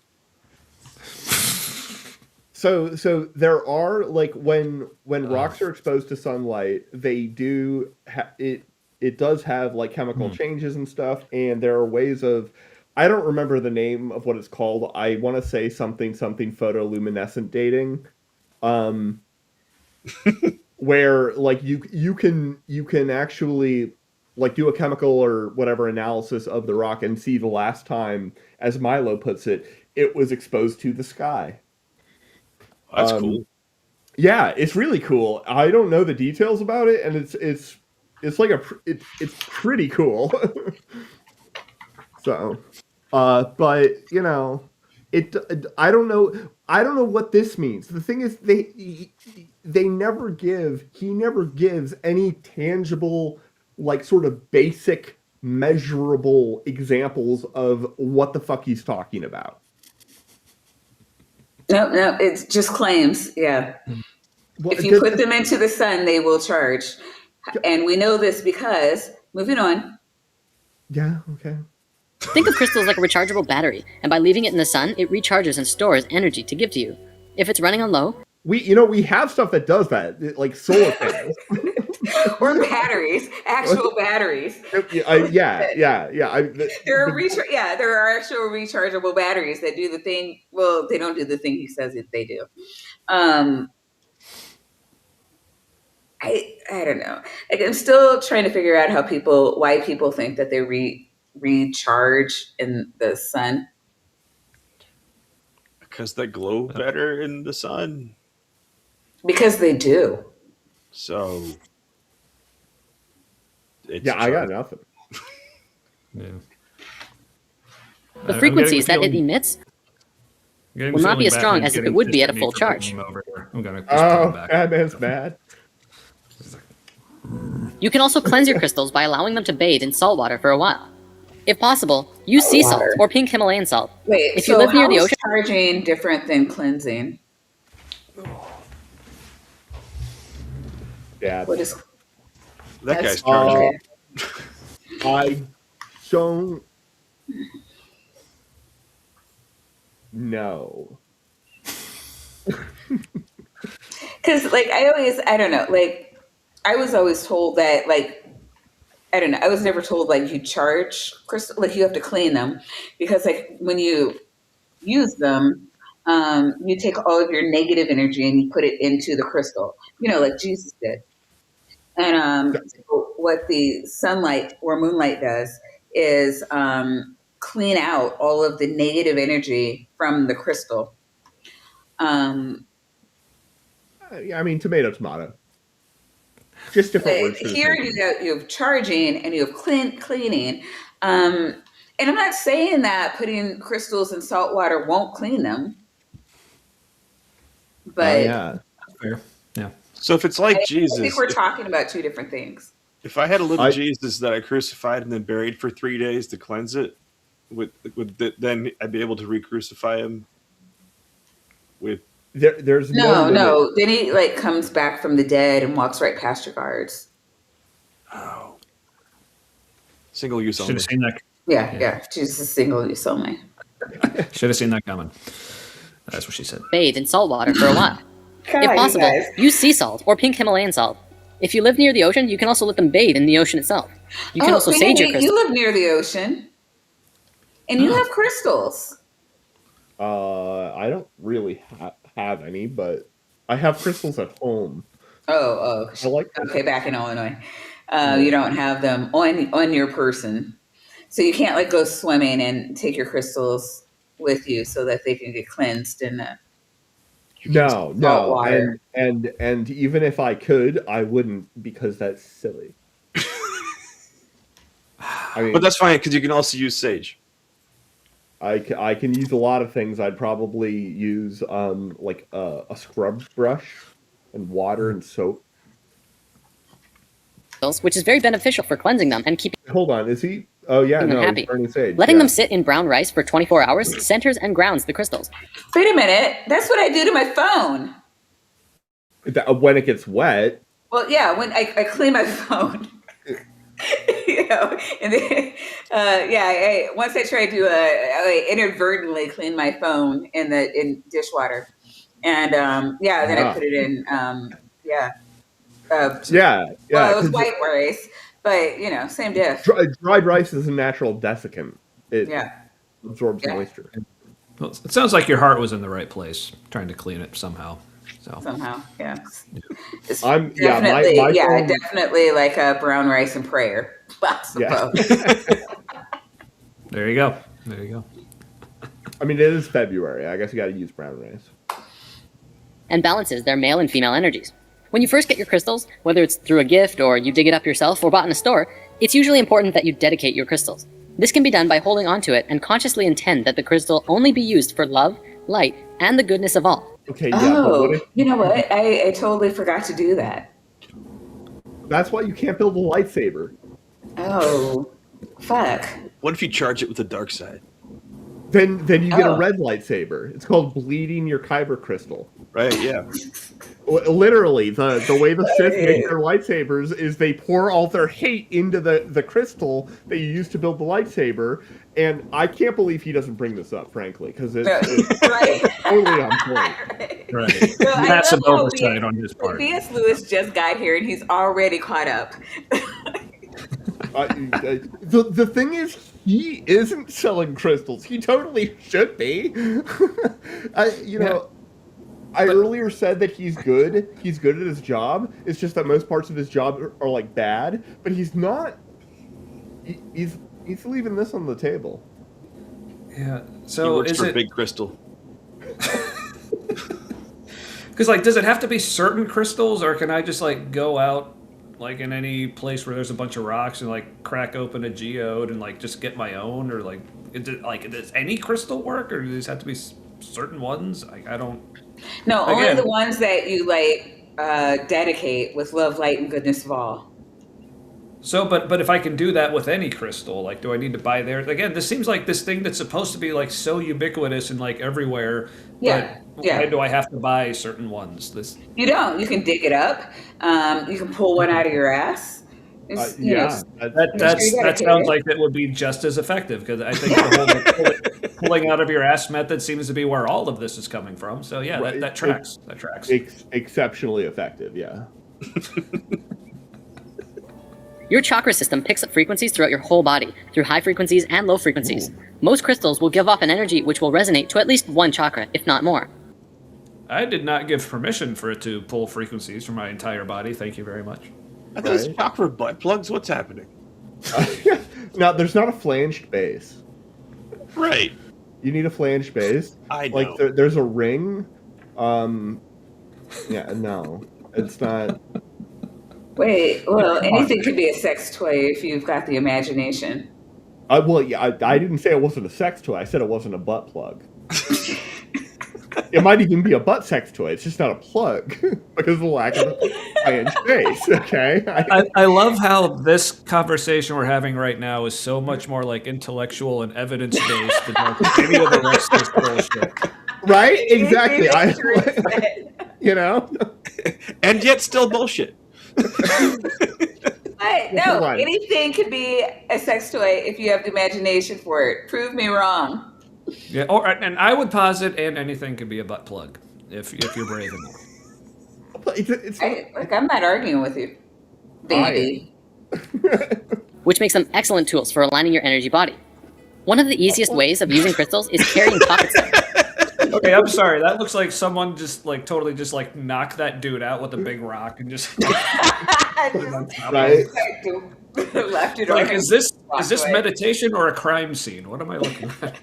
So there are like when rocks are exposed to sunlight, they do it does have like chemical changes and stuff, and there are ways of, I don't remember the name of what it's called. I want to say something photoluminescent dating, where like you can actually like do a chemical or whatever analysis of the rock and see the last time, as Milo puts it, it was exposed to the sky. That's cool. Yeah, it's really cool. I don't know the details about it, and it's like it's pretty cool. So, but you know, I don't know what this means. The thing is, he never gives any tangible, like sort of basic, measurable examples of what the fuck he's talking about. No, it's just claims. Yeah. Well, If you put them into the sun, they will charge. And we know this because, moving on. Yeah. Okay. Think of crystals like a rechargeable battery, and by leaving it in the sun, it recharges and stores energy to give to you. If it's running on low, We have stuff that does that, like solar panels. Or batteries, actual batteries. Yeah. There are actual rechargeable batteries that do the thing. Well, they don't do the thing he says that they do. I don't know. Like, I'm still trying to figure out why people think that they recharge in the sun. Because they glow better in the sun. Because they do. So. It's I got nothing. Yeah. the frequencies that it emits will not be as strong as if it would be at a full charge. I'm gonna just put him back. Batman's mad. You can also cleanse your crystals by allowing them to bathe in salt water for a while. If possible, use sea salt or pink Himalayan salt. Wait, If you live near the how is ocean, charging different than cleansing? Yeah. What is That that's- guy's charging. okay. I don't know. Because, like, I don't know, like, I was always told that, like, I don't know, I was never told, like, you charge crystal, like, you have to clean them. Because, like, when you use them, you take all of your negative energy and you put it into the crystal, like Jesus did. And so what the sunlight or moonlight does is clean out all of the negative energy from the crystal. I mean, tomato. Just different words. For the Here same thing. you have charging and you have cleaning. And I'm not saying that putting crystals in salt water won't clean them. But Yeah. Fair. Yeah. So if it's like I Jesus, think we're talking about two different things. if I had a little I- Jesus that I crucified and then buried for 3 days to cleanse it, then I'd be able to re-crucify him with. There's no limit. No. Then he like comes back from the dead and walks right past your guards. Oh. Single use Should only. have seen that. Yeah. Jesus is single use only. Should have seen that coming. That's what she said. bathe in salt water for a while. God, If you possible, guys. use sea salt or pink Himalayan salt. If you live near the ocean, you can also let them bathe in the ocean itself. You can also sage your Danny, crystals. you live near the ocean, and you have crystals. I don't really have any, but I have crystals at home. Oh. I like Okay, back in Illinois, you don't have them on your person, so you can't like go swimming and take your crystals with you so that they can get cleansed in the No, salt water. and even if I could, I wouldn't, because that's silly. I mean, But that's fine because you can also use sage. I can use a lot of things. I'd probably use like a scrub brush and water and soap. which is very beneficial for cleansing them and keeping Hold on, is he Oh yeah, Making them no, happy. burning sage. Letting yeah. them sit in brown rice for 24 hours centers and grounds the crystals. Wait a minute. That's what I do to my phone. When it gets wet. Well, yeah, when I clean my phone. And then, once I tried to I inadvertently clean my phone in dishwater. And then I put it in, Yeah. well, it was white rice, but same diff. Dried rice is a natural desiccant. It absorbs Yeah. moisture. Well, it sounds like your heart was in the right place, trying to clean it somehow. So Somehow, yeah. It's definitely, my phone- definitely like a brown rice and prayer, I suppose. there you go. There you go. I mean, it is February. I guess you got to use brown rice. And balances their male and female energies. When you first get your crystals, whether it's through a gift or you dig it up yourself or bought in a store, it's usually important that you dedicate your crystals. This can be done by holding onto it and consciously intend that the crystal only be used for love, light, and the goodness of all. Okay, yeah, but Oh, what if, you know what? I totally forgot to do that. that's why you can't build a lightsaber. Oh, fuck. What if you charge it with the dark side? Then you get a Oh. red lightsaber. It's called bleeding your kyber crystal. Right? Yeah. Literally, the way the Sith make their lightsabers is they pour all their hate into the crystal that you use to build the lightsaber. And I can't believe he doesn't bring this up, frankly, because it's Right. totally on point. Right. No, I Massive love how oversight on his part. B.S. Lewis just got here and he's already caught up. The thing is, he isn't selling crystals. He totally should be. I earlier said that he's good. He's good at his job. It's just that most parts of his job are like bad. But he's not. He's leaving this on the table. Yeah. He So works is for it Big Crystal. because does it have to be certain crystals, or can I just go out in any place where there's a bunch of rocks and crack open a geode and just get my own, or does any crystal work, or do these have to be certain ones? I don't. No, only Again. the ones that you dedicate with love, light, and goodness of all. So, but if I can do that with any crystal, do I need to buy theirs? Again, this seems like this thing that's supposed to be so ubiquitous and everywhere. Yeah, But yeah. why do I have to buy certain ones? This. You don't. You can dig it up. You can pull one out of your ass. It's, you know, Yeah, That sounds like it would be just as effective, because I think the whole pulling out of your ass method seems to be where all of this is coming from. So yeah, Right. that tracks. That tracks. exceptionally effective. Yeah. Your chakra system picks up frequencies throughout your whole body, through high frequencies and low frequencies. Most crystals will give off an energy which will resonate to at least one chakra, if not more. I did not give permission for it to pull frequencies from my entire body. Thank you very much. Are those Right. chakra butt plugs? What's happening? Now, there's not a flanged base. Right. You need a flanged base. I know. There's a ring. Yeah, no, it's not. Wait, well, anything could be a sex toy if you've got the imagination. I didn't say it wasn't a sex toy. I said it wasn't a butt plug. It might even be a butt sex toy. It's just not a plug because of the lack of flanged base. Okay. I love how this conversation we're having right now is so much more intellectual and evidence based than any of the rest of this bullshit. Right? Exactly. But And yet still bullshit. no, Right. anything could be a sex toy if you have the imagination for it. Prove me wrong. Yeah, and I would posit, and anything could be a butt plug if you're brave enough. I'm not arguing with you, baby. Which makes them excellent tools for aligning your energy body. One of the easiest ways of using crystals is carrying pocket stuff. Okay, I'm sorry. That looks like someone just totally just knocked that dude out with a big rock and just put it on top of Right. him. Left it on Is this walkway. meditation or a crime scene? What am I looking at?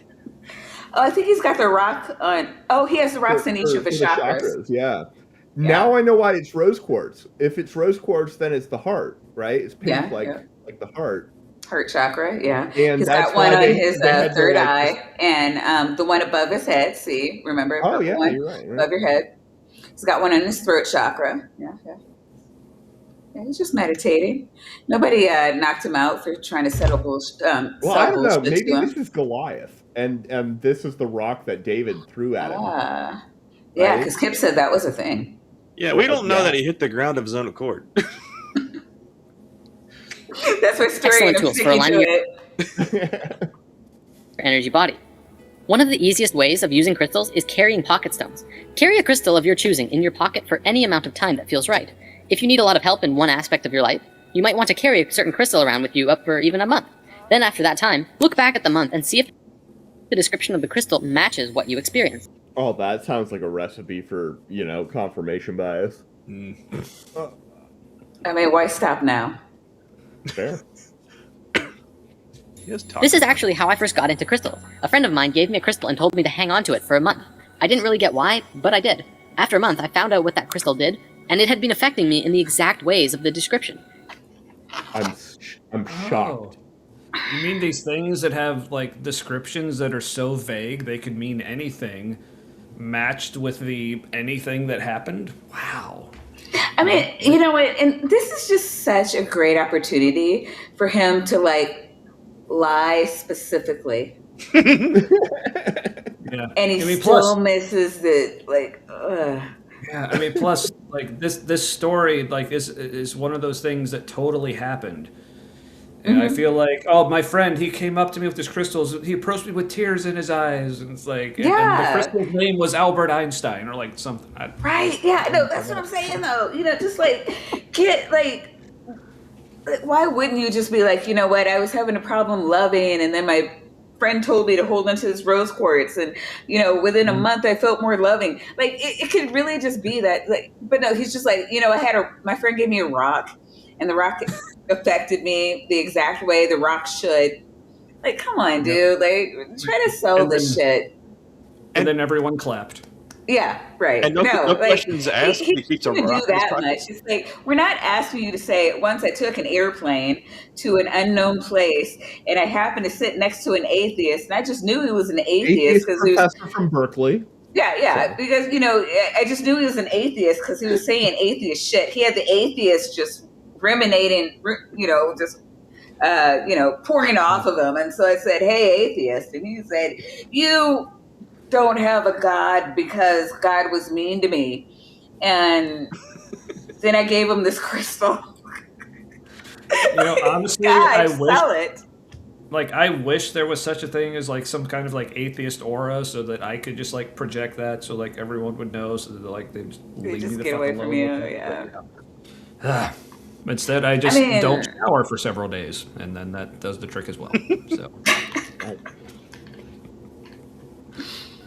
Oh, I think he's got the rock on. Oh, he has the rocks in each of his For the chakras. Yeah. Now I know why it's rose quartz. If it's rose quartz, then it's the heart, right? It's pink, Yeah, like yeah. the heart. Heart chakra, yeah. And He's that's got one why on they his had to, third eye and the one above his head. See, remember? Oh the yeah, one you're right. above your head. He's got one on his throat chakra. Yeah. He's just meditating. Nobody knocked him out for trying to Well, I sell don't know. bullshit Maybe to this him. is Goliath, and this is the rock that David threw at him. Yeah, Right? because Kip said that was a thing. Yeah, we don't know Yeah. that he hit the ground of his own accord. That's my story. Excellent And I'm tools for sticking aligning to your it. energy body. One of the easiest ways of using crystals is carrying pocket stones. Carry a crystal of your choosing in your pocket for any amount of time that feels right. If you need a lot of help in one aspect of your life, you might want to carry a certain crystal around with you up for even a month. Then after that time, look back at the month and see if the description of the crystal matches what you experienced. Oh, that sounds like a recipe for, confirmation bias. I mean, why stop now? Fair. This is actually how I first got into crystal. A friend of mine gave me a crystal and told me to hang on to it for a month. I didn't really get why, but I did. After a month, I found out what that crystal did, and it had been affecting me in the exact ways of the description. I'm shocked. You mean these things that have like descriptions that are so vague they could mean anything, matched with the anything that happened? Wow. I mean, you know what? And this is just such a great opportunity for him to lie specifically. Yeah. And he I mean, still plus, misses the yeah, I mean, plus, like this story, like is one of those things that totally happened. And I feel like, oh, my friend, he came up to me with his crystals. He approached me with tears in his eyes, and it's like, and the Yeah. crystal's name was Albert Einstein, or like something. Right. Yeah. No, that's what I'm saying though. Just get why wouldn't you just be like, you know what? I was having a problem loving, and then my friend told me to hold onto this rose quartz, and within a month I felt more loving. It could really just be that. But no, he's just like, my friend gave me a rock, and the rock affected me the exact way the rock should. Come on, dude. Try to sell And this shit. And then everyone clapped. Yeah, right. And no questions asked. He He keeps a didn't rock do in his that pocket. much. It's like, we're not asking you to say, once I took an airplane to an unknown place and I happened to sit next to an atheist, and I just knew he was an atheist Atheist because he was, professor from Berkeley. yeah, because, I just knew he was an atheist because he was saying atheist shit. He had the atheist just ruminating, just pouring off of him. And so I said, hey, atheist. And he said, you don't have a God because God was mean to me. And then I gave him this crystal. Honestly, Guys, I wish, sell it. I wish there was such a thing as some kind of atheist aura, so that I could just project that, so everyone would know, so that they just They leave just me the get fuck away alone from you. with it. Yeah. Instead, I just mean- don't shower for several days, and then that does the trick as well. So.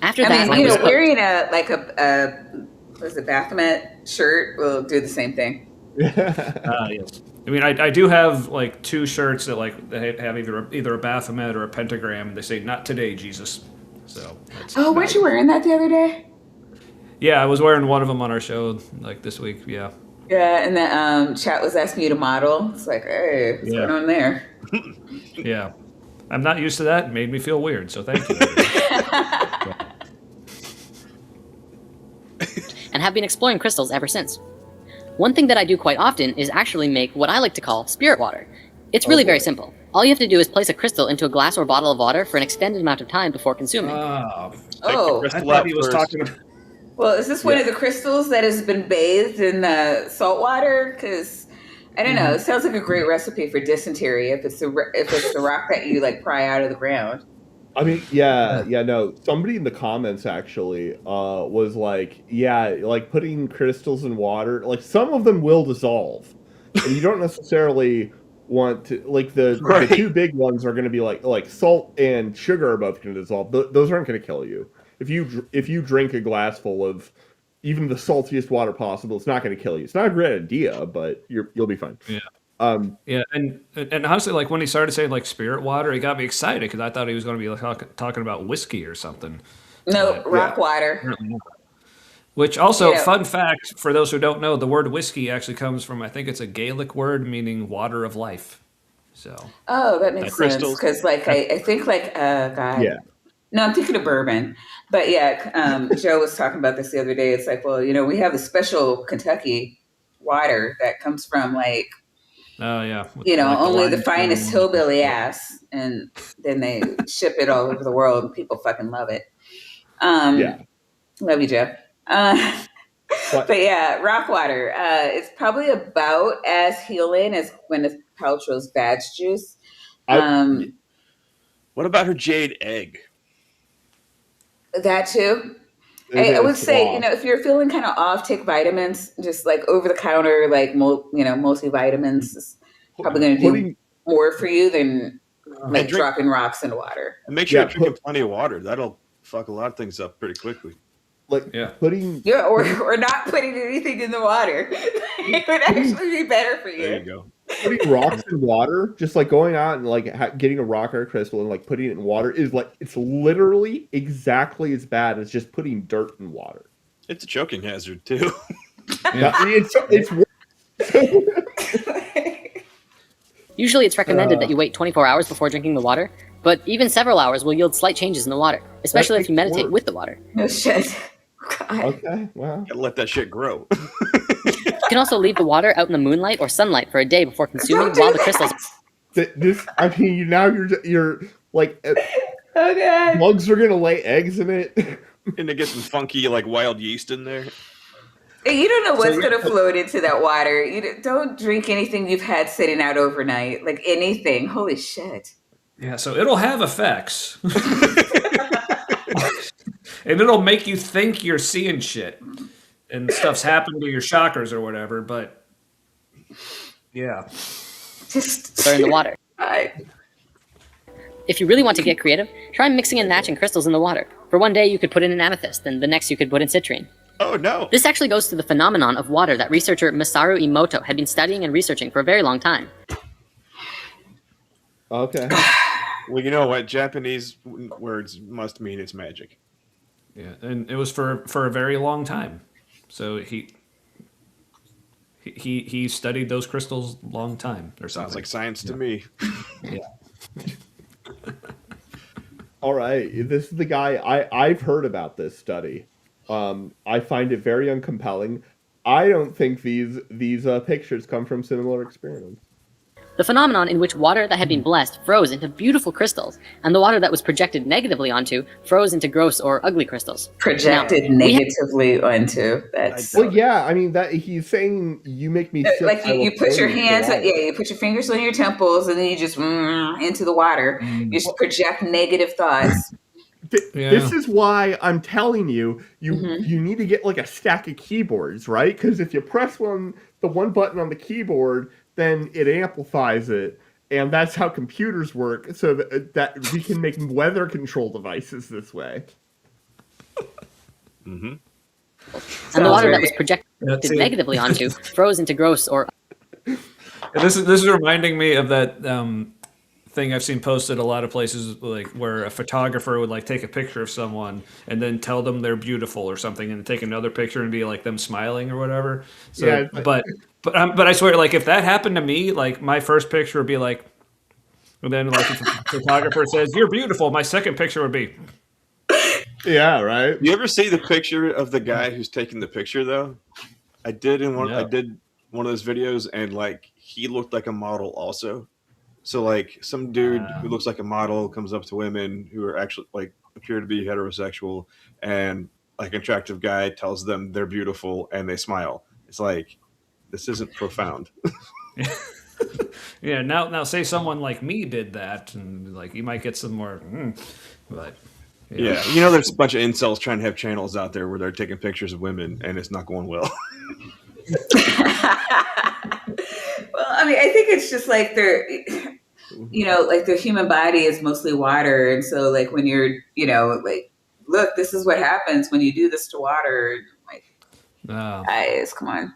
After I that, mean, I was wearing a Baphomet shirt will do the same thing. Yes. I mean, I do have two shirts that they have either a Baphomet or a pentagram, and they say "Not today, Jesus." So. Oh, weren't you wearing that the other day? Yeah, I was wearing one of them on our show this week. Yeah. Yeah, and the chat was asking you to model. It's like, hey, what's going on there? Yeah. I'm not used to that. It made me feel weird. So thank you. and have been exploring crystals ever since. One thing that I do quite often is actually make what I like to call spirit water. It's really very simple. All you have to do is place a crystal into a glass or bottle of water for an extended amount of time before consuming. Oh, I thought he was talking about. well, is this one of the crystals that has been bathed in salt water? Because I don't know. It sounds like a great recipe for dysentery if it's the rock that you pry out of the ground. I mean, no. Somebody in the comments actually was putting crystals in water. Some of them will dissolve, and you don't necessarily want to the two big ones are going to be like salt and sugar are both going to dissolve. Those aren't going to kill you. If you drink a glass full of even the saltiest water possible, it's not going to kill you. It's not a great idea, but you'll be fine. Yeah. Yeah, and honestly, when he started saying spirit water, it got me excited because I thought he was going to be talking about whiskey or something. No, rock water. Which also, fun fact for those who don't know, the word whiskey actually comes from, I think it's a Gaelic word meaning water of life. So. Oh, that makes sense crystals. because I think God. Yeah. No, I'm thinking of bourbon, but yeah, Joe was talking about this the other day. It's we have the special Kentucky water that comes from like, Oh yeah. only the limestone. finest hillbilly ass, and then they ship it all over the world, and people fucking love it. Yeah. Love you, Jeff. Uh, But but yeah, rock water. It's probably about as healing as Gwyneth Paltrow's vag juice. I, What about her jade egg? That too. is I it a would say, sloth? if you're feeling kind of off, take vitamins, just like over the counter, like multivitamins is probably going to do Putting more for you than like And drink, dropping rocks into water. and make sure Yeah, you're drinking plenty of water. That'll fuck a lot of things up pretty quickly. like Yeah. putting Yeah, or not putting anything in the water. It would actually be better for There you you. go. putting rocks in water, just like going out and like getting a rock or a crystal and like putting it in water is like it's literally exactly as bad as just putting dirt in water. It's a choking hazard too. Now, it's worse. Usually it's recommended that you wait 24 hours before drinking the water, but even several hours will yield slight changes in the water, especially if you meditate with the water. No shit. God. Okay, well, Gotta let that shit grow. You can also leave the water out in the moonlight or sunlight for a day before consuming Don't do while the that. crystals. this I mean now you're like Oh God. bugs are gonna lay eggs in it. And to get some funky like wild yeast in there. You don't know what's going to float into that water. Don't drink anything you've had sitting out overnight, like anything. Holy shit. Yeah, so it'll have effects. And it'll make you think you're seeing shit. And stuff's happened to your chakras or whatever, but yeah. Just Are in the water. I- If you really want to get creative, try mixing and matching crystals in the water. For one day you could put in an amethyst, and the next you could put in citrine. Oh no. This actually goes to the phenomenon of water that researcher Masaru Emoto had been studying and researching for a very long time. Okay. Well, you know what? Japanese words must mean it's magic. Yeah, and it was for a very long time. So he studied those crystals a long time or something. Sounds like science to me. All right, this is the guy I've heard about this study. I find it very uncompelling. I don't think these pictures come from similar experiments. The phenomenon in which water that had been blessed froze into beautiful crystals, and the water that was projected negatively onto froze into gross or ugly crystals. projected Now, we have- negatively onto. That's Well, yeah, I mean that he's saying you make me sick. like I will you put throw your you into hands, water. you put your fingers on your temples, and then you just into the water. You just project negative thoughts. Yeah. This is why I'm telling you, Mhm. you need to get like a stack of keyboards, right? Because if you press the one button on the keyboard, then it amplifies it, and that's how computers work. So that we can make weather control devices this way. Mm-hmm. And the water right. that was projected That's it. negatively onto froze into gross or This is reminding me of that thing I've seen posted a lot of places, like where a photographer would like take a picture of someone and then tell them they're beautiful or something, and take another picture and be like them smiling or whatever. So, Yeah, but I swear, like if that happened to me, like my first picture would be like, and then like if the photographer says you're beautiful, my second picture would be. Yeah, right. You ever see the picture of the guy who's taking the picture though? I did No. one of those videos, and like he looked like a model also. So like some dude who looks like a model comes up to women who are actually like appear to be heterosexual, and like an attractive guy tells them they're beautiful and they smile. It's like, this isn't profound. Yeah, now say someone like me did that, and like you might get some more. But Yeah, you know, there's a bunch of incels trying to have channels out there where they're taking pictures of women, and it's not going well. Well, I mean, I think it's just like like the human body is mostly water, and so like when you're, like, look, this is what happens when you do this to water. Like, guys, come on.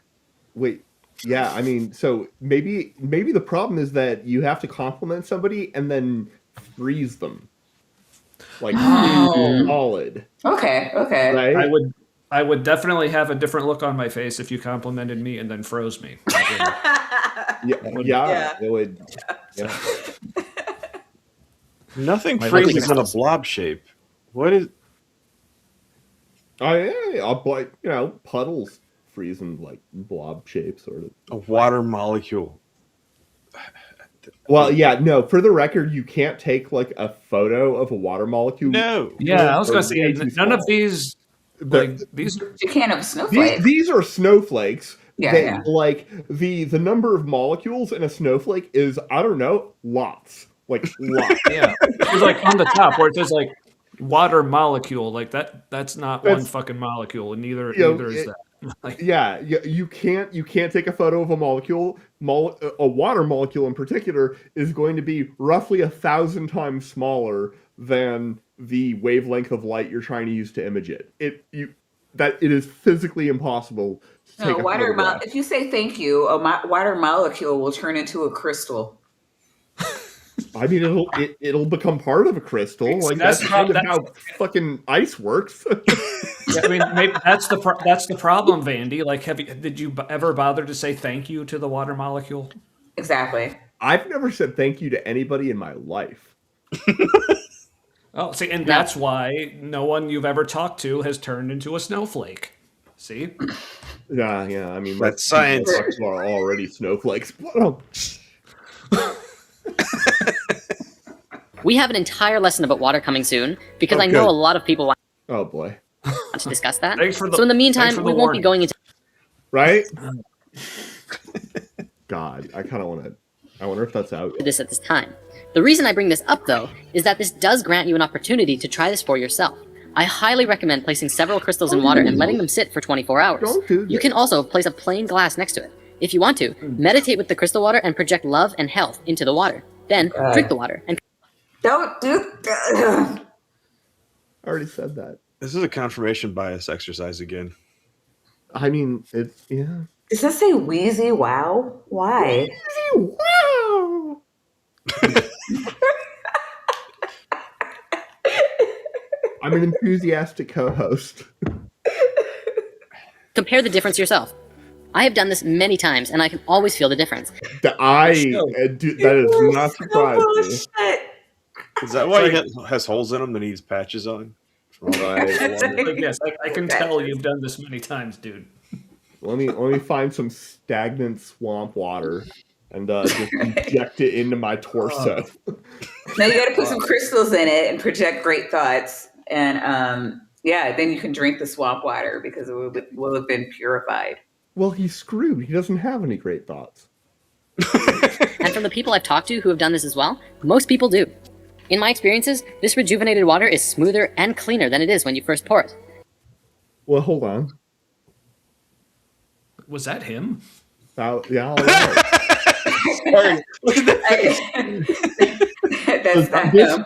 Wait, yeah, I mean, so maybe the problem is that you have to compliment somebody and then freeze them, like Oh. solid, Okay. right? I would definitely have a different look on my face if you complimented me and then froze me. Yeah, it would. Yeah. Nothing My freezes lovely in a blob shape. What is? Oh yeah, but puddles freeze in like blob shape, sort of. A water molecule. Well, yeah, no. For the record, you can't take like a photo of a water molecule. No. Yeah, I was gonna Or say way too none of small. these like these. You can't have a snowflake. These are snowflakes. Yeah, that, yeah. Like the number of molecules in a snowflake is, I don't know, lots. Like lots. Yeah, it's like on the top where it says like water molecule. Like that's not one That's- fucking molecule, and neither You know, neither is that. Like, Yeah, you can't take a photo of a molecule. A water molecule in particular is going to be roughly 1,000 times smaller than the wavelength of light you're trying to use to image it. It is physically impossible to take No, a water. photograph. If you say thank you, a water molecule will turn into a crystal. I mean, it'll become part of a crystal. Like That's that's, how- kind of that's- how fucking ice works. yeah, I mean, maybe that's the problem, Vandy. Like, did you ever bother to say thank you to the water molecule? Exactly. I've never said thank you to anybody in my life. Oh, see, and that's why no one you've ever talked to has turned into a snowflake. See? Yeah. I mean, That's most people science. I talk to are already snowflakes. Oh, We have an entire lesson about water coming soon because Oh, I know good. a lot of people want oh boy. to discuss that. Thanks for the- So in the thanks meantime, for the we won't be warning. going into Right? God, I kind of want to. I wonder if that's out. Yet. this at this time. The reason I bring this up, though, is that this does grant you an opportunity to try this for yourself. I highly recommend placing several crystals in water and letting them sit for 24 hours. Don't do You this. can also place a plain glass next to it. If you want to, meditate with the crystal water and project love and health into the water. Then drink the water and Don't do. I already said that. This is a confirmation bias exercise again. I mean, it's yeah. Does that say Wheezy Wow? Why? Wow. I'm an enthusiastic co-host. compare the difference yourself. I have done this many times, and I can always feel the difference. That is not surprising me. Bullshit. Is that why he has holes in him that needs patches on? Like, yes, I can tell you've done this many times, dude. Let me find some stagnant swamp water and just inject it into my torso. Now you got to put some crystals in it and project great thoughts, and yeah, then you can drink the swamp water because it will have been purified. Well, he's screwed. He doesn't have any great thoughts. And from the people I've talked to who have done this as well, most people do. In my experiences, this rejuvenated water is smoother and cleaner than it is when you first pour it. Well, hold on. Was that him? Yeah, all right. That's not This- him.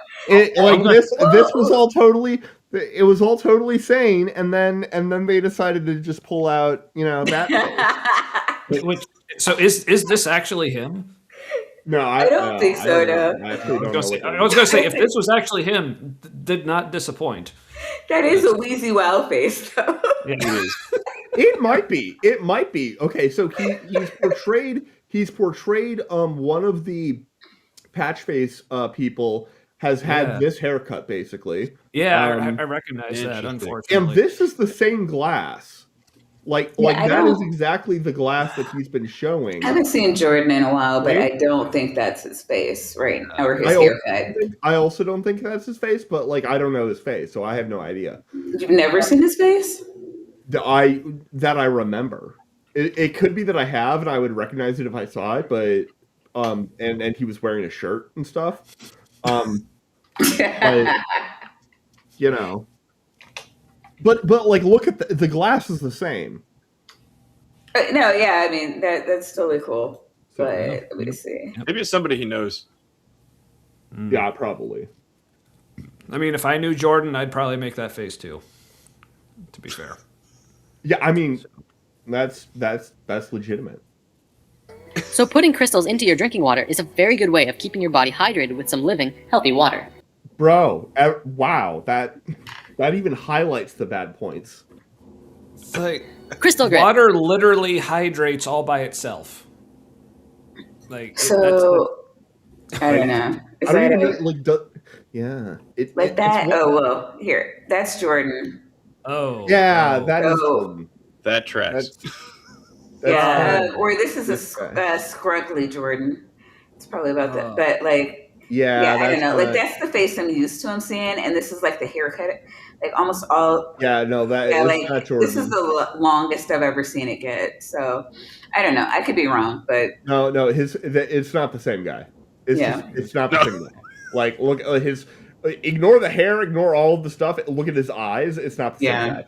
This was all totally. It was all totally sane, and then they decided to just pull out, that. So is this actually him? No, I don't think so, no. I actually don't know. I was gonna say if this was actually him, did not disappoint. That is a Wheezy Wow face, though. Yeah, it is. It might be. It might be. Okay, so he's portrayed. He's portrayed. One of the patch face people has had Yeah. this haircut basically. Yeah, Um, I recognize that. interesting. Unfortunately, And this is the same glass. Like I that is don't- exactly the glass that he's been showing. I haven't seen Jordan in a while, but Right? I don't think that's his face, right? Or his I haircut. also don't think that's his face, but I don't know his face, so I have no idea. You've never seen his face? That I remember. It could be that I have and I would recognize it if I saw it, but and he was wearing a shirt and stuff. But, But look at the glass is the same. No, yeah, I mean that's totally cool. So, But yeah. let me see. Maybe it's somebody he knows. Yeah, probably. I mean, if I knew Jordan, I'd probably make that face too. To be fair. Yeah, I mean that's legitimate. So putting crystals into your drinking water is a very good way of keeping your body hydrated with some living, healthy water. Bro, wow, that even highlights the bad points. It's like Crystal grit. water literally hydrates all by itself. Like So I don't know. Is I don't that even yeah. like it's that? what- Oh well, here. That's Jordan. oh Yeah, oh. that is Oh. Jordan. That tracks. Yeah, or this is this a guy. scruggly Jordan. It's probably about that, Oh. but like, Yeah, I don't know. Like kinda- that's the face I'm used to. I'm seeing, and this is like the haircut. Like almost all. Yeah, no, that Yeah, it's like not Jordan. this is the longest I've ever seen it get. So I don't know. I could be wrong, but No, it's not the same guy. It's not the same guy. Like, look his. Ignore the hair. Ignore all of the stuff. Look at his eyes. It's not the same guy.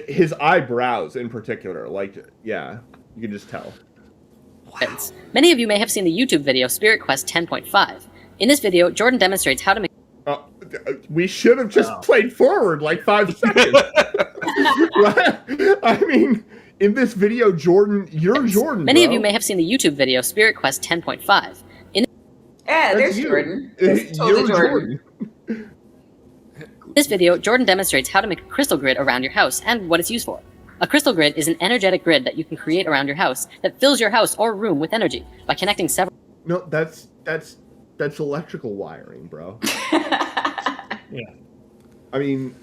His eyebrows, in particular, like, yeah, you can just tell. Many of you may have seen the YouTube video Spirit Quest 10.5. In this video, Jordan demonstrates how to make We should have just played forward like 5 seconds. I mean, in this video, Jordan, you're Jordan. Many of bro. you may have seen the YouTube video Spirit Quest 10.5. In yeah, there's That's you. Jordan. That's totally You're Jordan. this video, Jordan demonstrates how to make a crystal grid around your house and what it's used for. A crystal grid is an energetic grid that you can create around your house that fills your house or room with energy by connecting several. No, that's electrical wiring, bro. Yeah. I mean,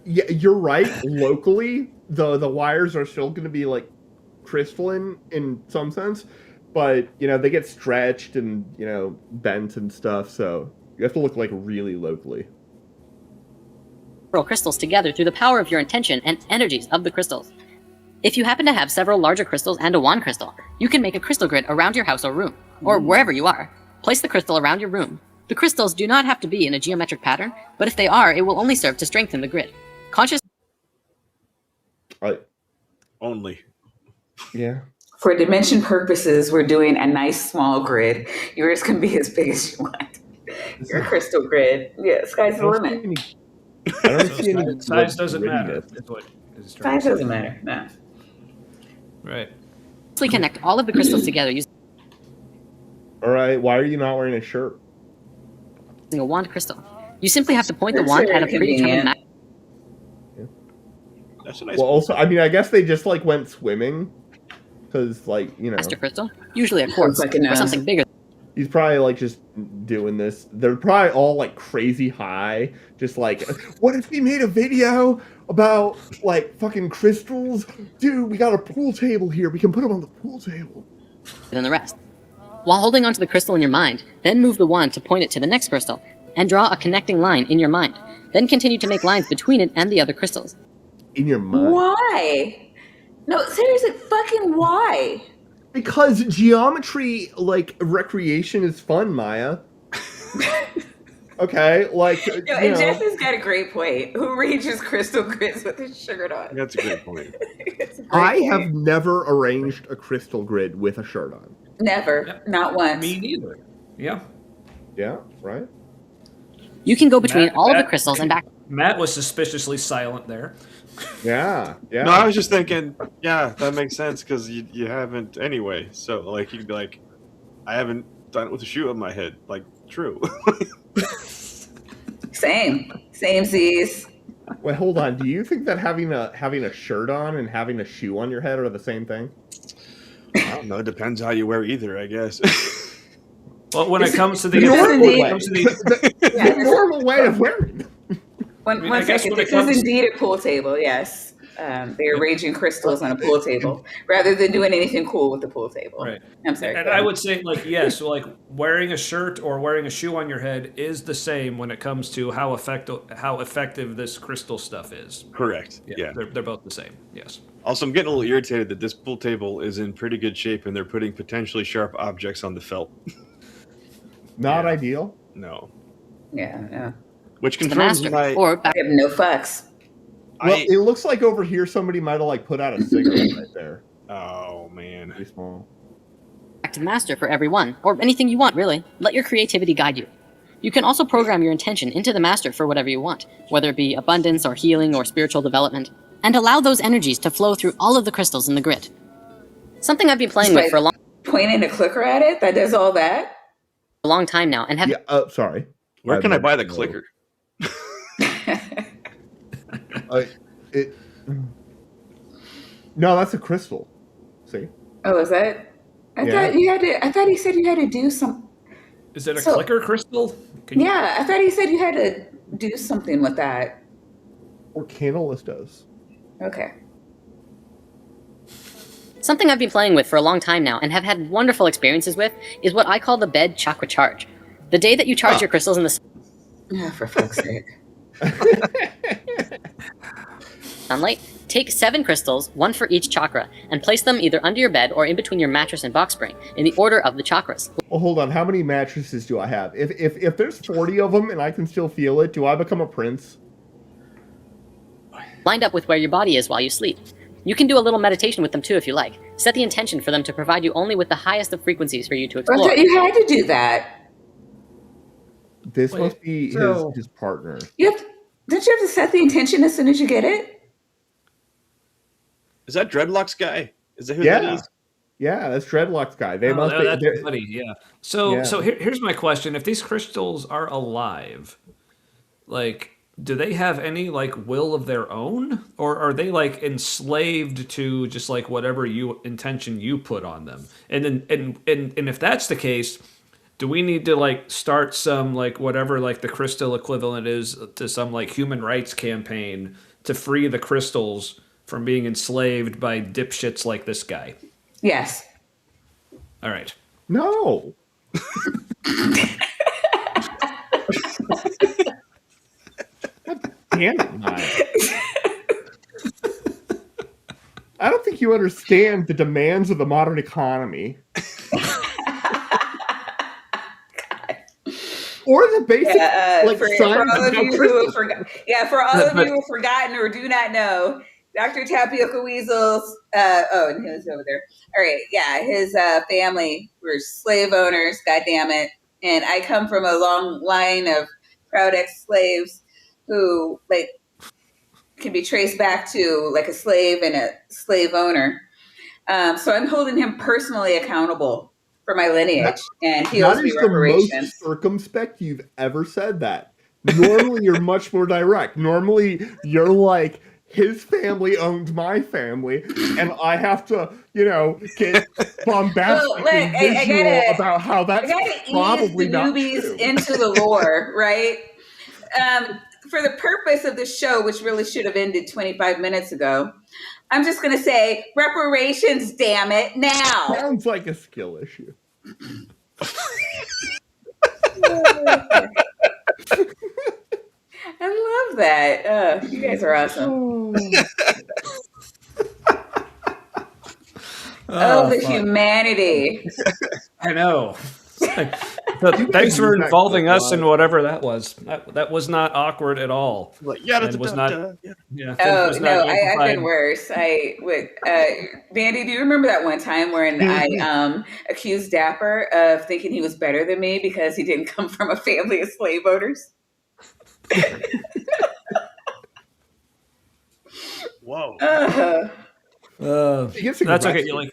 yeah, you're right. Locally, the wires are still going to be like crystalline in some sense, but they get stretched and bent and stuff. So you have to look like really locally. Crystals together through the power of your intention and energies of the crystals. If you happen to have several larger crystals and a wand crystal, you can make a crystal grid around your house or room, or wherever you are. Place the crystal around your room. The crystals do not have to be in a geometric pattern, but if they are, it will only serve to strengthen the grid. Conscious Only. Yeah. For dimension purposes, we're doing a nice small grid. Yours can be as big as you want. Your crystal grid. Yeah, sky's the limit. I don't see any Size doesn't matter. grittiness. Is what is trying Size to doesn't say. matter. No. Right. connect all of the crystals together using All right. Why are you not wearing a shirt? a wand crystal. You simply have to point the That's wand very at a predetermined convenient. That's a nice. Well, also, I mean, I guess they just like went swimming because, like, master crystal, usually a quartz like a or nose. something bigger. he's probably like just doing this. They're probably all like crazy high, just like, what if we made a video about like fucking crystals? Dude, we got a pool table here. We can put them on the pool table. Than the rest. While holding onto the crystal in your mind, then move the wand to point it to the next crystal, and draw a connecting line in your mind. Then continue to make lines between it and the other crystals. In your mind. Why? No, seriously, fucking why? Because geometry, like, recreation is fun, Maya. Okay, like, Yo, you and know, Jeff has got a great point. Who arranges crystal grids with his shirt on? That's a great point. It's a great I point. have never arranged a crystal grid with a shirt on. Never, not once. Me neither. Yeah. Yeah, right? You can go between Matt- all of the Matt- crystals and back. Matt was suspiciously silent there. Yeah, yeah. No, I was just thinking, yeah, that makes sense because you haven't anyway. So, like, you could be like, I haven't done it with a shoe on my head. Like, true. Same Z's. Wait, hold on. Do you think that having a shirt on and having a shoe on your head are the same thing? I don't know. It depends how you wear either, I guess. Well, when it comes to The the normal when it way. comes to the Yeah, The normal way of wearing them. One, mean, one I guess second. when it This comes- is indeed a pool table, yes. They're arranging crystals on a pool table rather than doing anything cool with the pool table. Right. I'm sorry. And go I ahead. would say, like, yes, so like wearing a shirt or wearing a shoe on your head is the same when it comes to how effective this crystal stuff is. Correct. Yeah. They're both the same. Yes. Also, I'm getting a little irritated that this pool table is in pretty good shape and they're putting potentially sharp objects on the felt. Not Yeah. ideal. No. Yeah, no. Which The confirms master, my. or back I have no fucks. Well, I, it looks like over here somebody might have like put out a cigarette right there. oh, man. Pretty small. to the master for every one, or anything you want, really. Let your creativity guide you. You can also program your intention into the master for whatever you want, whether it be abundance or healing or spiritual development, and allow those energies to flow through all of the crystals in the grid. Something I've been playing with for a Pointing a clicker at it, that does all that? long time now, and have Yeah. Sorry. Where can I I've buy the never- clicker? It. No, that's a crystal. See. Oh, is that? I Yeah. thought you had to. I thought he said you had to do some. Is it a So- clicker crystal? Can you- Yeah, I thought he said you had to do something with that. Or Canalist does. Okay. Something I've been playing with for a long time now and have had wonderful experiences with is what I call the bed chakra charge. The day that you charge your crystals in the Oh, for fuck's sake. sunlight, take 7 crystals, 1 for each chakra, and place them either under your bed or in between your mattress and box spring in the order of the chakras. Well, hold on. How many mattresses do I have? If there's 40 of them and I can still feel it, do I become a prince? Lined up with where your body is while you sleep. You can do a little meditation with them too if you like. Set the intention for them to provide you only with the highest of frequencies for you to I explore. thought you had to do that. This Wait, must be so- his partner. Don't you have to set the intention as soon as you get it? Is that Dreadlocks guy? Is that who that Yeah. is? Yeah, that's Dreadlocks guy. They Oh, must be. that's they're- funny, yeah. So Yeah. here's my question: if these crystals are alive, like, do they have any like will of their own, or are they like enslaved to just like whatever intention you put on them? And then and if that's the case, do we need to like start some like whatever like the crystal equivalent is to some like human rights campaign to free the crystals from being enslaved by dipshits like this guy? Yes. All right. No. Damn it, Niall. I don't think you understand the demands of the modern economy. Or the basic like for science all of of how you who crystals have forgotten, for all of But- you who have forgotten or do not know, Dr. Tapioca Weasels. And he was over there. All right, yeah, his family were slave owners. God damn it! And I come from a long line of proud ex-slaves who like can be traced back to like a slave and a slave owner. So I'm holding him personally accountable for my lineage, and he owes That me is the reparations. most circumspect you've ever said that. Normally, you're much more direct. Normally, you're like, his family owns my family, and I have to, get bombastic Well, look, and I visual gotta- about how I that's gotta ease probably the not newbies true. into the lore, right? For the purpose of the show, which really should have ended 25 minutes ago, I'm just going to say reparations, damn it, now. Sounds like a skill issue. I love that. You guys are awesome. Oh, the fuck. humanity. I know. Thanks for involving us in whatever that was. That was not awkward at all. Like, And was not. Yeah. Oh was no, not I've amplified. been worse. I would, Dandy. Do you remember that one time when I accused Dapper of thinking he was better than me because he didn't come from a family of slave owners? Whoa. He gets That's okay. aggressive.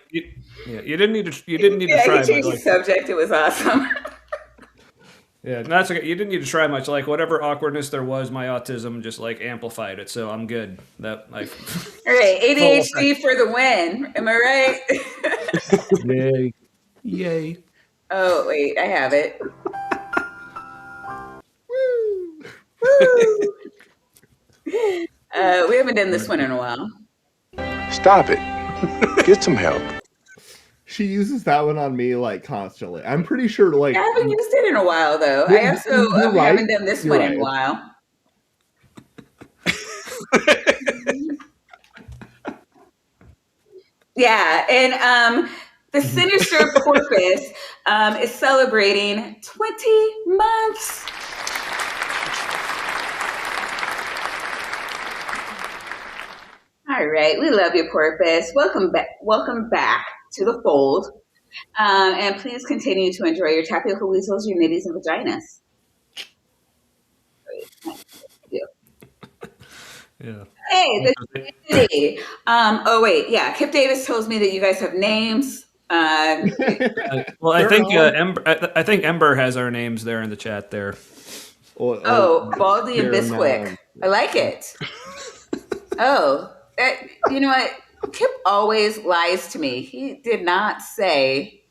You didn't need to. You didn't need to Yeah, try. he changed But, the subject. It was awesome. yeah, that's okay. You didn't need to try much. Like whatever awkwardness there was, my autism just like amplified it. So I'm good. That like. All right, ADHD for the win. Am I right? Yay! Yay! Oh wait, I have it. We haven't done this one in a while. Stop it. Get some help. She uses that one on me like constantly. I'm pretty sure like I haven't used it in a while though. I Yeah, also you're right. haven't done this You're one in a right. while. Yeah, and the Sinister Porpoise is celebrating 20 months. All right, we love you, Porpoise. Welcome back. Welcome back to the fold. And please continue to enjoy your tapioca weasels, your nitties, and vaginas. Yeah. Hey, the community. Oh wait, yeah. Kip Davis tells me that you guys have names. Well, I They're think all- Ember. I think Ember has our names there in the chat. There. Oh, Baldy and they're Bisquick. not- I like it. Oh, that, you know what? Kip always lies to me. He did not say.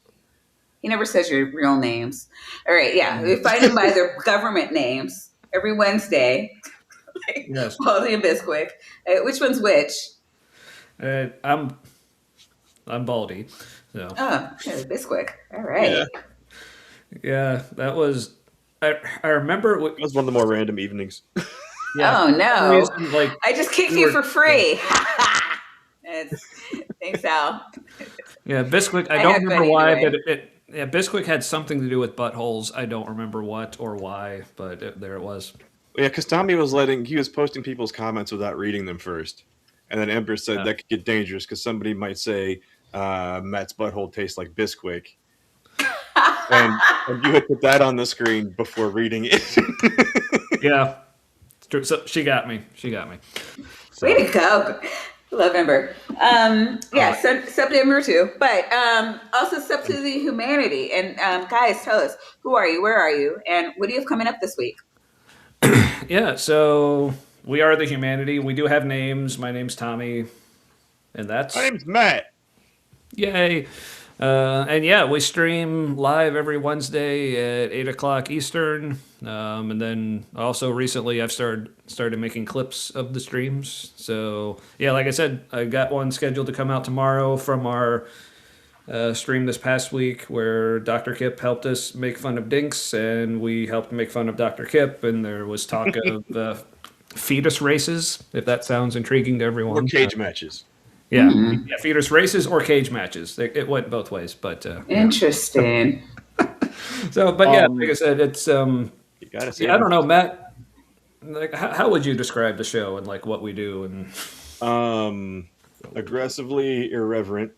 He never says your real names. All right, yeah. We find them by their government names every Wednesday. Yes. Baldy and Bisquick. Which one's which? I'm I'm Baldy. So Oh, yeah, Bisquick. All right. yeah, that was. I remember. It was one of the more random evenings. Yeah, Oh no! reason, like I just kicked we you were- for free. Thanks, Al. yeah, Bisquick. I I don't had remember fun why, either but yeah, Bisquick had something to do with buttholes. I don't remember what or why, but there it was. Yeah, because Tommy was posting people's comments without reading them first, and then Ember said that could get dangerous because somebody might say Matt's butthole tastes like Bisquick, and you had put that on the screen before reading it. Yeah, it's true. So she got me. So, Way to go. Love Ember. Yeah, sub to Ember too. But also sub to the humanity. And guys, tell us, who are you? Where are you? And what do you have coming up this week? yeah, so we are the humanity. We do have names. My name's Tommy, and that's My name's Matt. yay. And yeah, we stream live every Wednesday at 8:00 Eastern. And then also recently I've started making clips of the streams. So yeah, like I said, I got one scheduled to come out tomorrow from our stream this past week where Dr. Kip helped us make fun of Dinks and we helped make fun of Dr. Kip, and there was talk of fetus races, if that sounds intriguing to everyone. Or cage matches. Yeah, yeah, fetus races or cage matches. It went both ways, but Interesting. so, but yeah, like I said, it's You gotta say. yeah, I don't know, Matt. Like, how would you describe the show and like what we do? And Aggressively irreverent.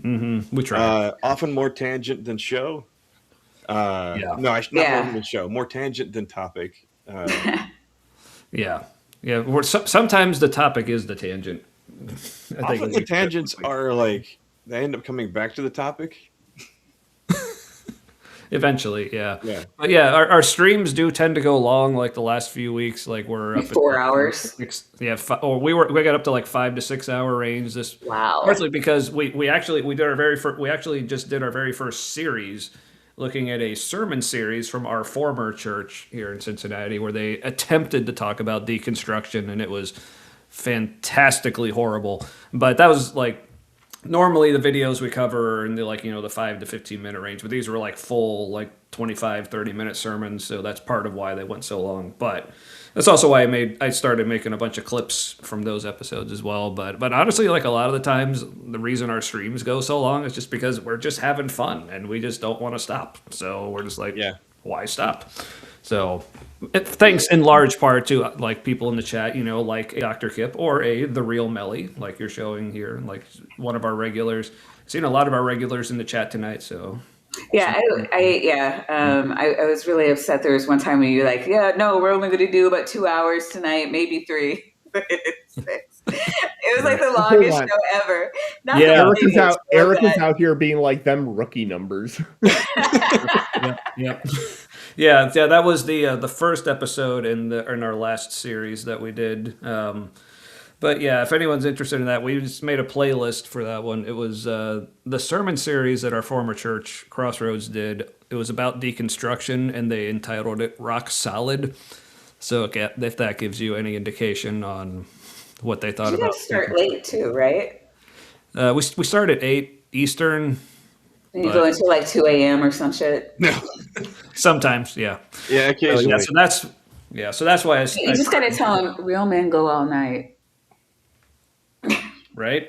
we try. Often more tangent than show. Yeah. No, not Yeah. more than show. More tangent than topic. Yeah. Sometimes the topic is the tangent. I Often the tangents are like they end up coming back to the topic. eventually, yeah. Yeah. But yeah, our streams do tend to go long. Like the last few weeks, like we're up 4 hours. We got up to like 5 to 6 hour range this. Wow. Partly because we actually just did our very first series, looking at a sermon series from our former church here in Cincinnati, where they attempted to talk about deconstruction, and it was fantastically horrible. But that was like normally the videos we cover are in the 5 to 15 minute range, but these were like full 25-30 minute sermons, so that's part of why they went so long. But that's also why I started making a bunch of clips from those episodes as well. But honestly, like a lot of the times, the reason our streams go so long is just because we're just having fun and we just don't want to stop. So we're just like, why stop? So thanks in large part to like people in the chat, like Dr. Kip or the real Melly, like you're showing here, like one of our regulars. Seen a lot of our regulars in the chat tonight, so. Yeah, I was really upset. There was one time when you were like, yeah, no, we're only going to do about 2 hours tonight, maybe 3. But it's 6. It was like the longest show ever. Not Yeah. Erica's out here being like them rookie numbers. Yeah, that was the first episode in our last series that we did. But yeah, if anyone's interested in that, we just made a playlist for that one. It was the sermon series that our former church, Crossroads, did. It was about deconstruction, and they entitled it Rock Solid. So if that gives you any indication on what they thought You about. guys start late too, right? We start at 8 Eastern. And you go until like 2 a.m. or some shit. No. Sometimes, yeah. Yeah, occasionally. So that's why You just got to tell them real men go all night. Right.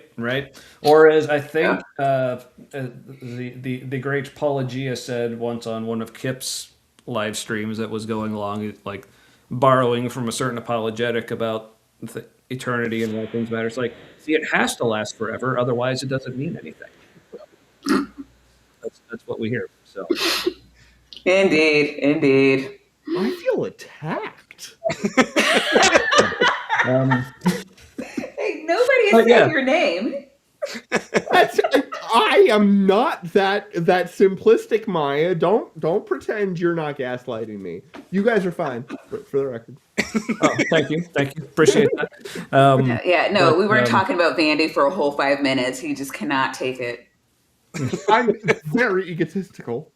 Or as I think the great Paula Gia said once on one of Kip's live streams that was going along, like borrowing from a certain apologetic about eternity and why things matter. It's like, see, it has to last forever, otherwise it doesn't mean anything. That's what we hear. So. Indeed. I feel attacked. Hey, nobody has said your name. I am not that simplistic, Maya. Don't pretend you're not gaslighting me. You guys are fine, for the record. Oh, thank you. Appreciate that. We weren't talking about Vandy for a whole 5 minutes. He just cannot take it. I'm very egotistical.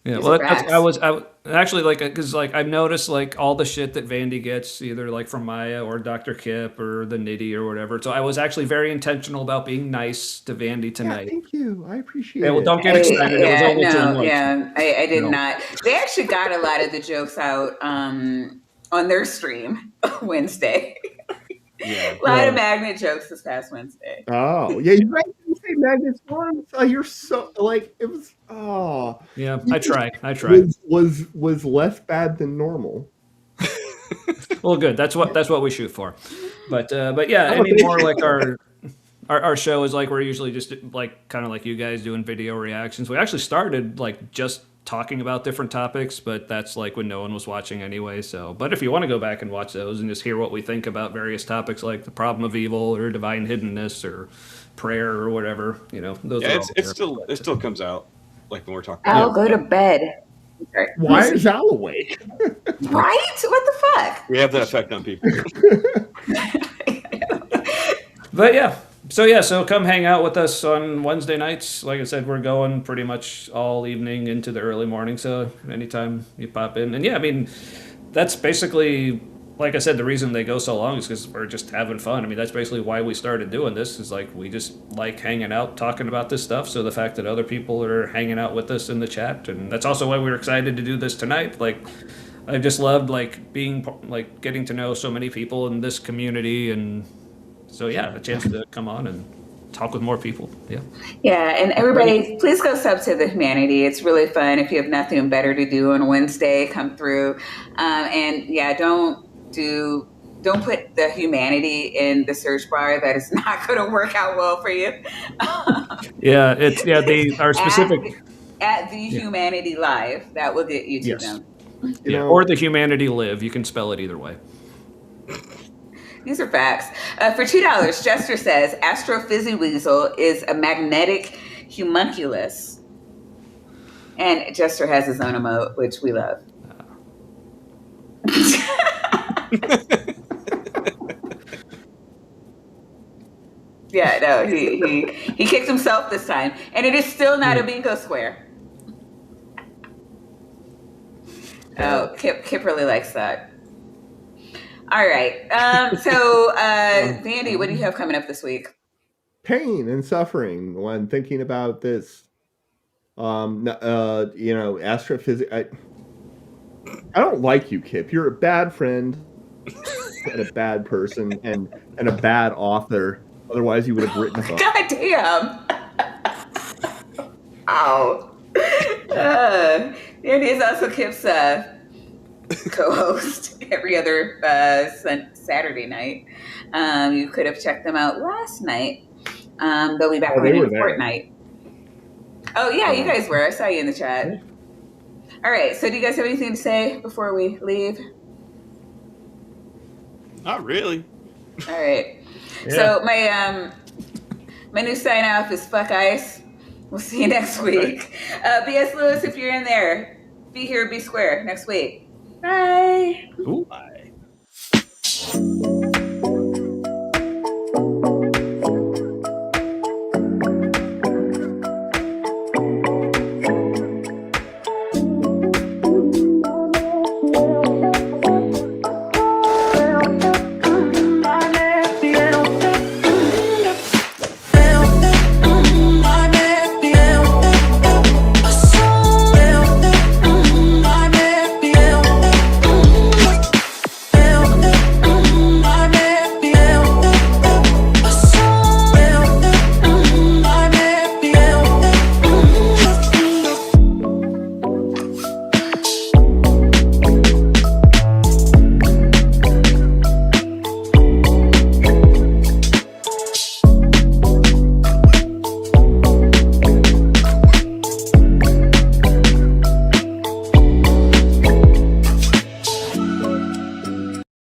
Yeah, These well, are that's, facts. I was actually like, because like I've noticed like all the shit that Vandy gets, either like from Maya or Dr. Kip or the Nitty or whatever. So I was actually very intentional about being nice to Vandy Yeah, tonight. thank you. I appreciate Yeah, well, it. don't get excited. It was only to like, I did no. not. They actually got a lot of the jokes out on their stream Wednesday. Yeah. A lot of Yeah. magnet jokes this past Wednesday. Oh, yeah, you guys didn't say Magnet Storm. Oh, you're so like it was. Oh, Yeah, I try. was less bad than normal. Well, good. That's what we shoot for. But yeah, Oh, any thank more you. like our show is like we're usually just like kind of like you guys doing video reactions. We actually started like just talking about different topics, but that's like when no one was watching anyway. So, but if you want to go back and watch those and just hear what we think about various topics like the problem of evil or divine hiddenness or prayer or whatever, those Yeah, are all there. it still comes out like when we're talking. I'll about go to bed. Why is Al awake? Right? What the fuck? We have that effect on people. But yeah. So come hang out with us on Wednesday nights. Like I said, we're going pretty much all evening into the early morning. So anytime you pop in. And yeah, I mean, that's basically, like I said, the reason they go so long is because we're just having fun. I mean, that's basically why we started doing this, is like we just like hanging out, talking about this stuff. So the fact that other people are hanging out with us in the chat, and that's also why we were excited to do this tonight. Like, I just loved like getting to know so many people in this community, and so yeah, a chance to come on and talk with more people. Yeah. Yeah, and everybody, please go sub to the Humanity. It's really fun. If you have nothing better to do on Wednesday, come through. And yeah, don't put the Humanity in the search bar. That is not going to work out well for you. Yeah, they are specific. At the Humanity Live, that will get you to Yes. them. You know, Or the Humanity Live. You can spell it either way. These are facts. For $2, Jester says Astrophysiweasel is a magnetic homunculus. And Jester has his own emote, which we love. Yeah, no, he kicked himself this time. And it is still not a bingo square. Oh, Kip really likes that. All right. So, Vandy, what do you have coming up this week? pain and suffering when thinking about this. Astrophysics. I don't like you, Kip. You're a bad friend and a bad person and a bad author. Otherwise, you would have written a book. God damn. Ow. Vandy is also Kip's co-host every other Saturday night. You could have checked them out last night. They'll be back on in a fortnight. Oh yeah, you guys were. I saw you in the chat. All right. So do you guys have anything to say before we leave? Not really. All right. Yeah. So my new sign off is fuck ice. We'll see you next week. B.S. Lewis, if you're in there, be here, be square next week. Bye. Ooh. Bye.